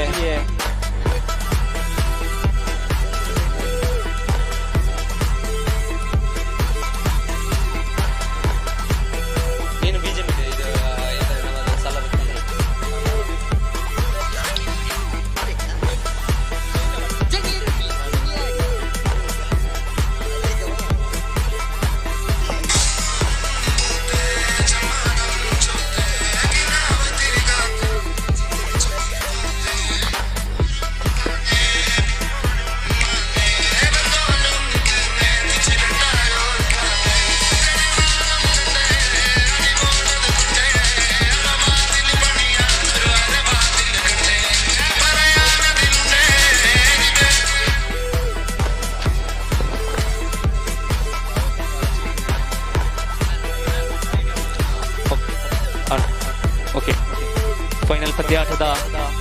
ಫೈನಲ್ ಪಂದ್ಯಾಟದ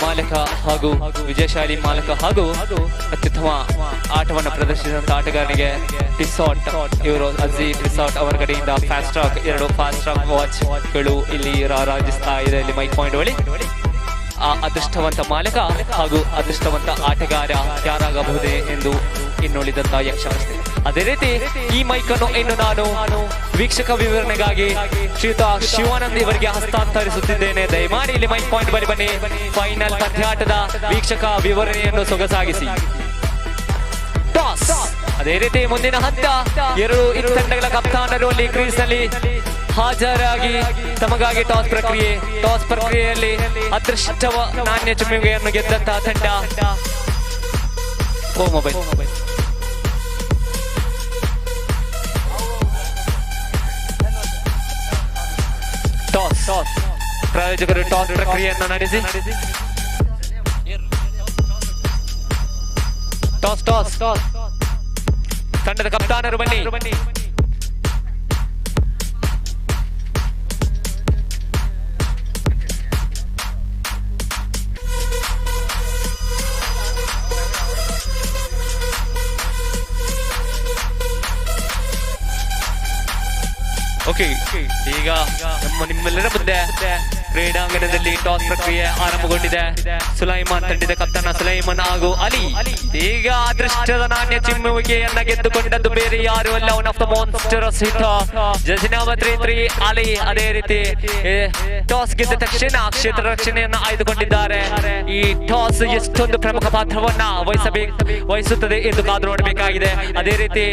ಮಾಲಕ ಹಾಗೂ ವಿಜಯಶಾಲಿ ಮಾಲಕ ಹಾಗೂ ಅತ್ಯುತ್ತಮ ಆಟವನ್ನು ಪ್ರದರ್ಶಿಸಿದಂತ ಆಟಗಾರನಿಗೆ ಟಿಸಾಟ್ ಇವರು ಅಜೀಜ್ ಟಿಸಾಟ್ ಅವರ ಕಡೆಯಿಂದ ಫಾಸ್ಟ್ ಟ್ರಾಕ್ 2 ಫಾಸ್ಟ್ ಟ್ರಾಕ್ ವಾಚ್ಗಳು ಇಲ್ಲಿ ರಾರಾಜಿಸ್ತಾ ಇದೆ. ಇಲ್ಲಿ ಮೈಕ್ ಪಾಯಿಂಟ್ ಬಳಿ ಆ ಅದೃಷ್ಟವಂತ ಮಾಲಕ ಹಾಗೂ ಅದೃಷ್ಟವಂತ ಆಟಗಾರ ಯಾರಾಗಬಹುದೇ ಎಂದು ಇನ್ನುಳಿದಂತ ಯಕ್ಷಾಸ್ತಿ. ಅದೇ ರೀತಿ ಈ ಮೈಕ್ ಅನ್ನು ಇನ್ನು ನಾನು ವೀಕ್ಷಕ ವಿವರಣೆಗಾಗಿ ಶ್ರೀಯುತ ಶಿವಾನಂದ್ ಇವರಿಗೆ ಹಸ್ತಾಂತರಿಸುತ್ತಿದ್ದೇನೆ. ದಯಮಾಡಿ ಇಲ್ಲಿ ಮೈಕ್ ಪಾಯಿಂಟ್ ಬಳಿ ಬನ್ನಿ. ಫೈನಲ್ ಪಂದ್ಯಾಟದ ವೀಕ್ಷಕ ವಿವರಣೆಯನ್ನು ಸೊಗಸಾಗಿಸಿ. ಟಾಸ್ ಅದೇ ರೀತಿ ಮುಂದಿನ ಹಂತ 2 ತಂಡಗಳ ಕಪ್ತಾನರು ಅಲ್ಲಿ ಕ್ರೀಸ್ ನಲ್ಲಿ ಹಾಜರಾಗಿ ತಮಗಾಗಿ ಟಾಸ್ ಪ್ರಕ್ರಿಯೆಯಲ್ಲಿ ಅದೃಷ್ಟ ನಾಣ್ಯ ಚಿಮ್ಮುಗೆಯನ್ನು ಗೆದ್ದಂತಹ ತಂಡ ಮೊಬೈಲ್ ಟಾಸ್ ಪ್ರಾಯೋಜಕರು ಟಾಸ್ ಪ್ರಕ್ರಿಯೆಯನ್ನು ನಡೆಸಿ ಟಾಸ್ ತಂಡದ ಕಪ್ತಾನರು ಬನ್ನಿ. ಓಕೆ, ಈಗ ಈಗ ನಿಮ್ಮೆಲ್ಲರ ಮುಂದೆ ಕ್ರೀಡಾಂಗಣದಲ್ಲಿ ಟಾಸ್ ಪ್ರಕ್ರಿಯೆ ಆರಂಭಗೊಂಡಿದೆ. ಸುಲೈಮಾನ್ ತಂಡದ ಕಪ್ತಾನ ಸುಲೈಮಾನ್ ಹಾಗೂ ಅಲಿ ಈಗ ಅದೃಷ್ಟದ ನಾಣ್ಯ ಚಿಮ್ಮುವಿಕೆಯನ್ನ ಗೆದ್ದುಕೊಂಡದ್ದು ಬೇರೆ ಯಾರು ಅಲ್ಲ, one of the monsters hit Jersey number 33 Ali. ಅದೇ ರೀತಿ ಟಾಸ್ ಗೆದ್ದ ತಕ್ಷಣ ಕ್ಷೇತ್ರ ರಕ್ಷಣೆಯನ್ನ ಆಯ್ದುಕೊಂಡಿದ್ದಾರೆ. ಈ ಟಾಸ್ ಎಷ್ಟೊಂದು ಪ್ರಮುಖ ಪಾತ್ರವನ್ನ ವಹಿಸುತ್ತದೆ ಎಂದು ಕಾದು ನೋಡಬೇಕಾಗಿದೆ. ಅದೇ ರೀತಿ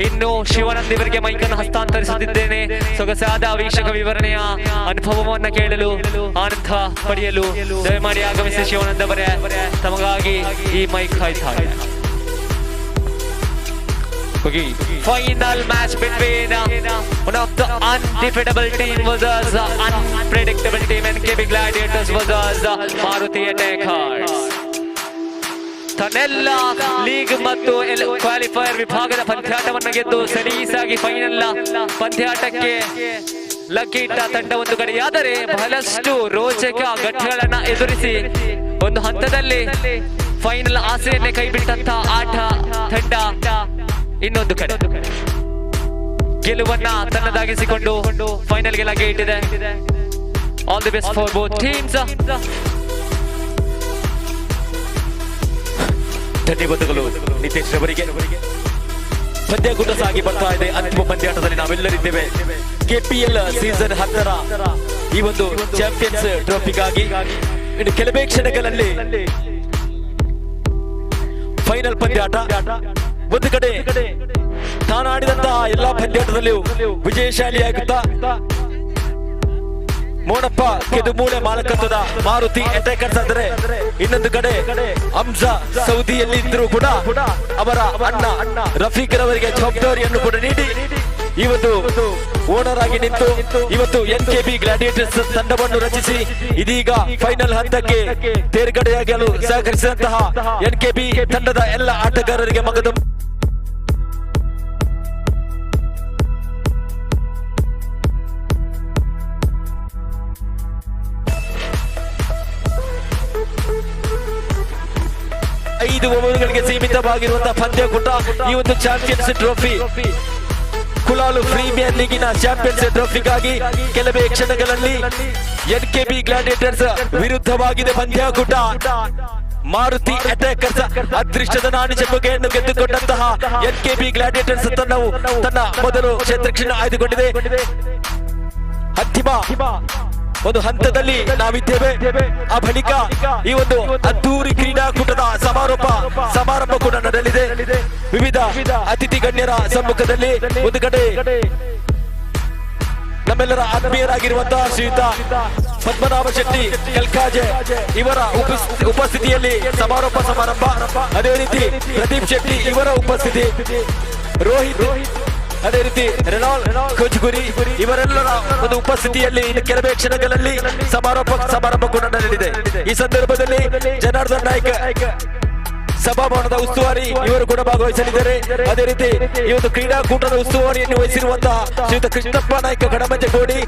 ಇನ್ನು ಶಿವಾನಂದ್ ಇವರಿಗೆ ಮೈಕನ್ನು ಹಸ್ತಾಂತರಿಸುತ್ತಿದ್ದೇನೆ. ಸೊಗಸಾದ ವೀಕ್ಷಕ ವಿವರಣೆಯ ಅನುಭವವನ್ನ ಕೇಳಲು, ಆನಂದ ಪಡೆಯಲು ದಯಮಾಡಿ ಆಗಮಿಸಿ ಶಿವಾನಂದ್ ಅವರೇ. ತಮಗಾಗಿ ಈ mic ಕಾಯ್ತಾರೆ. Final match between one of the undefeatable team versus unpredictable team NKB Gladiators versus Maruti Attackers. ತನ್ನೆಲ್ಲ ಲೀಗ್ ಮತ್ತು ಕ್ವಾಲಿಫೈಯರ್ ವಿಭಾಗದ ಪಂದ್ಯಾಟವನ್ನು ಗೆದ್ದು ಸಲೀಸಾಗಿ ಫೈನಲ್ ಪಂದ್ಯಾಟಕ್ಕೆ ಲಗ್ಗಿಟ್ಟ ತಂಡ ಒಂದು ಕಡೆಯಾದರೆ, ಬಹಳಷ್ಟು ರೋಚಕ ಘಟ್ಟಗಳನ್ನ ಎದುರಿಸಿ ಒಂದು ಹಂತದಲ್ಲಿ ಫೈನಲ್ ಆಸೆಯನ್ನೇ ಕೈಬಿಟ್ಟಂತ ಆಟ ತಂಡ ಇನ್ನೊಂದು ಕಡೆ ಗೆಲುವನ್ನ ತನ್ನದಾಗಿಸಿಕೊಂಡು ಫೈನಲ್ಗೆ ಲಗ್ಗೆ ಇಟ್ಟಿದೆ. All the best for both teams. ಧನ್ಯವಾದಗಳು ನಿತೇಶ್ ರವರಿಗೆ. ಪಂದ್ಯಕೂಟ ಸಾಗಿ ಬರ್ತಾ ಇದೆ. ಅಂತಿಮ ಪಂದ್ಯಾಟದಲ್ಲಿ ನಾವೆಲ್ಲರಿದ್ದೇವೆ. KPL ಸೀಸನ್ 10ರ ಈ ಒಂದು ಚಾಂಪಿಯನ್ಸ್ ಟ್ರೋಫಿಗಾಗಿ ಇನ್ನು ಕೆಲವೇ ಕ್ಷಣಗಳಲ್ಲಿ ಫೈನಲ್ ಪಂದ್ಯಾಟ. ಒಂದು ಕಡೆ ತಾನಾಡಿದಂತಹ ಎಲ್ಲಾ ಪಂದ್ಯಾಟದಲ್ಲಿಯೂ ವಿಜಯಶಾಲಿಯಾಗುತ್ತಾ ಮೋನಪ್ಪ ಕೆದುಮೂಳೆ ಮಾಲಕತ್ವದ ಮಾರುತಿ ಅಟ್ಯಾಕರ್ಸ್ ಆದರೆ, ಇನ್ನೊಂದು ಕಡೆ ಹಂಸಾ ಸೌದಿಯಲ್ಲಿ ಇದ್ರೂ ಕೂಡ ಅವರ ಅಣ್ಣ ರಫೀಕ್ ರವರಿಗೆ ಜವಾಬ್ದಾರಿಯನ್ನು ಕೂಡ ನೀಡಿ ಇವತ್ತು ಓನರ್ ಆಗಿ ನಿಂತು ಇವತ್ತು NKB ಗ್ಲಾಡಿಯೇಟರ್ಸ್ ತಂಡವನ್ನು ರಚಿಸಿ ಇದೀಗ ಫೈನಲ್ ಹಂತಕ್ಕೆ ತೇರ್ಗಡೆಯಾಗಲು ಸಹಕರಿಸಿದಂತಹ NKB ತಂಡದ ಎಲ್ಲ ಆಟಗಾರರಿಗೆ ಮಗದು ಐದು ಓವರ್ಗಳಿಗೆ ಸೀಮಿತವಾಗಿರುವಂತಹ ಪಂದ್ಯಕೂಟ. ಈ ಒಂದು ಚಾಂಪಿಯನ್ಸ್ ಟ್ರೋಫಿ ಕುಲಾಲು ಪ್ರೀಮಿಯರ್ ಲೀಗಿನ ಚಾಂಪಿಯನ್ಸ್ ಟ್ರೋಫಿಗಾಗಿ ಕೆಲವೇ ಕ್ಷಣಗಳಲ್ಲಿ NKB ಗ್ಲಾಡಿಯೇಟರ್ಸ್ ವಿರುದ್ಧವಾಗಿದೆ ಪಂದ್ಯಕೂಟ. ಮಾರುತಿ ಅಟ್ಯಾಕರ್ಸ್ ಅದೃಷ್ಟದ ನಾಣ್ಯ ಚೆಂಬುಗೆಯನ್ನು ಗೆದ್ದುಕೊಂಡಂತಹ NKB ಗ್ಲಾಡಿಯೇಟರ್ಸ್ ತಂಡವು ತನ್ನ ಮೊದಲು ಕ್ಷೇತ್ರಕ್ಷಣ ಆಯ್ದುಕೊಂಡಿದೆ. ಅಂತಿಮ ಒಂದು ಹಂತದಲ್ಲಿ ನಾವಿದ್ದೇವೆ. ಆ ಬಳಿಕ ಈ ಒಂದು ಅದ್ದೂರಿ ಕ್ರೀಡಾಕೂಟದ ಸಮಾರಂಭ ಕೂಡ ನಡೆಯಲಿದೆ. ವಿವಿಧ ಅತಿಥಿ ಗಣ್ಯರ ಸಮ್ಮುಖದಲ್ಲಿ ಒಂದು ಕಡೆ ನಮ್ಮೆಲ್ಲರ ಆತ್ಮೀಯರಾಗಿರುವಂತಹ ಶ್ರೀಯುತ ಪದ್ಮನಾಭ ಶೆಟ್ಟಿ ಕಲ್ಕಾಜೆ ಇವರ ಉಪಸ್ಥಿತಿಯಲ್ಲಿ ಸಮಾರಂಭ. ಅದೇ ರೀತಿ ಪ್ರದೀಪ್ ಶೆಟ್ಟಿ ಇವರ ಉಪಸ್ಥಿತಿ, ರೋಹಿತ್, ಅದೇ ರೀತಿ ರೆನಾಲ್ಡ್ ಕೋಚ್ಗುರಿ ಇವರೆಲ್ಲರ ಒಂದು ಉಪಸ್ಥಿತಿಯಲ್ಲಿ ಕೆಲವೇ ಕ್ಷಣಗಳಲ್ಲಿ ಸಮಾರಂಭ ಕೂಡ ನಡೆಯಲಿದೆ. ಈ ಸಂದರ್ಭದಲ್ಲಿ ಜನಾರ್ದನ್ ನಾಯ್ಕ ಸಭಾಭವನದ ಉಸ್ತುವಾರಿ ಇವರು ಕೂಡ ಭಾಗವಹಿಸಲಿದ್ದಾರೆ. ಅದೇ ರೀತಿ ಈ ಒಂದು ಕ್ರೀಡಾಕೂಟದ ಉಸ್ತುವಾರಿಯನ್ನು ವಹಿಸಿರುವಂತಹ ಶ್ರೀಯುತ ಕೃಷ್ಣಪ್ಪ ನಾಯ್ಕ ಕಡಮಂಜಗೋಡಿ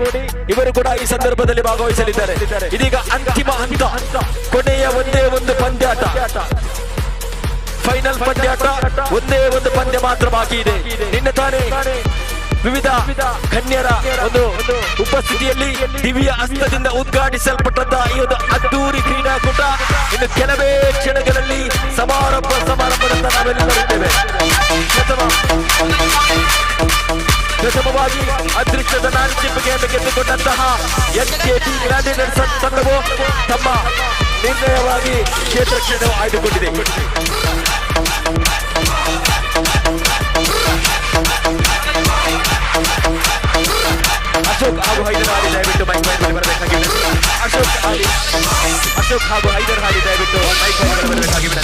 ಇವರು ಕೂಡ ಈ ಸಂದರ್ಭದಲ್ಲಿ ಭಾಗವಹಿಸಲಿದ್ದಾರೆ. ಇದೀಗ ಅಂತಿಮ ಹಂತ, ಕೊನೆಯ ಒಂದೇ ಒಂದು ಪಂದ್ಯಾಟ, ಫೈನಲ್ ಪಂದ್ಯಾಟ. ಒಂದೇ ಒಂದು ಪಂದ್ಯ ಮಾತ್ರ ಬಾಕಿ ಇದೆ. ನಿನ್ನೆ ತಾನೇ ವಿವಿಧ ಗಣ್ಯರ ಒಂದು ಉಪಸ್ಥಿತಿಯಲ್ಲಿ ದಿವ್ಯ ಹಸ್ತದಿಂದ ಉದ್ಘಾಟಿಸಲ್ಪಟ್ಟಂತಹ ಈ ಒಂದು ಅದ್ದೂರಿ ಕ್ರೀಡಾಕೂಟ ಇನ್ನು ಕೆಲವೇ ಕ್ಷಣಗಳಲ್ಲಿ ಸಮಾರಂಭದಂತ ನಾವೆಲ್ಲರಿದ್ದೇವೆ. ಪ್ರಥಮವಾಗಿ ಅದೃಷ್ಟದ ನಾಣ್ಯ ಚೆಂಬುಗೆಯನ್ನು ಗೆದ್ದುಕೊಂಡಂತಹ NKB ಗ್ಲಾಡಿಯೇಟರ್ಸ್ ತಂಡವು ತಮ್ಮ ನಿರ್ಣಯವಾಗಿ ಕ್ಷೇತ್ರಕ್ಷಣವು ಆಯ್ದುಕೊಂಡಿದೆ. ಅಶೋಕ್ ಹಾಗೂ ಹೈದರ್ ಹಾಡಿ ದಯವಿಟ್ಟು ಮೈಕ್ ಮೇಲೆ ಬರಬೇಕಾಗಿದೆ. ಅಶೋಕ್ ಹಾಗೂ ಹೈದರ್ ಹಾಡಿ ದಯವಿಟ್ಟು ಮೈಕ್ ಮೇಲೆ ಬರಬೇಕಾಗಿದೆ.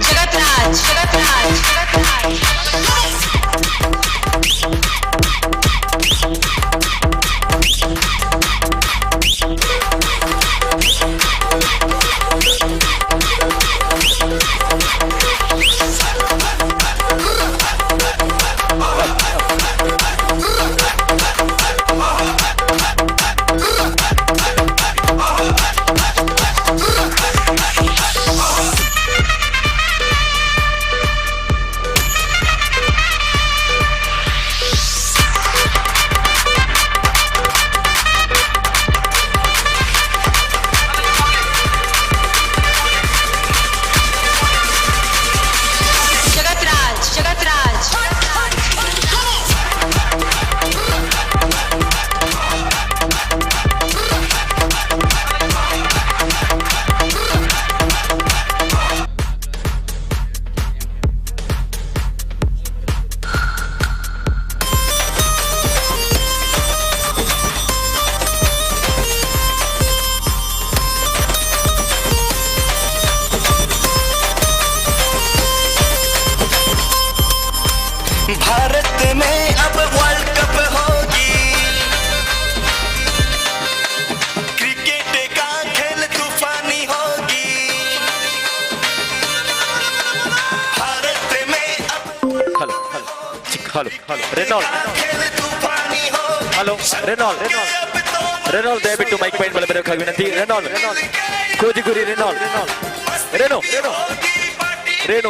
Jagatraj. Hello Renault hello Renault ದಯವಿಟ್ಟು ಮೈಕ್ ಪಾಯಿಂಟ್ ಮೇಲೆ ಬರಬೇಕಾಗಿ ವಿನಂತಿ. ರೆನಾಲ್ಡ್ ಕೋಜಿಗುರಿ ರೆನಾಲ್ಡ್ ರೇಣು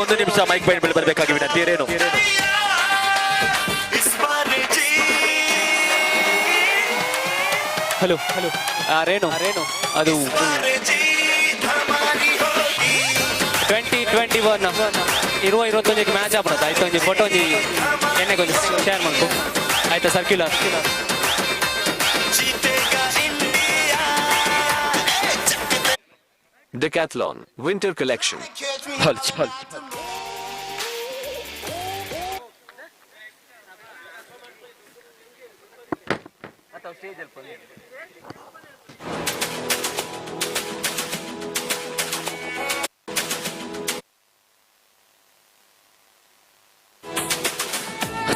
1 ನಿಮಿಷ ಮೈಕ್ ಪಾಯಿಂಟ್ ಮೇಲೆ ಬರಬೇಕಾಗಿ ವಿನಂತಿ. ರೇಣು ಹಲೋ ರೇಣು ಅದು 2021 ಇರುವ 21 ಮ್ಯಾಚ್ ಆಗ್ಬಿಡತ್ತೆ ಆಯ್ತು. ಒಂಜಿ ಫೋಟೋ ಒಂಜಿ ಎಣ್ಣೆಗೊಂದು ಶೇರ್ ಮಾಡ್ಕೊ ಆಯ್ತಾ ಸರ್ಕ್ಯುಲರ್. Decathlon Winter Collection. ಹಲ್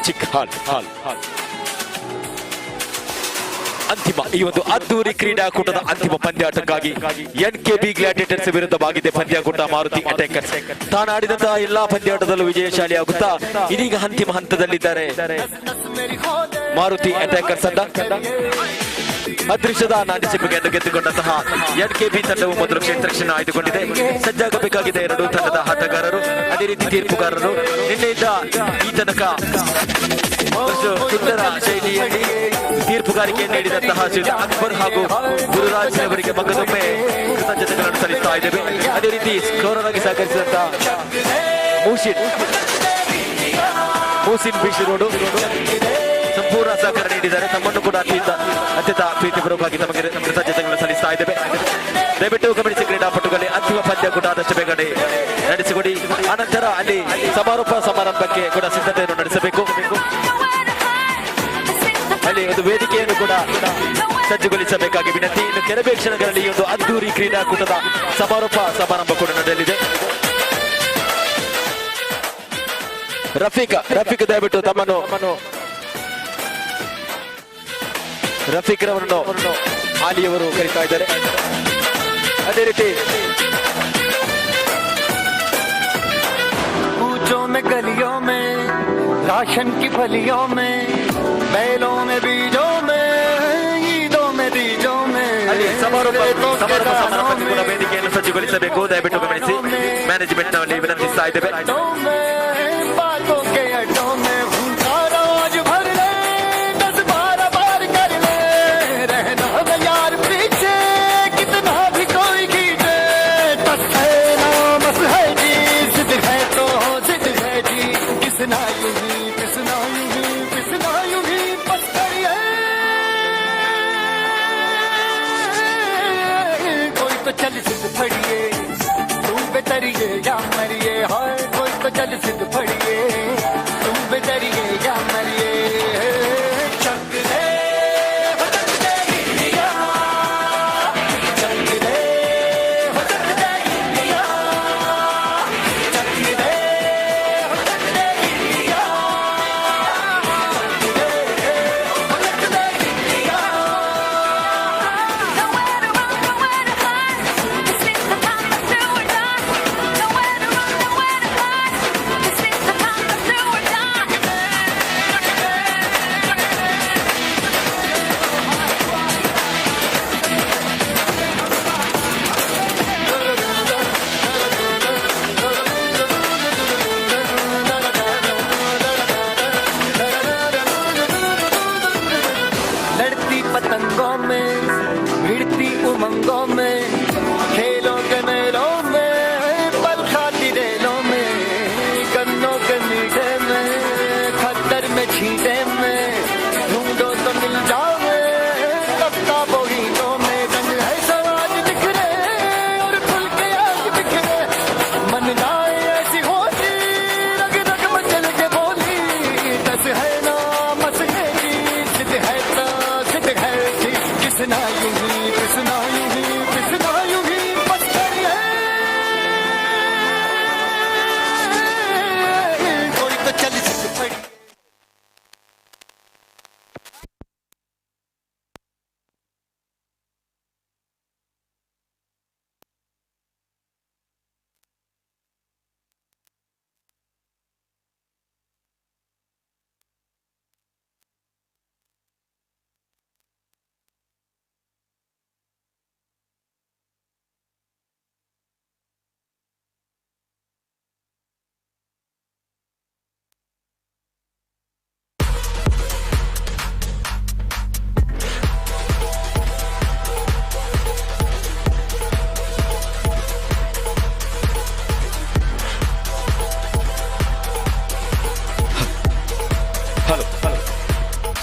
ಚಿಕ್ಕ ಹಾಲ್ ಅಂತಿಮ ಈ ಒಂದು ಅದ್ದೂರಿ ಕ್ರೀಡಾಕೂಟದ ಅಂತಿಮ ಪಂದ್ಯಾಟಕ್ಕಾಗಿ ಎನ್ಕೆಬಿ ಗ್ಲಾಡಿಯೇಟರ್ಸ್ ವಿರುದ್ಧವಾಗಿದೆ ಪಂದ್ಯಾಕೂಟ. ಮಾರುತಿ ಅಟ್ಯಾಕರ್ಸ್ ತಾನಾಡಿದಂತಹ ಎಲ್ಲಾ ಪಂದ್ಯಾಟದಲ್ಲೂ ವಿಜಯಶಾಲಿಯಾಗುತ್ತಾ ಇದೀಗ ಅಂತಿಮ ಹಂತದಲ್ಲಿದ್ದಾರೆ ಮಾರುತಿ ಅಟ್ಯಾಕರ್ಸ್ ತಂಡ. ಅದೃಷ್ಟದ ನಾಣ್ಯಸಿಪ್ಪೆಯನ್ನು ಗೆದ್ದುಕೊಂಡಂತಹ ಎನ್ಕೆಬಿ ತಂಡವು ಮೊದಲು ಕ್ಷೇತ್ರಕ್ಷಣ ಆಯ್ದುಕೊಂಡಿದೆ. ಸಜ್ಜಾಗಬೇಕಾಗಿದೆ ಎರಡೂ ತಂಡದ ಆಟಗಾರರು, ಅದೇ ರೀತಿ ತೀರ್ಪುಗಾರರು. ನಿನ್ನೆಯಿಂದ ಈ ತನಕ ಸುಂದರ ಶೈಲಿಯಲ್ಲಿ ತೀರ್ಪುಗಾರಿಕೆ ನೀಡಿದಂತಹ ಶ್ರೀ ಅಕ್ಬರ್ ಹಾಗೂ ಗುರುರಾಜ್ ಅವರಿಗೆ ಮಗದೊಮ್ಮೆ ಕೃತಜ್ಞತೆಗಳನ್ನು ಸಲ್ಲಿಸ್ತಾ ಇದ್ದೇವೆ. ಅದೇ ರೀತಿ ಸ್ಕೋರರ್ ಆಗಿ ಸಹಕರಿಸಿದಂತಹ ಮೂಸಿನ್ ಬೀಶಿರೋಡು ಸಂಪೂರ್ಣ ಸಹಕಾರ ನೀಡಿದ್ದಾರೆ. ತಮ್ಮನ್ನು ಕೂಡ ಅತ್ಯಂತ ಪ್ರೀತಿಪೂರ್ವಕವಾಗಿ ತಮಗೆ ಕೃತಜ್ಞತೆಗಳನ್ನು ಸಲ್ಲಿಸ್ತಾ ಇದ್ದೇವೆ. ದಯವಿಟ್ಟು ಗಮನಿಸಿ ಕ್ರೀಡಾಪಟುಗಳೇ, ಅಂತಿಮ ಪಂದ್ಯಕೂಟ ಆದಷ್ಟು ಬೇಗನೆ ನಡೆಸಿಕೊಡಿ. ಅನಂತರ ಅಲ್ಲಿ ಸಮಾರೋಪ ಸಮಾರಂಭಕ್ಕೆ ಕೂಡ ಸಿದ್ಧತೆಯನ್ನು ನಡೆಸಬೇಕು. ಅಲ್ಲಿ ಒಂದು ವೇದಿಕೆಯನ್ನು ಕೂಡ ಸಜ್ಜುಗೊಳಿಸಬೇಕಾಗಿ ವಿನಂತಿ. ಇನ್ನು ಕೆಲವೇ ಕ್ಷಣಗಳಲ್ಲಿ ಈ ಒಂದು ಅದ್ದೂರಿ ಕ್ರೀಡಾಕೂಟದ ಸಮಾರೋಪ ಸಮಾರಂಭ ಕೂಡ ನಡೆಯಲಿದೆ. ರಫೀಕ್ ದಯವಿಟ್ಟು ತಮ್ಮನ್ನು ರಫೀಕ್ ರವರನ್ನು ಆಲಿಯವರು ಕರೀತಾ ಇದ್ದಾರೆ. ಅದೇ ರೀತಿ कूचों में गलियों में राशन की फलियों में बैलों में बीजों में ईदों में बीजों में ಅಲ್ಲಿ ಸಮಾರಂಭಕ್ಕೆ ಕೂಡ ವೇದಿಕೆಯನ್ನು ಸಜ್ಜುಗೊಳಿಸಬೇಕು. ದಯವಿಟ್ಟು ಗಮನಿಸಿ, ಮ್ಯಾನೇಜ್ಮೆಂಟ್ ನಲ್ಲಿ ವಿನಂತಿಸ್ತಾ ಇದ್ದೇವೆ. बातों के अड्डों में भूखा रोज भर ले 10-12 बार कर ले रहना यार पीछे कितना भी कोई खींचे बस है ना बस है जी जिद है तो जिद है जी किसना यूं ही बस करिए कोई तो चल जिद फड़िए तुम बेतरिए या मरिए हाय कोई तो चल जिद फड़िए तुम बेतरिए या मरिए चक दे हो चक दे इंडिया चक दे हो चक दे इंडिया चक दे हो चक दे इंडिया चक दे हो चक दे India Nowhere to run, nowhere to hide. This is the time to do or die. Nowhere to run, nowhere to hide. This is the time to do or die.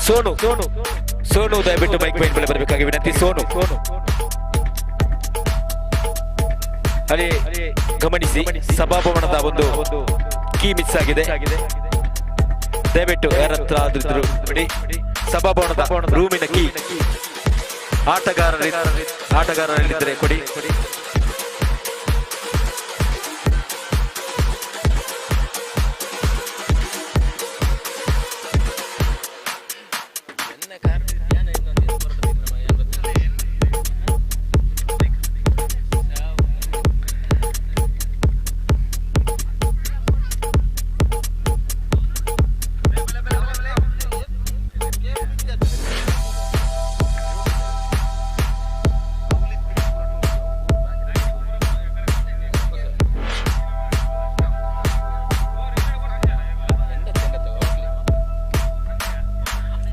Sonu Sonu ದಯವಿಟ್ಟು mic point ಮೇಲೆ ಬರಬೇಕಾಗಿ ವಿನಂತಿ. ಸೋನು ಅಲ್ಲಿ ಗಮನಿಸಿ, ಸಭಾಭವನದ ಒಂದು key miss ಆಗಿದೆ. ದಯವಿಟ್ಟು ಯಾರ ಹತ್ರ ಆದ್ರೂ ಬಿಡಿ. ಸಭಾಭವನದ ರೂಮಿನ ಕೀ ಆಟಗಾರರಲ್ಲಿದ್ದರೆ ಕೊಡಿ.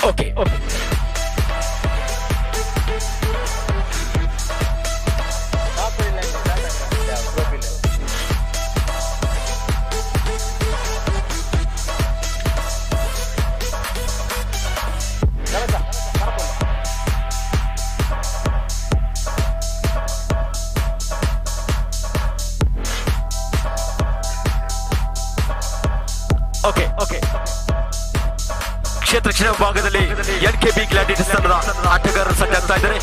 ಓಕೆ ಓಕೆ ಕ್ಷೇತ್ರ ಕ್ಷಣ ಭಾಗದಲ್ಲಿ ಎನ್ಕೆಬಿ ಗ್ಲಾಡಿಯೇಟರ್ಸ್ ತಂಡದ ಆಟಗಾರರು ಸಜ್ಜಾಗ್ತಾ ಇದ್ದಾರೆ.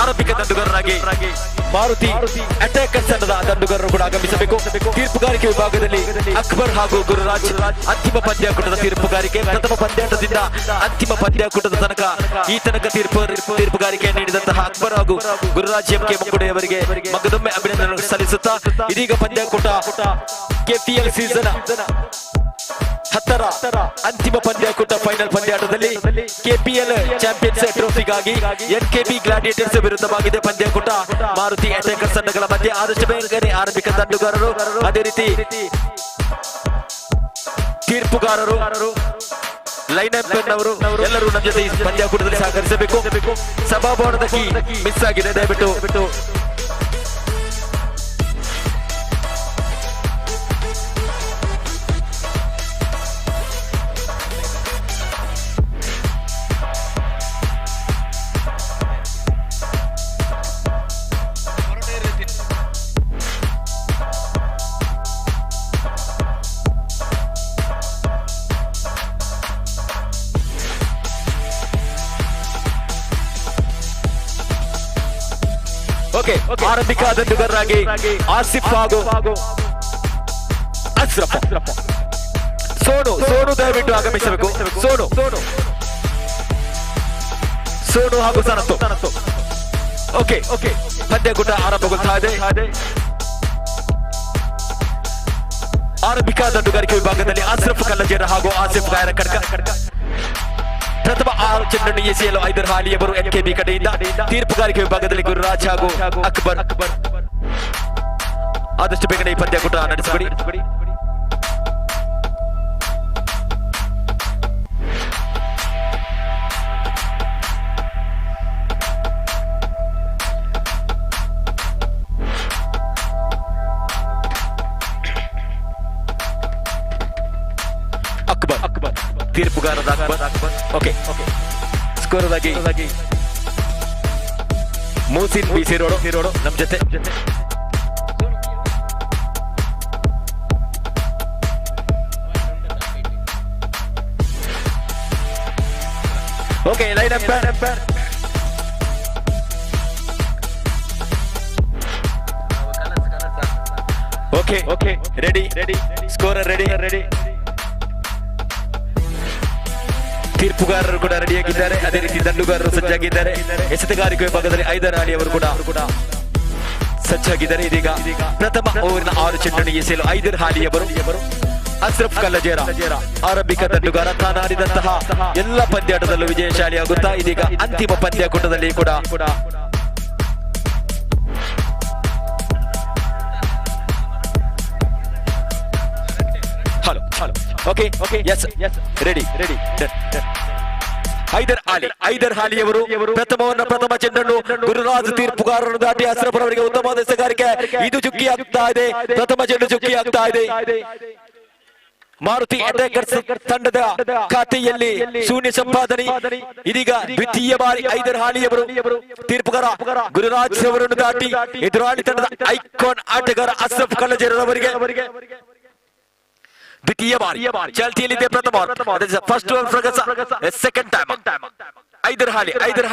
ಆರಂಭಿಕ ದಂಡುಗಾರರಾಗಿ ಮಾರುತಿ ಅಟ್ಯಾಕರ್ಸ್ ತಂಡದ ದಂಡುಗಾರರು ಕೂಡ ಆಗಮಿಸಬೇಕು. ತೀರ್ಪುಗಾರಿಕೆ ವಿಭಾಗದಲ್ಲಿ ಅಕ್ಬರ್ ಹಾಗೂ ಗುರುರಾಜ್. ಅಂತಿಮ ಪಂದ್ಯಾಕೂಟದ ತೀರ್ಪುಗಾರಿಕೆ ಪ್ರಥಮ ಪಂದ್ಯಾಟದಿಂದ ಅಂತಿಮ ಪಂದ್ಯಾಕೂಟದ ತನಕ ಈ ತನಕ ತೀರ್ಪುಗಾರಿಕೆ ನೀಡಿದಂತಹ ಅಕ್ಬರ್ ಹಾಗೂ ಗುರುರಾಜ್ ಎಂಕೆ ಮುಕ್ಕುಡೆಯವರಿಗೆ ಮಗದೊಮ್ಮೆ ಅಭಿನಂದನೆ ಸಲ್ಲಿಸುತ್ತಾ ಇದೀಗ ಪಂದ್ಯಾಕೂಟ ಕೆಪಿಎಲ್ ಸೀಸನ್ 10ರ ಅಂತಿಮ ಪಂದ್ಯಾಕೂಟ ಫೈನಲ್ ಪಂದ್ಯಾಟದಲ್ಲಿ ಕೆಪಿಎಲ್ ಚಾಂಪಿಯನ್ಸ್ ಟ್ರೋಫಿಗಾಗಿ ಎನ್ಕೆಬಿ ಗ್ಲಾಡಿಯೇಟರ್ಸ್ ವಿರುದ್ಧವಾಗಿದೆ ಪಂದ್ಯಾಕೂಟ. ಮಾರುತಿ ಅಟ್ಯಾಕರ್ಸ್ ತಂಡಗಳ ಮಧ್ಯೆ ಆದಷ್ಟು ಬೇಗನೆ ಆರಂಭಿಕ ದಂಡುಗಾರರು, ಅದೇ ರೀತಿ ತೀರ್ಪುಗಾರರು, ಲೈನ್ ಅಪ್ ಅವರು ಎಲ್ಲರೂ ನಮ್ಮ ಜೊತೆ ಈ ಪಂದ್ಯಾಕೂಟದಲ್ಲಿ ಸಹಕರಿಸಬೇಕು. ಸಭಾಭವನದ ಕೀ ಮಿಸ್ ಆಗಿದೆ, ದಯವಿಟ್ಟು ಓಕೆ ಆರಂಭಿಕ ದಂಡುಗಾರರಾಗಿ ಆಸಿಫ್ ಹಾಗೂ ಅಶ್ರಫ್. ಸೋನು ದಯವಿಟ್ಟು ಆಗಮಿಸಬೇಕು. ಸೋನು ಹಾಗೂ ಸನತ್ತು. ಓಕೆ ಪಂದ್ಯಾಕೂಟ ಆರಂಭಗೊಳ್ತಾ ಇದೆ. ಆರಂಭಿಕ ದಂಡುಗಾರಿಕೆ ವಿಭಾಗದಲ್ಲಿ ಅಶ್ರಫ್ ಕಲ್ಲಜೇರ ಹಾಗೂ ಆಸಿಫ್ ಗಾಯರ ಕಡ್ಕ. ಪ್ರಥಮ 6 ಚೆಂಡನ್ನು ಎಸೆಯಲು ಐದರ್ ಹಾಲಿಯವರು ಎನ್ಕೆಬಿ ಕಡೆಯಿಂದ. ತೀರ್ಪುಗಾರಿಕೆ ವಿಭಾಗದಲ್ಲಿ ಗುರುರಾಜ್ ಹಾಗೂ ಅಕ್ಬರ್. ಆದಷ್ಟು ಬೇಗನೆ ಈ ಪಂದ್ಯಾಕೂಟ ನಡೆಸಿಕೊಡಿ. ಅಕ್ಬರ್ ತೀರ್ಪುಗಾರದ ಅಕ್ಬರ್. ಓಕೆ ಸ್ಕೋರ್ ಆಗಿ ಮೂಸಿನ್ ಬಿ ಸಿರೋಡು ನಮ್ಮ ಜೊತೆ. Okay line umpire. Okay ready scorer ready. ತೀರ್ಪುಗಾರರು ಕೂಡ ರೆಡಿಯಾಗಿದ್ದಾರೆ, ಅದೇ ರೀತಿ ದಂಡುಗಾರರು ಸಜ್ಜಾಗಿದ್ದಾರೆ. ಎಸೆತಗಾರಿಕೆ ವಿಭಾಗದಲ್ಲಿ ಐದರ್ ಹಾಲಿ ಅವರು ಕೂಡ ಸಜ್ಜಾಗಿದ್ದಾರೆ. ಇದೀಗ ಪ್ರಥಮ ಓವರಿನ 6 ಚೆಂಡನ್ನು ಎಸೆಯಲು ಐದರ್ ಹಾಲಿಯವರು ಅಶ್ರಫ್ ಕಲ್ಲಜೇರ ಆರಂಭಿಕ ದಂಡುಗಾರ. ತಾನಾಡಿದಂತಹ ಎಲ್ಲ ಪಂದ್ಯಾಟದಲ್ಲೂ ವಿಜಯಶಾಲಿಯಾಗುತ್ತಾ ಇದೀಗ ಅಂತಿಮ ಪಂದ್ಯಾಕೂಟದಲ್ಲಿ ಕೂಡ ಹಲೋ ಓಕೆ ಎಸ್ ರೆಡಿ. ಐದರ್ ಹಾಲಿಯವರು ಪ್ರಥಮ ಚೆಂಡನ್ನು ಗುರುರಾಜ್ ತೀರ್ಪುಗಾರರು ದಾಟಿ ಅಶ್ರಫ್ ಅವರಿಗೆ ಉತ್ತಮವಾದ ಎಸೆಗಾರಿಕೆ. ಇದು ಚುಕ್ಕಿ ಆಗ್ತಾ ಇದೆ, ಪ್ರಥಮ ಚೆಂಡು ಚುಕ್ಕಿ ಆಗ್ತಾ ಇದೆ. ಮಾರುತಿ ಅಟ್ಯಾಕರ್ಸ್ ತಂಡದ ಖಾತೆಯಲ್ಲಿ ಶೂನ್ಯ ಸಂಪಾದನೆ. ಇದೀಗ ದ್ವಿತೀಯ ಬಾರಿ ಐದರ್ ಹಾಲಿಯವರು ತೀರ್ಪುಗಾರ ಗುರುರಾಜ್ ಅವರನ್ನು ದಾಟಿ ಎದುರಾಳಿ ತಂಡದ ಐಕಾನ್ ಆಟಗಾರ ಅಶ್ರಫ್ ಕಲಜೇರವರಿಗೆ ದ್ವಿತೀಯ ಬಾರಿ ಚಾಲ್ತಿಯಲ್ಲಿದೆ. ಪ್ರಥಮ first over progress second time either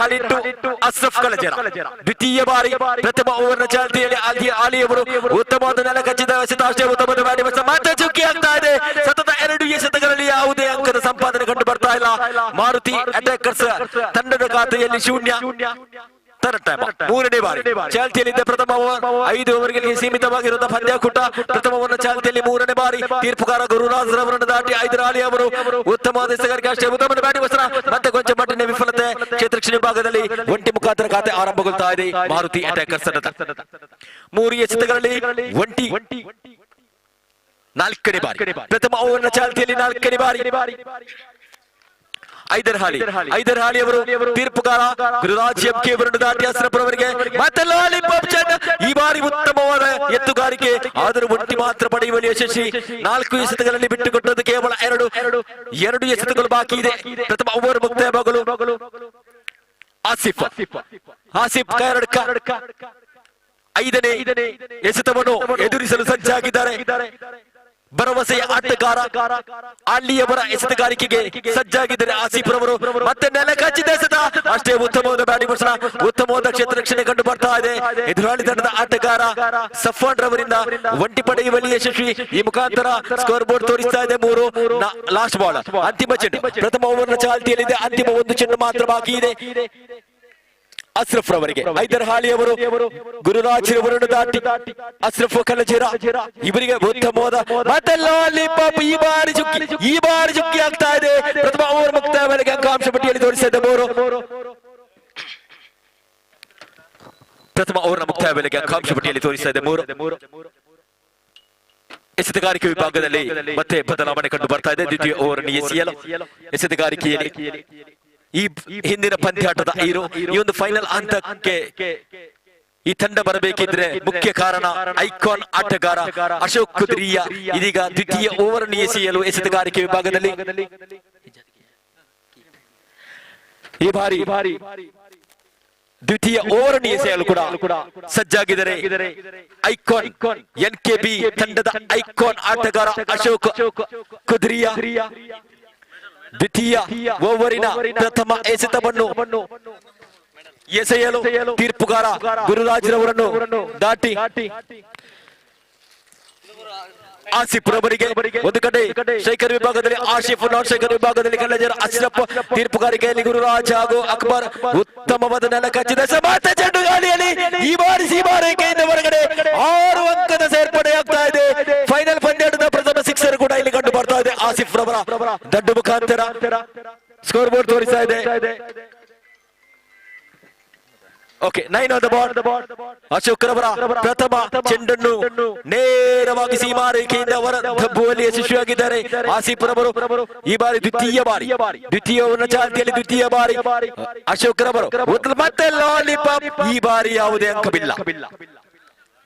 ಹಾಲಿ ಟು ಅಶ್ರಫ್ ಕಲಜೇರ. ದ್ವಿತೀಯ ಬಾರಿ ಪ್ರಥಮ ಓವರ್ನ ಚಾಲ್ತಿಯಲ್ಲಿ ಆಲಿಯವರು ಉತ್ತಮವಾದ ನೆಲ ಕಚ್ಚಿದ ಅಷ್ಟೇ ಉತ್ತಮವಾದ ಬ್ಯಾಟಿಂಗ್ ಮತ್ತೆ ಚುಕ್ಕಿ ಆಗ್ತಾ ಇದೆ. ಸತತ 2 ಎಸೆತಗಳಲ್ಲಿ ಯಾವುದೇ ಅಂಕದ ಸಂಪಾದನೆ ಕಂಡು ಬರ್ತಾ ಇಲ್ಲ. ಮಾರುತಿ ಅಟ್ಯಾಕರ್ಸ್ ತಂಡದ ಖಾತೆಯಲ್ಲಿ ಶೂನ್ಯ. ಮೂರನೇ ಬಾರಿ ಚಾಲ್ತಿಯಲ್ಲಿದ್ದ ಪ್ರಥಮ ಓವರ್ 5 ಓವರ್ಗಳಿಗೆ ಸೀಮಿತವಾಗಿರುವಂತಹ ಪಂದ್ಯಾಕೂಟ. ಪ್ರಥಮ ಓವರ್ನ ಚಾಲ್ತಿಯಲ್ಲಿ ಮೂರನೇ ಬಾರಿ ತೀರ್ಪುಗಾರ ಗುರುರಾಜ್ ಅವರನ್ನು ದಾಟಿ ಐದರ್ ಹಾಲಿ ಅವರು ಉತ್ತಮವಾದ ಎಸೆಗಾರಿಕೆ ಅಷ್ಟೇ ಉತ್ತಮವಾದ ಬ್ಯಾಟಿಂಗ್ ಮತ್ತೆ ಕೊಂಚ ಮಟ್ಟಿನ ವಿಫಲತೆ. ಕ್ಷೇತ್ರಕ್ಷಿಣ ವಿಭಾಗದಲ್ಲಿ ಒಂಟಿ ಮುಖಾಂತರ ಖಾತೆ ಆರಂಭಗೊಳ್ತಾ ಇದೆ ಮಾರುತಿ ಅಟ್ಯಾಕರ್ಸ್ ತಂಡದ. 3 ಎಸೆತಗಳಲ್ಲಿ ಒಂಟಿ 4ನೇ ಬಾರಿ ಪ್ರಥಮ ಓವರ್ನ ಚಾಲ್ತಿಯಲ್ಲಿ 4ನೇ ಬಾರಿ ಐದರ್ ಹಾಲಿ ಅವರು ತೀರ್ಪುಗಾರ ಗುರುರಾಜ್ ಎಂಕೆ ಅವರನ್ನು ದಾಟಿ ಅಶ್ರಫ್ ಅವರಿಗೆ ಮತ್ತೆ ಲಾಲಿಪಾಪ್ ಚೆಂಡ. ಈ ಬಾರಿ ಉತ್ತಮವಾದ ಎತ್ತುಗಾರಿಕೆ, ಆದರೂ ಒಂಟಿ ಮಾತ್ರ ಪಡೆಯುವಲ್ಲಿ ಯಶಸ್ವಿ. 4 ಎಸೆತಗಳಲ್ಲಿ ಬಿಟ್ಟುಕೊಟ್ಟದ್ದು ಕೇವಲ 2 ಎಸೆತಗಳು ಬಾಕಿ ಇದೆ. ಪ್ರಥಮ ಓವರ್ ಮುಕ್ತಾಯವಾಗಲು ಆಸಿಫ್ ಕರಡ್ಕ 5ನೇ ಎಸೆತವನ್ನು ಎದುರಿಸಲು ಸಜ್ಜಾಗಿದ್ದಾರೆ. ಭರವಸೆಯ ಆಟಗಾರ ಅಲ್ಲಿಯವರ ಎಸೆತಗಾರಿಕೆಗೆ ಸಜ್ಜಾಗಿದ್ದಾರೆ ಆಸಿಫ್ ರವರು. ಮತ್ತೆ ನೆಲ ಕಚ್ಚಿದ ಎಸೆತ ಅಷ್ಟೇ ಉತ್ತಮವಾದ ಬ್ಯಾಟಿಂಗ್ ಉತ್ತಮವಾದ ಕ್ಷೇತ್ರ ರಕ್ಷಣೆ ಕಂಡು ಬರ್ತಾ ಇದೆ. ಎದುರಾಳಿ ತಂಡದ ಆಟಗಾರ ಸಫಾನ್ ರವರಿಂದ ಒಂಟಿ ಪಡೆಯುವಲ್ಲಿ ಯಶಸ್ವಿ. ಈ ಮುಖಾಂತರ ಸ್ಕೋರ್ ಬೋರ್ಡ್ ತೋರಿಸ್ತಾ ಇದೆ 3. ಲಾಸ್ಟ್ ಬಾಲ್ ಅಂತಿಮ ಚೆಂಡು. ಪ್ರಥಮ ಓವರ್ನ ಚಾಲ್ತಿಯಲ್ಲಿದೆ. ಅಂತಿಮ 1 ಚೆಂಡು ಮಾತ್ರ ಬಾಕಿ ಇದೆ ಅಶ್ರಫ್ ರವರಿಗೆ. ಐದರ್ ಹಾಲಿ ಅವರು ಗುರುರಾಜ್ ಅವರನ್ನು ದಾಟಿ ಅಶ್ರಫ್ ಕಲಜೇರ ಇವರಿಗೆ ಉತ್ತಮವಾದ ಮತ್ತೆ ಲಾಲಿಪಾಪ್ ಈ ಬಾರಿ ಚುಕ್ಕಿ ಆಗ್ತಾ ಇದೆ. ಪ್ರಥಮ ಓವರ್ ಮುಕ್ತಾಯವಾಗಿ ಅಂಕಾಂಶ ಪಟ್ಟಿಯಲ್ಲಿ ತೋರಿಸಿದ 3. ಪ್ರಥಮ ಓವರ್ನ ಮುಕ್ತಾಯ ವೇಳೆಗೆ ಅಂಕಾಂಶ ಪಟ್ಟಿಯಲ್ಲಿ ತೋರಿಸ್ತಾ ಇದೆ 3. ಎಸೆತಗಾರಿಕೆ ವಿಭಾಗದಲ್ಲಿ ಮತ್ತೆ ಬದಲಾವಣೆ ಕಂಡು ಬರ್ತಾ ಇದೆ. ದ್ವಿತೀಯ ಓವರ್ ಎಸೆತಗಾರಿಕೆಯಲ್ಲಿ ಈ ಹಿಂದಿನ ಪಂದ್ಯಾಟದ ಈ ಒಂದು ಫೈನಲ್ ಹಂತಕ್ಕೆ ಈ ತಂಡ ಬರಬೇಕಿದ್ರೆ ಮುಖ್ಯ ಕಾರಣ ಐಕಾನ್ ಆಟಗಾರ ಅಶೋಕ್ ಕುದ್ರಿಯಾ. ಇದೀಗ ದ್ವಿತೀಯ ಓವರ್ ಎಸೆಯಲು ಎಸೆತಗಾರಿಕೆ ವಿಭಾಗದಲ್ಲಿ ಈ ಬಾರಿ ದ್ವಿತೀಯ ಓವರ್ ಎಸೆಯಲು ಕೂಡ ಸಜ್ಜಾಗಿದ್ದಾರೆ ಐಕಾನ್ ಎನ್ಕೆಬಿ ತಂಡದ ಐಕಾನ್ ಆಟಗಾರ ಅಶೋಕ್ ಕುದ್ರಿಯಾ. ದ್ವಿತೀಯ ಓವರಿನ ಪ್ರಥಮ ಎಸೆತವನ್ನು ಎಸೆಯಲು ತೀರ್ಪುಗಾರ ಗುರುರಾಜ್ ರವರನ್ನು ದಾಟಿ ಆಸಿಫ್ ರವರಿಗೆ ಒಂದು ಕಡೆ ಶೇಖರ್ ವಿಭಾಗದಲ್ಲಿ ಆಸಿಫ್, ನಾನ್ ಶೇಖರ್ ವಿಭಾಗದಲ್ಲಿ ಕಲ್ಲಜರ ಅಶ್ರಫ್. ತೀರ್ಪುಗಾರಿಕೆಯಲ್ಲಿ ಗುರುರಾಜ್ ಹಾಗೂ ಅಕ್ಬರ್ ಉತ್ತಮವಾದ ನೆಲ ಕಚ್ಚಿದ ಸಮಾತ ಚೆಂಡು ಗಾಳಿಯಲ್ಲಿ ಈ ಬಾರಿ ಸೀಮಾರೇಖೆಯಿಂದ ಹೊರಗಡೆ 6 ಅಂಕದ ಸೇರ್ಪಡೆಯಾಗ್ತಾ ಇದೆ. ಫೈನಲ್ ಪಂದ್ಯದ ಪ್ರಥಮ ಸಿಕ್ಸರ್ ಕೂಡ ಇಲ್ಲಿ ಕಂಡು ಬರ್ತಾ ಇದೆ ಆಸಿಫ್ ರವರ ದಂಡು ಮುಖಾಂತರ. ಸ್ಕೋರ್ ಬೋರ್ಡ್ ತೋರಿಸ್ತಾ ಇದೆ. Okay 9 on the ball. Ashok ರವರ ಪ್ರಥಮ ಚೆಂಡನ್ನು ನೇರವಾಗಿ ಸೀಮಾರೇಖೆಯಿಂದ ಹೊರ ದಬ್ಬುವಲ್ಲಿ ಯಶಸ್ವಿಯಾಗಿದ್ದಾರೆ ಆಸಿಫ್ ರವರು. ಈ ಬಾರಿ ದ್ವಿತೀಯ ಓವರ್ನ ಚಾಲ್ತಿಯಲ್ಲಿ ದ್ವಿತೀಯ ಬಾರಿ ಅಶೋಕ್ ರವರು ಮತ್ತೆ ಲಾಲಿಪಾಪ್. ಈ ಬಾರಿ ಯಾವುದೇ ಅಂಕವಿಲ್ಲ.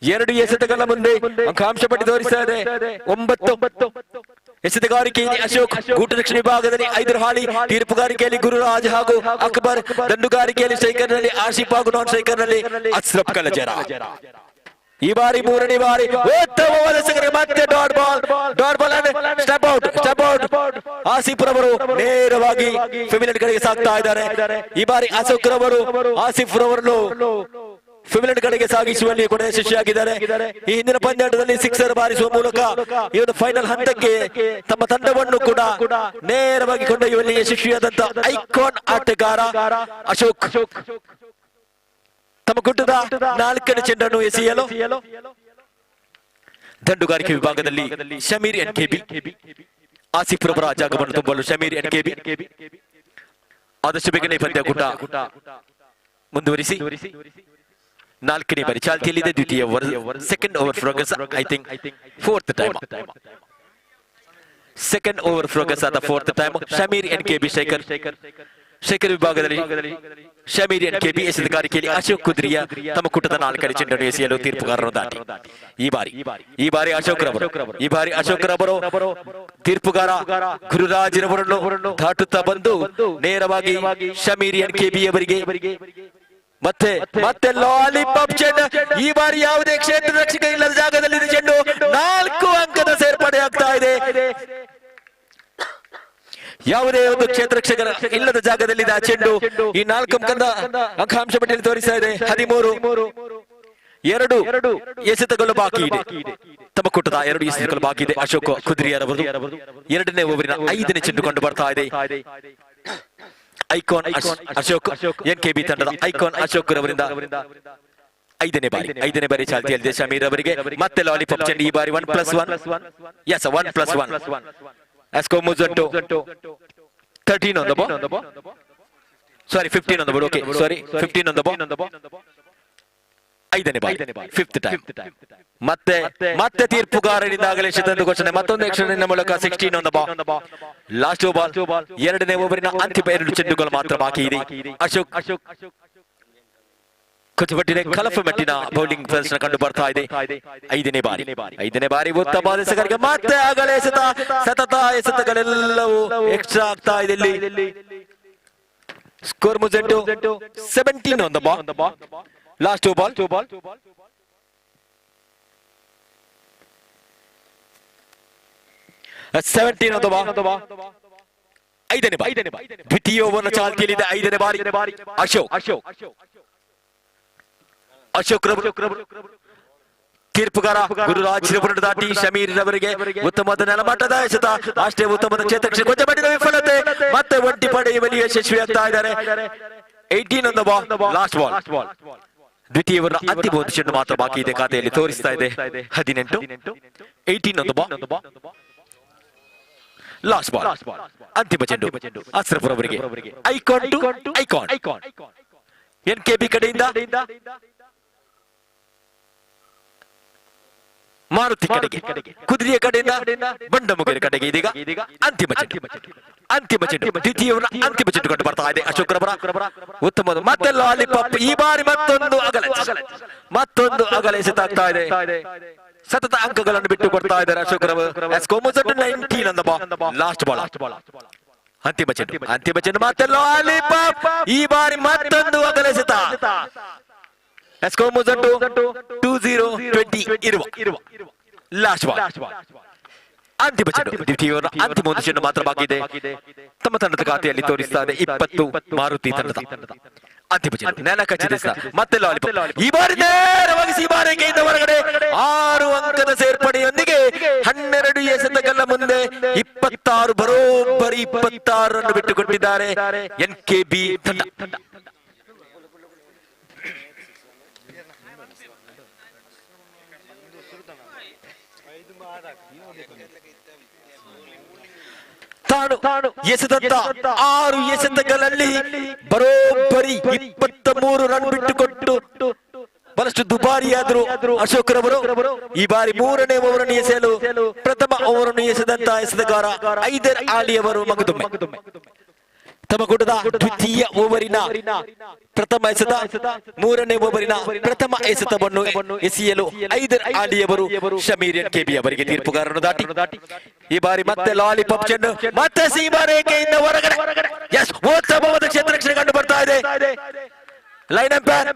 2 ಎಸೆತಗಳ ಮುಂದೆ ಅಂಕಾಂಶ ಪಟ್ಟಿ ತೋರಿಸ್ತಾ ಇದೆ 9. ಎಸೆತಗಾರಿಕೆಯಲ್ಲಿ ಅಶೋಕ್, ಗೂಟರಕ್ಷಣೆ ವಿಭಾಗದಲ್ಲಿ ಐದರ್ ಹಾಲಿ, ತೀರ್ಪುಗಾರಿಕೆಯಲ್ಲಿ ಗುರುರಾಜ್ ಹಾಗೂ ಅಕ್ಬರ್, ದಂಡುಗಾರಿಕೆಯಲ್ಲಿ ಸ್ಟ್ರೈಕರ್ನಲ್ಲಿ ಆಸಿಫ್ ಹಾಗೂ ನಾನ್ ಸ್ಟ್ರೈಕರ್ನಲ್ಲಿ ಅಶ್ರಫ್ ಕಲಜರ. ಈ ಬಾರಿ 3ನೇ ಬಾರಿ ಉತ್ತಮವಾದ ಎಸೆಗಾರಿಕೆ ಮತ್ತೆ dot ball step out. Asif ರವರು ನೇರವಾಗಿ ಫೆಮಿಲಿಯನ್ ಕಡೆಗೆ ಸಾಗ್ತಾ ಇದ್ದಾರೆ. ಈ ಬಾರಿ ಅಶೋಕ್ ರವರು ಆಸಿಫ್ ರವರನ್ನು ಫೆಮಿಲಿಯನ್ ಕಡೆಗೆ ಸಾಗಿಸುವಲ್ಲಿ ಕೂಡ ಯಶಸ್ವಿಯಾಗಿದ್ದಾರೆ. ಈ ಹಿಂದಿನ ಪಂದ್ಯಾಟದಲ್ಲಿ ಸಿಕ್ಸರ್ ಬಾರಿಸುವ ಮೂಲಕ ಈ ಒಂದು ಫೈನಲ್ ಹಂತಕ್ಕೆ ತಮ್ಮ ತಂಡವನ್ನು ಕೂಡ ನೇರವಾಗಿ ಕೊಂಡೊಯ್ಯುವಲ್ಲಿ ಯಶಸ್ವಿಯಾದಂತ ಐಕಾನ್ ಆಟಗಾರ ಅಶೋಕ್ ತಮ್ಮ ಗುಡ್ಡದ 4ನೇ ಚೆಂಡನ್ನು ಎಸೆಯಲು ದಂಡುಗಾರಿಕೆ ವಿಭಾಗದಲ್ಲಿ ಶಮೀರ್ ಎನ್ಕೆಬಿ, ಆಸಿಫ್ ರವರ ಜಾಗವನ್ನು ತುಂಬಲು ಶಮೀರ್ ಎನ್ಕೆಬಿ. ಆದಷ್ಟು ಬೇಗನೆ ಪಂದ್ಯಾಕೂಟ ಮುಂದುವರಿಸಿ 4ನೇ ಬಾರಿ ಚಾಲ್ತಿಯಲ್ಲಿದೆ. ದ್ವಿತೀಯ over second over progress I think 4th time. Second over progress ಆದ 4th time. Shameer NKB striker Shekhar ವಿಭಾಗದಲ್ಲಿ ಶಮೀರ್ NKB ಎಸೆತಗಾರಿಕೆಯಲ್ಲಿ ಅಶೋಕ್ ಕುದ್ರಿಯ ತಮ್ಮ ಕುಟದ 4ನೇ ಚೆಂಡನ್ನು ಎಸೆಯಲು ತೀರ್ಪುಗಾರರು ದಾಟಿ ಈ ಬಾರಿ ಅಶೋಕ್ ರವರು ತೀರ್ಪುಗಾರ ಗುರುರಾಜ್ ರವರನ್ನು ದಾಟುತ್ತಾ ಬಂದು ನೇರವಾಗಿ ಶಮೀರ್ NKB ಅವರಿಗೆ ಮತ್ತೆ ಲಾಲಿಪಾಪ್ ಚೆಂಡು. ಈ ಬಾರಿ ಯಾವುದೇ ಕ್ಷೇತ್ರ ರಕ್ಷಕ ಇಲ್ಲದ ಜಾಗದಲ್ಲಿ ಚೆಂಡು 4 ಅಂಕದ ಸೇರ್ಪಡೆ ಆಗ್ತಾ ಇದೆ. ಯಾವುದೇ ಒಂದು ಕ್ಷೇತ್ರ ರಕ್ಷಕರ ಇಲ್ಲದ ಜಾಗದಲ್ಲಿ ಆ ಚೆಂಡು ಈ 4 ಅಂಕದ ಅಂಕಾಂಶ ಪಟ್ಟಿಯಲ್ಲಿ ತೋರಿಸ್ತಾ ಇದೆ. 13 2 ಎಸೆತಗಳು ಬಾಕಿ ಇದೆ. ತಮ್ಮ ಕುಟದ 2 ಎಸೆತಗಳು ಬಾಕಿ ಇದೆ. ಅಶೋಕ್ ಕುದ್ರಿಯರವರು 2ನೇ ಓವರಿನ 5ನೇ ಚೆಂಡು ಕಂಡು ಬರ್ತಾ ಇದೆ. ಐಕಾನ್ ಅಶೋಕ್ NKB ತಂಡದ ಐಕಾನ್ ಅಶೋಕ್ ರವರಿಂದ 5ನೇ ಬಾರಿ ಚಾಲ್ತಿಯಲ್ಲಿದೆ ಶಮೀರ್ ಅವರಿಗೆ. ಮತ್ತೆ ಲಾಲಿಪಾಪ್ ಚೆಂಡು. ಈ ಬಾರಿ 1+1. S 1+1. Asco Muzanto 13 on the ball. Sorry, 15 on the ball. Okay, sorry, 15 on the ball. 5ನೇ ಬಾರಿ 5th time. ಮತ್ತೆ ತೀರ್ಪುಗಾರರಿಂದ ಆಗಲೇ ತಂದು ಘೋಷಣೆ. ಮತ್ತೊಂದು ಎಕ್ಷಣೆಯ ಮೂಲಕ 16 on the ball. Last ball 2ನೇ ಓವರಿನ ಅಂತಿಮ 2 ಚೆಂಡುಗಳು ಮಾತ್ರ ಬಾಕಿ ಇದೆ. ಅಶೋಕ್ ಕುಚುಬಟ್ಟಿನ ಕಲಫ ಮೆಟ್ಟಿನ ಬೌಲಿಂಗ್ ಪ್ರದರ್ಶನ ಕಂಡು ಬರ್ತಾ ಇದೆ. 5ನೇ ಬಾರಿ ಉತ್ತಮ ಎಸೆತಗಾರಿಕೆ. ಮತ್ತೆ ಆಗಲೇ ಸತತ ಎಸೆತಗಳೆಲ್ಲವೂ ಎಕ್ಸ್ಟ್ರಾ ಆಗ್ತಾ ಇದೆ ಇಲ್ಲಿ. ಸ್ಕೋರ್ ಮುಜೆಂಟು 17 on the ball. Last ball 17 on the ball. 5ನೇ ಬಾರಿ ದ್ವಿತೀಯ ಓವರ್ನ ಚಾಲ್ತಿಯಲ್ಲಿದೆ. 5ನೇ ಬಾರಿ ಅಶೋಕ್ ರವರು ತೀರ್ಪುಗಾರ ಗುರುರಾಜ್ ರವರನ್ನು ದಾಟಿ ಶಮೀರ್ ರವರಿಗೆ ಉತ್ತಮವಾದ ನೆಲಮಟ್ಟದ ಎಸೆತ. ಅಷ್ಟೇ ಉತ್ತಮದ ಕ್ಷೇತ್ರ ಕೊಂಚ ಮಟ್ಟಿನ ವಿಫಲತೆ. ಮತ್ತೆ ಒಂಟಿ ಪಡೆಯುವಲ್ಲಿ ಯಶಸ್ವಿಯಾಗ್ತಾ ಇದ್ದಾರೆ. 18 on the ball. Last ball ದ್ವಿತೀಯ ಓವರ್ನ ಅಂತಿಮ 1 ಚೆಂಡು ಮಾತ್ರ ಬಾಕಿ ಇದೆ. ಖಾತೆಯಲ್ಲಿ ತೋರಿಸ್ತಾ ಇದೆ 18. 18 on the ball. Last ball ಅಂತಿಮ ಚೆಂಡು ಅಶ್ರಫ್ ರವರಿಗೆ. ಐಕಾನ್ NKB ಕಡೆಯಿಂದ ಮಾರುತಿ ಕಡೆಗೆ, ಕುದುರೆಯ ಕಡೆಯಿಂದ ಬಂಡಮುಗೇರಿ ಕಡೆಗೆ. ಇದೀಗ ಅಂತಿಮ ಚೆಂಡು ದ್ವಿತೀಯ ಅಂತಿಮ ಚೆಂಡು ಕಂಡು ಬರ್ತಾ ಇದೆ ಅಶೋಕ್ ರವರ ಉತ್ತಮ. ಮತ್ತೆ ಲಾಲಿಪಾಪ್. ಈ ಬಾರಿ ಮತ್ತೊಂದು ಅಗಲ ಎಸೆತಾಗ್ತಾ ಇದೆ. ಸತತ ಅಂಕಗಳನ್ನು ಬಿಟ್ಟು ಕೊಡ್ತಾ ಇದ್ದಾರೆ ಅಶೋಕ್ ರವರು. 19 on the ball. Last ball ಅಂತಿಮ ಚೆಂಡು ಮತ್ತೆ ಲಾಲಿಪಾಪ್. ಈ ಬಾರಿ ಮತ್ತೊಂದು ಅಗಲ ಎಸೆತ. 20-20 ಇರುವ ಲಾಸ್ಟ್ ಬಾಲ್ ಅಂತಿಮ ಚೆಂಡು. ದ್ವಿತೀಯ ಅಂತಿಮ 1 ಚೆಂಡು ಮಾತ್ರ ಬಾಕಿ ಇದೆ. ತಮ್ಮ ತಂಡದ ಖಾತೆಯಲ್ಲಿ ತೋರಿಸ್ತಾ ಇದೆ 20 ಮಾರುತಿ ತಂಡದ ಅಂತಿಮ ಚೆಂಡು. ನೆಲ ಕಚ್ಚಿದ ಮತ್ತೆ ಲಾಲಿಪಾಪ್. ಈ ಬಾರಿ ನೇರವಾಗಿ ಸೀಮಾರೇಖೆಯಿಂದ ಹೊರಗಡೆ 6 ಅಂಕದ ಸೇರ್ಪಡೆಯೊಂದಿಗೆ 12 ಎಸೆತಗಳ ಮುಂದೆ 26 ಬರೋಬ್ಬರಿ 26 ರನ್ ಬಿಟ್ಟುಕೊಟ್ಟಿದ್ದಾರೆ NKB ತಂಡ. ತಾನು ಎಸೆದಂತ 6 ಎಸೆತಗಳಲ್ಲಿ ಬರೋಬ್ಬರಿ 23 ರನ್ ಬಿಟ್ಟುಕೊಟ್ಟು ಬಹಳಷ್ಟು ದುಬಾರಿಯಾದರು ಅಶೋಕ್ ರವರು. ಈ ಬಾರಿ 3ನೇ ಓವರನ್ನು ಎಸೆಯಲು ಪ್ರಥಮ ಓವರನ್ನು ಎಸೆದಂತ ಎಸೆತಗಾರ ಐದರ್ ಆಲಿ ಅವರು ಮಗದೊಮ್ಮೆ ತಮ್ಮ ಕೂಟದ ದ್ವಿತೀಯ ಓವರಿನ ಪ್ರಥಮ ಎಸೆತ, 3ನೇ ಓವರಿನ ಪ್ರಥಮ ಎಸೆತವನ್ನು ಎಸೆಯಲು ಐದರ್ ಆಲಿ ಅವರು ಶಮೀರ್ NKB ಅವರಿಗೆ ತೀರ್ಪುಗಾರರನ್ನು ದಾಟಿ ಈ ಬಾರಿ ಮತ್ತೆ ಲಾಲಿಪಾಪ್ ಚೆಂಡು ಮತ್ತೆ ಸೀಮಾರೇಖೆಯಿಂದ ಹೊರಗಡೆ. ಎಸ್, ಉತ್ತಮವಾದ ಕ್ಷೇತ್ರ ರಕ್ಷಣೆ ಕಂಡು ಬರ್ತಾ ಇದೆ. Line umpire.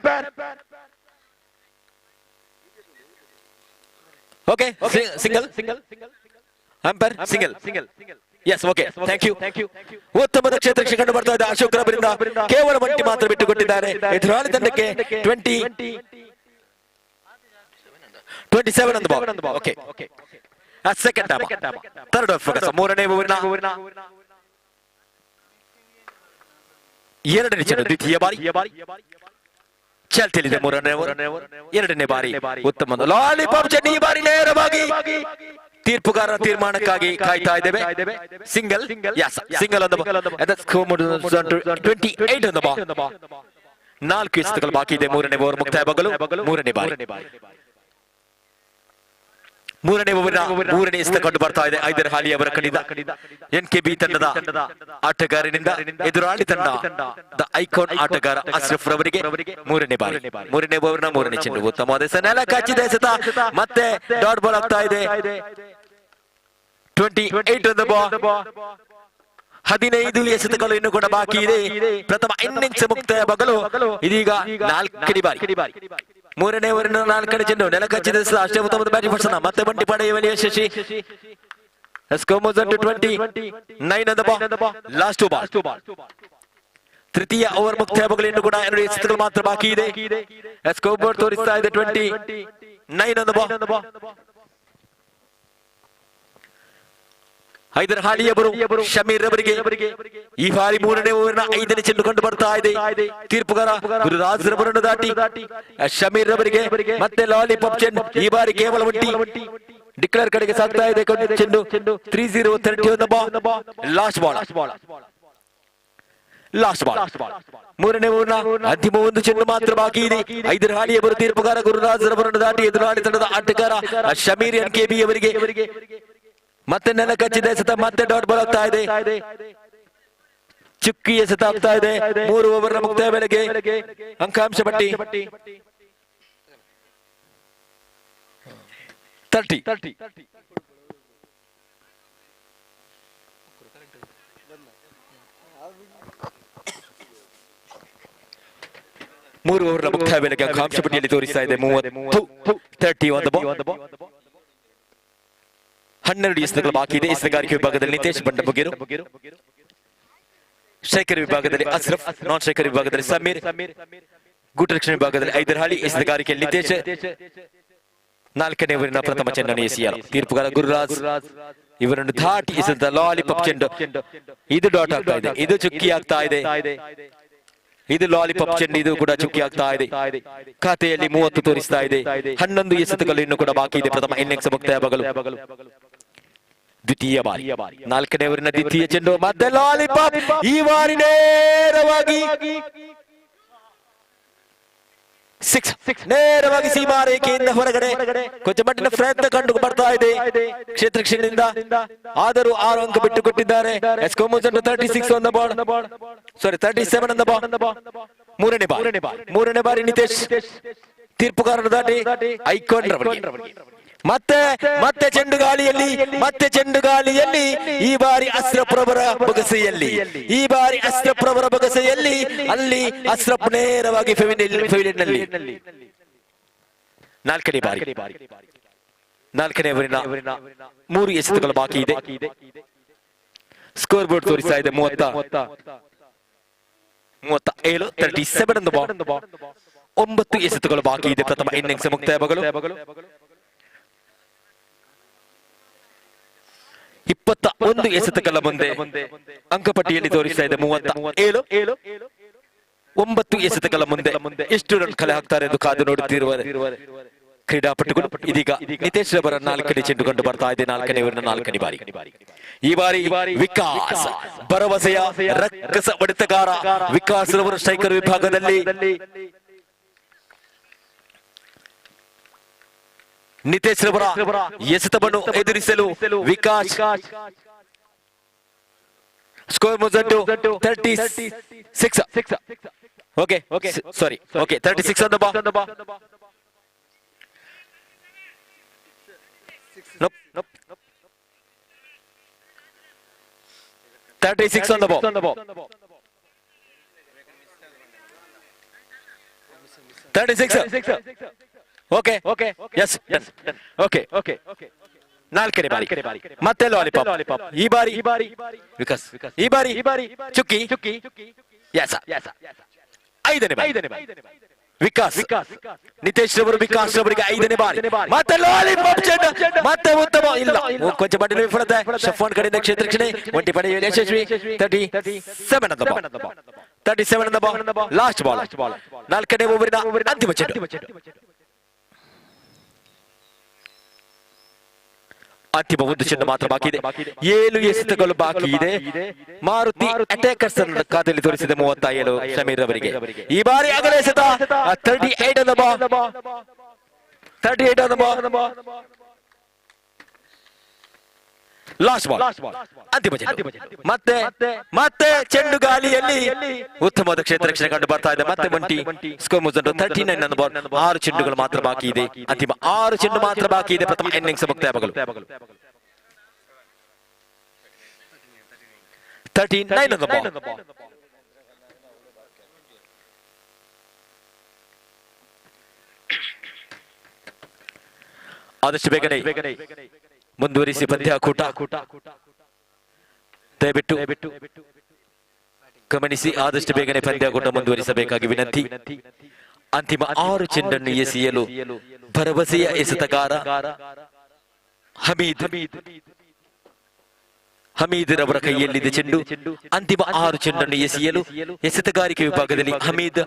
Okay, single umpire single. Yes, okay, thank you. ಉತ್ತಮದ ಕ್ಷೇತ್ರ ರಕ್ಷಣೆ ಕಂಡು ಬರ್ತಾ ಇದೆ ಅಶೋಕ್ ರವರಿಂದ. ಕೇವಲ ಒಂಟಿ ಮಾತ್ರ ಬಿಟ್ಟುಕೊಟ್ಟಿದ್ದಾರೆ ಎದುರಾಳಿ ತಂಡಕ್ಕೆ. 27 on the ball. Okay, second third of focus. 3ನೇ ಓವರಿನ 2ನೇ ಚೆಂಡು ದ್ವಿತೀಯ ಬಾರಿ ಚಾಲ್ತಿಯಲ್ಲಿದೆ. 3ನೇ ಓವರ್ 2ನೇ ಬಾರಿ ಉತ್ತಮ ಲಾಲಿಪಾಪ್ ಚೆಂಡು. ಈ ಬಾರಿ ನೇರವಾಗಿ ತೀರ್ಪುಗಾರರ ತೀರ್ಮಾನಕ್ಕಾಗಿ ಕಾಯ್ತಾ ಇದ್ದೇವೆ. Single on the ball. 28 on the ball. 4 ಎಸೆತಗಳು ಬಾಕಿ ಇದೆ. 3ನೇ ಓವರ್ ಮುಕ್ತಾಯವಾಗಲು 3ನೇ ಬಾರಿ ಮೂರನೇ ಓವರ್ನ ಮೂರನೇ ಎಸೆತ ಕಂಡು ಬರ್ತಾ ಇದೆ ಐದರ್ ಹಾಲಿ ಅವರ ಕಡೆಯಿಂದ NKB ತಂಡದ ಆಟಗಾರನಿಂದ ಎದುರಾಳಿ ತಂಡ ದ ಐಕಾನ್ ಆಟಗಾರ ಅಶ್ರಫ್ ರವರಿಗೆ ಮೂರನೇ ಓವರ್ನ ಮೂರನೇ ಚೆಂಡು ಉತ್ತಮವಾದ ಎಸೆತ ನೆಲ ಕಚ್ಚಿದ ಎಸೆತ ಮತ್ತೆ ಡಾಟ್ ಬಾಲ್ ಆಗ್ತಾ ಇದೆ 28 on the ball. 15 ಎಸೆತಗಳು ಇನ್ನು ಕೂಡ ಬಾಕಿ ಇದೆ ಪ್ರಥಮ ಇನ್ನಿಂಗ್ಸ್ ಮುಕ್ತಾಯವಾಗಲು ಇದೀಗ 4ನೇ ಬಾರಿ ಮೂರನೇ ಓವರಿನ 4ನೇ ಚೆಂಡು ನೆಲ ಕಚ್ಚಿದ ಅಷ್ಟೇ ಉತ್ತಮವಾದ ಬ್ಯಾಟಿಂಗ್ ಪರ್ಸನ್ ಮತ್ತೆ ಬಂಟಿ ಪಡೆಯುವಲ್ಲಿ ಯಶಸ್ವಿ ಎಸ್ಕೋಮೋಸ್ 29 on the ball. Last ball ತೃತೀಯ ಓವರ್ ಮುಕ್ತಾಯವಾಗಲು ಇನ್ನು ಕೂಡ 2 ಎಸೆತಗಳು ಮಾತ್ರ ಬಾಕಿ ಇದೆ ಎಸ್ಕೋಬೋರ್ಡ್ ತೋರಿಸ್ತಾ ಇದೆ 29 on the ball. ಐದರ ಹಾಲಿಯವರು ಶಮೀರ್ ರವರಿಗೆ ಈ ಬಾರಿ ಮೂರನೇ ಓವರ್ನ 5ನೇ ಚೆಂಡು ಕಂಡು ಬರ್ತಾ ಇದೆ ತೀರ್ಪುಗಾರ ಗುರುರಾಜ್ ರವರನ್ನು ದಾಟಿ ಶಮೀರ್ ರವರಿಗೆ ಮತ್ತೆ ಲಾಲಿಪಾಪ್ ಚೆಂಡು ಈ ಬಾರಿ ಕೇವಲ ಒಂಟಿ ಡಿಕ್ಲೇರ್ ಕಡೆಗೆ ಸಾಗ್ತಾ ಇದೆ ಚೆಂಡು 30 on the ball. Last ball ಮೂರನೇ ಓವರ್ನ ಅಂತಿಮ ಒಂದು ಚೆಂಡು ಮಾತ್ರ ಬಾಕಿ ಇದೆ ಐದರ ಹಾಲಿಯವರು ತೀರ್ಪುಗಾರ ಗುರುರಾಜ್ ರವರನ್ನು ದಾಟಿ ಎದುರಾಳಿ ತಂಡದ ಆಟಗಾರ ಶಮೀರ್ NKB ಅವರಿಗೆ ಮತ್ತೆ ನೆಲ ಕಚ್ಚಿದ ಎಸೆತ ಮತ್ತೆ ಡಾಟ್ ಬಾಲ್ ಆಗ್ತಾ ಇದೆ ಚುಕ್ಕಿ ಎಸೆತ ಆಗ್ತಾ ಇದೆ 3 ಓವರ್ನ ಮುಕ್ತಾಯ ವೇಳೆಗೆ ಅಂಕಾಂಶ ಪಟ್ಟಿ 30 3 ಓವರ್ನ ಮುಕ್ತಾಯ ವೇಳೆಗೆ ಅಂಕಾಂಶ ಪಟ್ಟಿಯಲ್ಲಿ ತೋರಿಸ್ತಾ ಇದೆ 30 on the ball. 12 ಎಸೆತಗಳು ಬಾಕಿ ಇದೆ ಎಸೆಗಾರಿಕೆ ವಿಭಾಗದಲ್ಲಿ ನಿತೇಶ್ ಬಂಡಬಗೆರು ಶೇಖರ್ ವಿಭಾಗದಲ್ಲಿ ಅಶ್ರಫ್ ನಾನ್ ಶೇಖರ್ ವಿಭಾಗದಲ್ಲಿ ಸಮೀರ್ ಗುಟರಕ್ಷಣೆ ವಿಭಾಗದಲ್ಲಿ ಐದರ್ ಹಾಲಿ ಎಸೆಗಾರಿಕೆಯಲ್ಲಿ ನಿತೇಶ್ 4ನೇ ಓವರಿನ ಪ್ರಥಮ ಚೆಂಡನ್ನು ಎಸೆಯಲು ತೀರ್ಪುಗಾರ ಗುರುರಾಜ್ ಇವರನ್ನು ದಾಟಿ ಎಸೆದ ಲಾಲಿಪಾಪ್ ಚೆಂಡು ಇದು ಡಾಟ್ ಆಗ್ತಾ ಇದೆ ಇದು ಚುಕ್ಕಿ ಆಗ್ತಾ ಇದೆ ಇದು ಲಾಲಿಪಾಪ್ ಚೆಂಡು ಇದು ಕೂಡ ಚುಕ್ಕಿ ಆಗ್ತಾ ಇದೆ ಖಾತೆಯಲ್ಲಿ 30 ತೋರಿಸ್ತಾ ಇದೆ 11 ಎಸೆತಗಳು ಇನ್ನು ಕೂಡ ಬಾಕಿ ಇದೆ ಪ್ರಥಮ ಇನ್ನಿಂಗ್ಸ್ ಮುಕ್ತಾಯವಾಗಲು ದ್ವಿತೀಯ ಬಾರಿ 4ನೇ ಓವರಿನ ದ್ವಿತೀಯ ಚೆಂಡು ಮತ್ತೆ ಲಾಲಿಪಾಪ್ ಈ ಬಾರಿ ನೇರವಾಗಿ 6 ನೇರವಾಗಿ ಸೀಮಾರೇಖೆಯಿಂದ ಹೊರಗಡೆ ಕೊಂಚ ಮಟ್ಟಿನ ಪ್ರಯತ್ನ ಕಂಡು ಬರ್ತಾ ಇದೆ ಕ್ಷೇತ್ರ ಕ್ಷಣದಿಂದ ಆದರೂ 6 ಅಂಕ ಬಿಟ್ಟು ಕೊಟ್ಟಿದ್ದಾರೆ ಎಸ್ಕೋಮೋಸ್ 36 on the ball. Sorry 37 on the ball. ಮೂರನೇ ಬಾರಿ ನಿತೇಶ್ ತೀರ್ಪುಗಾರನ ದಾಟಿ ಐಕಾನ್ ರವರಿಗೆ ಮತ್ತೆ ಚೆಂಡು ಗಾಳಿಯಲ್ಲಿ ಈ ಬಾರಿ ಅಶ್ರಫ್ ರವರ ಬೊಗಸೆಯಲ್ಲಿ ಅಲ್ಲಿ ಅಶ್ರಫ್ ನೇರವಾಗಿ ಫೆವಿಲಿಯನ್ ನಲ್ಲಿ 4ನೇ ಬಾರಿ 4ನೇ ಓವರಿನ 3 ಎಸೆತಗಳು ಬಾಕಿ ಇದೆ ಸ್ಕೋರ್ ಬೋರ್ಡ್ ತೋರಿಸ್ತಾ ಇದೆ 37 on the ball. 9 ಎಸೆತಗಳು ಬಾಕಿ ಇದೆ ಪ್ರಥಮ ಇನ್ನಿಂಗ್ಸ್ ಮುಕ್ತಾಯವಾಗಲು 21 ಎಸೆತಗಳ ಮುಂದೆ ಅಂಕಪಟ್ಟಿಯಲ್ಲಿ ತೋರಿಸ್ತಾ ಇದೆ 37 9 ಎಸೆತಗಳ ಮುಂದೆ ಎಷ್ಟು ರನ್ ಕಲೆ ಹಾಕ್ತಾರೆ ಎಂದು ಕಾದು ನೋಡುತ್ತಿರುವ ಕ್ರೀಡಾಪಟುಗಳು ಇದೀಗ ನಿತೇಶ್ ರವರ 4ನೇ ಚೆಂಡು ಕಂಡು ಬರ್ತಾ ಇದೆ 4ನೇ ಓವರ್ನ 4ನೇ ಬಾರಿ ಈ ಬಾರಿ ವಿಕಾಸ್ ಭರವಸೆಯ ರಕ್ಕಸ ಹೊಡೆತಗಾರ ವಿಕಾಸ್ ರವರ ಸ್ಟ್ರೈಕರ್ ವಿಭಾಗದಲ್ಲಿ ನಿತೇಶ್ ರವರ ಎಸೆತವನ್ನು ಎದುರಿಸಲು ವಿಕಾಸ್ ಸ್ಕೋರ್ ಮುಜಟ್ಟು 36 okay 36 on the ball. Nope. 36 on the ball. 36 okay yes okay 4ನೇ ಬಾರಿ ಮತ್ತೆ ಲಾಲಿಪಾಪ್ ಈ ಬಾರಿ ವಿಕಾಸ್ ಈ ಬಾರಿ ಚುಕ್ಕಿ ಎಸ್ 5ನೇ ಬಾರಿ ವಿಕಾಸ್ ನಿತೇಶ್ ರವರು ವಿಕಾಸ್ ರವರಿಗೆ 5ನೇ ಬಾರಿ ಮತ್ತೆ ಲಾಲಿಪಾಪ್ ಚೆಂಡು ಮತ್ತೆ ಉತ್ತಮ ಇಲ್ಲ ಕೊಂಚ ಬಡ್ಡಿ ವಿಫಲತೆ ಶಫಾನ್ ಕಡೆಯಿಂದ ಕ್ಷೇತ್ರ ರಕ್ಷಣೆ ಒಂಟಿ ಪಡೆಯುವ ಯಶಸ್ವಿ 37 on the ball. 37 on the ball. Last ball 4ನೇ ಓವರಿನ ಅಂತಿಮ ಚೆಂಡು ಅಂತಿಮ ಒಂದು ಚೆಂಡು ಮಾತ್ರ ಬಾಕಿ ಇದೆ 7 ಎಸೆತಗಳು ಬಾಕಿ ಇದೆ ಮಾರುತಿ ಅಟ್ಯಾಕರ್ಸ್ ಖಾತೆಯಲ್ಲಿ ತೋರಿಸಿದೆ 37 ಶಮೀರ್ ಅವರಿಗೆ ಈ ಬಾರಿ ಅಗಲ ಎಸೆತ 38 on the ball. 38 on the ball. Last ball ಅಂತಿಮ ಚೆಂಡು ಮತ್ತೆ ಮತ್ತೆ ಚೆಂಡು ಗಾಳಿಯಲ್ಲಿ ಉತ್ತಮವಾದ ಕ್ಷೇತ್ರ ರಕ್ಷಣೆ ಕಂಡು ಬರ್ತಾ ಇದೆ. ಮತ್ತೆ ಬಂಟಿ ಸ್ಕೋರ್ ಮುಗಿದು 39 ಅನ್ನು ಬಾಲ್ 6 ಚೆಂಡುಗಳು ಮಾತ್ರ ಬಾಕಿ ಇದೆ. ಅಂತಿಮ 6 ಚೆಂಡು ಮಾತ್ರ ಬಾಕಿ ಇದೆ. ಪ್ರಥಮ ಇನ್ನಿಂಗ್ಸ್ ಮುಕ್ತಾಯವಾಗಲು 39 on the ball. ಆದಷ್ಟು ಬೇಗನೆ ಮುಂದುವರಿಸಿ ಪಂದ್ಯಾಕೂಟ ದಯವಿಟ್ಟು ಗಮನಿಸಿ. ಆದಷ್ಟು ಬೇಗನೆ ಪಂದ್ಯಾಕೂಟ ಮುಂದುವರಿಸಬೇಕಾಗಿ ವಿನಂತಿ. ಅಂತಿಮ 6 ಚೆಂಡನ್ನು ಎಸೆಯಲು ಭರವಸೆಯ ಎಸೆತಗಾರ ಹಮೀದ್ ರವರ ಕೈಯಲ್ಲಿದೆ ಚೆಂಡು. ಅಂತಿಮ 6 ಚೆಂಡನ್ನು ಎಸೆಯಲು ಎಸೆತಗಾರಿಕೆ ವಿಭಾಗದಲ್ಲಿ ಹಮೀದ್,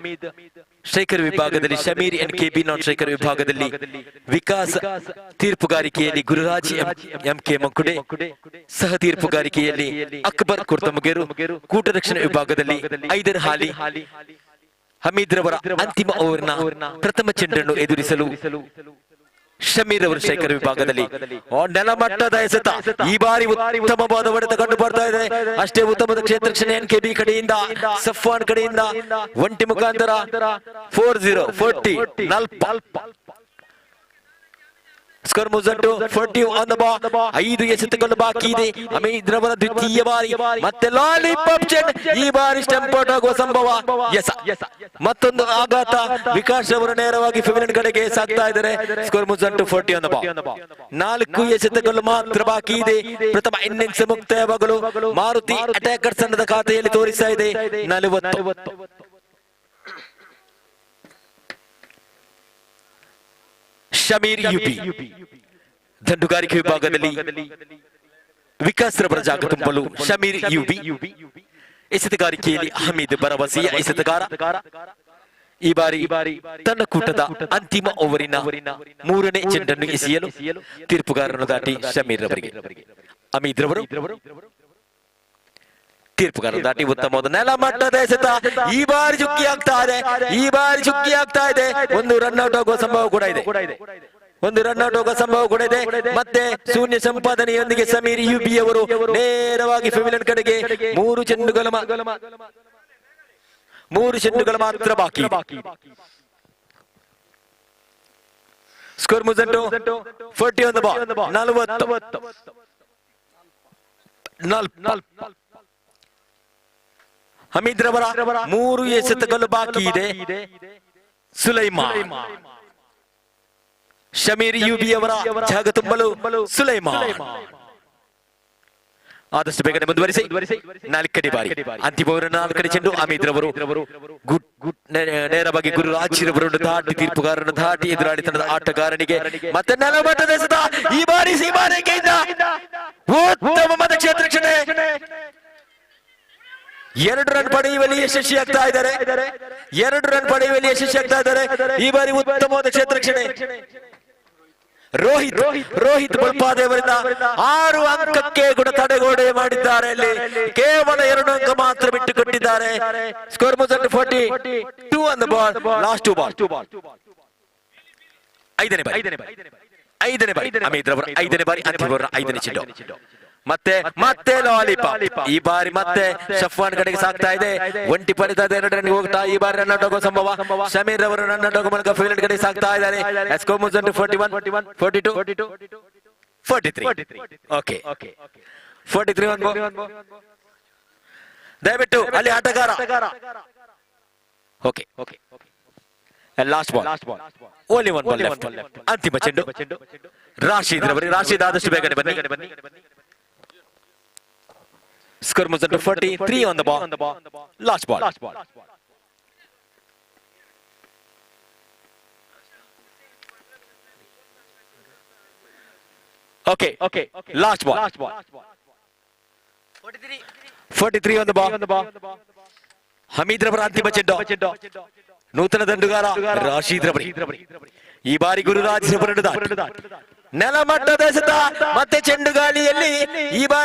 ಸ್ಟ್ರೈಕರ್ ವಿಭಾಗದಲ್ಲಿ ಶಮೀರ್ NKB, ನಾನ್ ಸ್ಟ್ರೈಕರ್ ವಿಭಾಗದಲ್ಲಿ ವಿಕಾಸ್, ತೀರ್ಪುಗಾರಿಕೆಯಲ್ಲಿ ಗುರುರಾಜ್ MK ಮಂಕುಡೆ, ಸಹ ತೀರ್ಪುಗಾರಿಕೆಯಲ್ಲಿ ಅಕ್ಬರ್ ಕುರ್ತಮುಗೇರು, ಕೂಟ ರಕ್ಷಣೆ ವಿಭಾಗದಲ್ಲಿ ಐದರ್ ಹಾಲಿ. ಹಮೀದ್ ರವರ ಅಂತಿಮ ಓವರ್ನ ಪ್ರಥಮ ಚೆಂಡನ್ನು ಎದುರಿಸಲು ಶಮೀರ್ ಅವರು ಸ್ಟ್ರೈಕರ್ ವಿಭಾಗದಲ್ಲಿ ನೆಲಮಟ್ಟದ ಎಸೆತ. ಈ ಬಾರಿ ಉತ್ತಮವಾದ ಹೊಡೆತ ಕಂಡು ಬರ್ತಾ ಇದೆ. ಅಷ್ಟೇ ಉತ್ತಮದ ಕ್ಷೇತ್ರ ರಕ್ಷಣೆ NKB ಕಡೆಯಿಂದ, ಸಫ್ವಾನ್ ಕಡೆಯಿಂದ ಒಂಟಿ ಮುಖಾಂತರ 40 ಸ್ಕೋರ್ ಮುಜಂಟು 40 on the ball. 5 ಎಸೆತಗಳು ಬಾಕಿ ಇದೆ. ಹಮೀದ್ ರವರ ದ್ವಿತೀಯ ಬಾರಿ ಮತ್ತೆ ಲಾಲಿಪಾಪ್ ಚೆಂಡು. ಈ ಬಾರಿ ಸ್ಟಂಪ್ ಔಟ್ ಆಗುವ ಸಂಭವ. ಮತ್ತೊಂದು ಆಘಾತ. ವಿಕಾಸ್ ಅವರು ನೇರವಾಗಿ ಫೆವಿಲಿಯನ್ ಕಡೆಗೆ ಸಾಗ್ತಾ ಇದ್ದಾರೆ. ಸ್ಕೋರ್ ಮುಜಂಟು 40 on the ball. 4 ಎಸೆತಗಳು ಮಾತ್ರ ಬಾಕಿ ಇದೆ. ಪ್ರಥಮ ಇನ್ನಿಂಗ್ಸ್ ಮುಕ್ತಾಯವಾಗಲು ಮಾರುತಿ ಅಟ್ಯಾಕರ್ಸ್ ತಂಡದ ಖಾತೆಯಲ್ಲಿ ತೋರಿಸ್ತಾ ಇದೆ 40. ಶಮೀರ್ ಯುಪಿ ದಂಡುಗಾರಿಕೆ ವಿಭಾಗದಲ್ಲಿ ವಿಕಾಸ್ ರವರ ಜಾಗ ತುಂಬಲು ಶಮೀರ್ ಯುಬಿ. ಎಸೆತಗಾರಿಕೆಯಲ್ಲಿ ಹಮೀದ್ ಭರವಸೆಯ ಎಸೆತಗಾರ. ಈ ಬಾರಿ ತನ್ನ ಕೂಟದ ಅಂತಿಮ ಓವರಿನ 3ನೇ ಚೆಂಡನ್ನು ಎಸೆಯಲು ತೀರ್ಪುಗಾರರನ್ನು ದಾಟಿ ಶಮೀರ್ ರವರಿಗೆ ಹಮೀದ್ ರವರು ತೀರ್ಪುಗಾರ ದಾಟಿ ಉತ್ತಮವಾದ ನೆಲಮಟ್ಟದ ಎಸೆತ. ಈ ಬಾರಿ ಚುಕ್ಕಿ ಆಗ್ತಾ ಇದೆ. ಒಂದು ರನ್ ಔಟ್ ಆಗುವ ಸಂಭವ ಕೂಡ ಇದೆ. ಮತ್ತೆ ಶೂನ್ಯ ಸಂಪಾದನೆಯೊಂದಿಗೆ ಸಮೀರ್ ಯುಬಿ ಅವರು ನೇರವಾಗಿ ಫೆವಿಲಿಯನ್ ಕಡೆಗೆ 3 ಚೆಂಡುಗಳ ಮಾತ್ರ ಬಾಕಿ. ಸ್ಕೋರ್ ಮುಜಂಟು 40 on the ball. 40. ಹಮೀದ್ ರವರ 3 ಎಸೆತಗಳು ಬಾಕಿ ಇದೆ. ಸುಲೈಮಾನ್, ಶಮೀರ್ ಯುಬಿ ಅವರ ಜಾಗ ತುಂಬಲು ಸುಲೈಮಾನ್. ಆದಷ್ಟು ಬೇಗನೆ ಮುಂದುವರಿಸಿ. 4ನೇ ಬಾರಿ ಅಂತಿಮ ಓವರ್ 4ನೇ ಚೆಂಡು. ಹಮೀದ್ ರವರು ನೇರವಾಗಿ ಗುರುರಾಜ್ ರವರನ್ನು ದಾಟಿ ತೀರ್ಪುಗಾರರನ್ನು ದಾಟಿ ಎದುರಾಳಿ ತಂಡದ ಆಟಗಾರನಿಗೆ ಮತ್ತೆ ನೆಲಮಟ್ಟದ ಎಸೆತ. ಈ ಬಾರಿ ಸೀಮಾರೇಖೆಯಿಂದ ಉತ್ತಮವಾದ ಕ್ಷೇತ್ರ ರಕ್ಷಣೆ. 2 ರನ್ ಪಡೆಯುವಲ್ಲಿ ಯಶಸ್ವಿಯಾಗ್ತಾ ಇದ್ದಾರೆ. ಈ ಬಾರಿ ಉತ್ತಮವಾದ ಕ್ಷೇತ್ರ ರಕ್ಷಣೆ. ರೋಹಿತ್ ಬಲ್ಪಾದೇವರಿಂದ 6 ಅಂಕಕ್ಕೆ ಕೂಡ ತಡೆಗೋಡೆ ಮಾಡಿದ್ದಾರೆ. ಅಲ್ಲಿ ಕೇವಲ 2 ಅಂಕ ಮಾತ್ರ ಬಿಟ್ಟು ಕೊಟ್ಟಿದ್ದಾರೆ. ಸ್ಕೋರ್ ಮುಜಂಟು 42 on the ball. Last 2 ball. 5ನೇ ಬಾರಿ ಹಮೀದ್ ರವರ 5ನೇ ಬಾರಿ ಅಂತಿಮ ಓವರ್ನ 5ನೇ ಚೆಂಡು. ಮತ್ತೆ ಲಾಲಿಪಾಪ್. ಈ ಬಾರಿ ಮತ್ತೆ ಸಫ್ವಾನ್ ಕಡೆಗೆ ಸಾಗ್ತಾ ಇದೆ. ಒಂಟಿ ಪಡಿತದ 2 ರನ್ಗೆ ಹೋಗ್ತಾ ಈ ಬಾರಿ ರನ್ ಔಟ್ ಆಗುವ ಸಂಭವ. ಶಮೀರ್ ಅವರು ರನ್ ಔಟ್ ಆಗುವ ಮೂಲಕ ಫೀಲ್ಡ್ ಕಡೆಗೆ ಸಾಗ್ತಾ ಇದ್ದಾರೆ. ಸ್ಕೋರ್ ಮುಜಂಟು 41, 42, 43. Okay 43 on ball. ದಯವಿಟ್ಟು ಅಲ್ಲಿ ಆಟಗಾರ. Okay last ball. Only 1 ball left. ಅಂತಿಮ ಚೆಂಡು ರಾಶಿದ್ ರವರಿಗೆ. ರಾಶಿದ್ ಆದಷ್ಟು ಬೇಗನೆ ಬನ್ನಿ. ಸ್ಕೋರ್ ಮುಜಂಟು 43 on the ball. Last ball. Okay last ball. 43 on the ball. Hameed ರವರ ಅಂತಿಮ ಚೆಂಡು. ನೂತನ ದಂಡುಗಾರ ರಾಶಿದ್ ರವರಿಗೆ. ಈ ಬಾರಿ ಗುರುರಾಜ್ ರವರನ್ನು ದಾಟಿ ನೆಲಮಟ್ಟದ ಎಸೆತ. ಮತ್ತೆ ಚೆಂಡು ಗಾಳಿಯಲ್ಲಿ ಈ ಬಾರಿ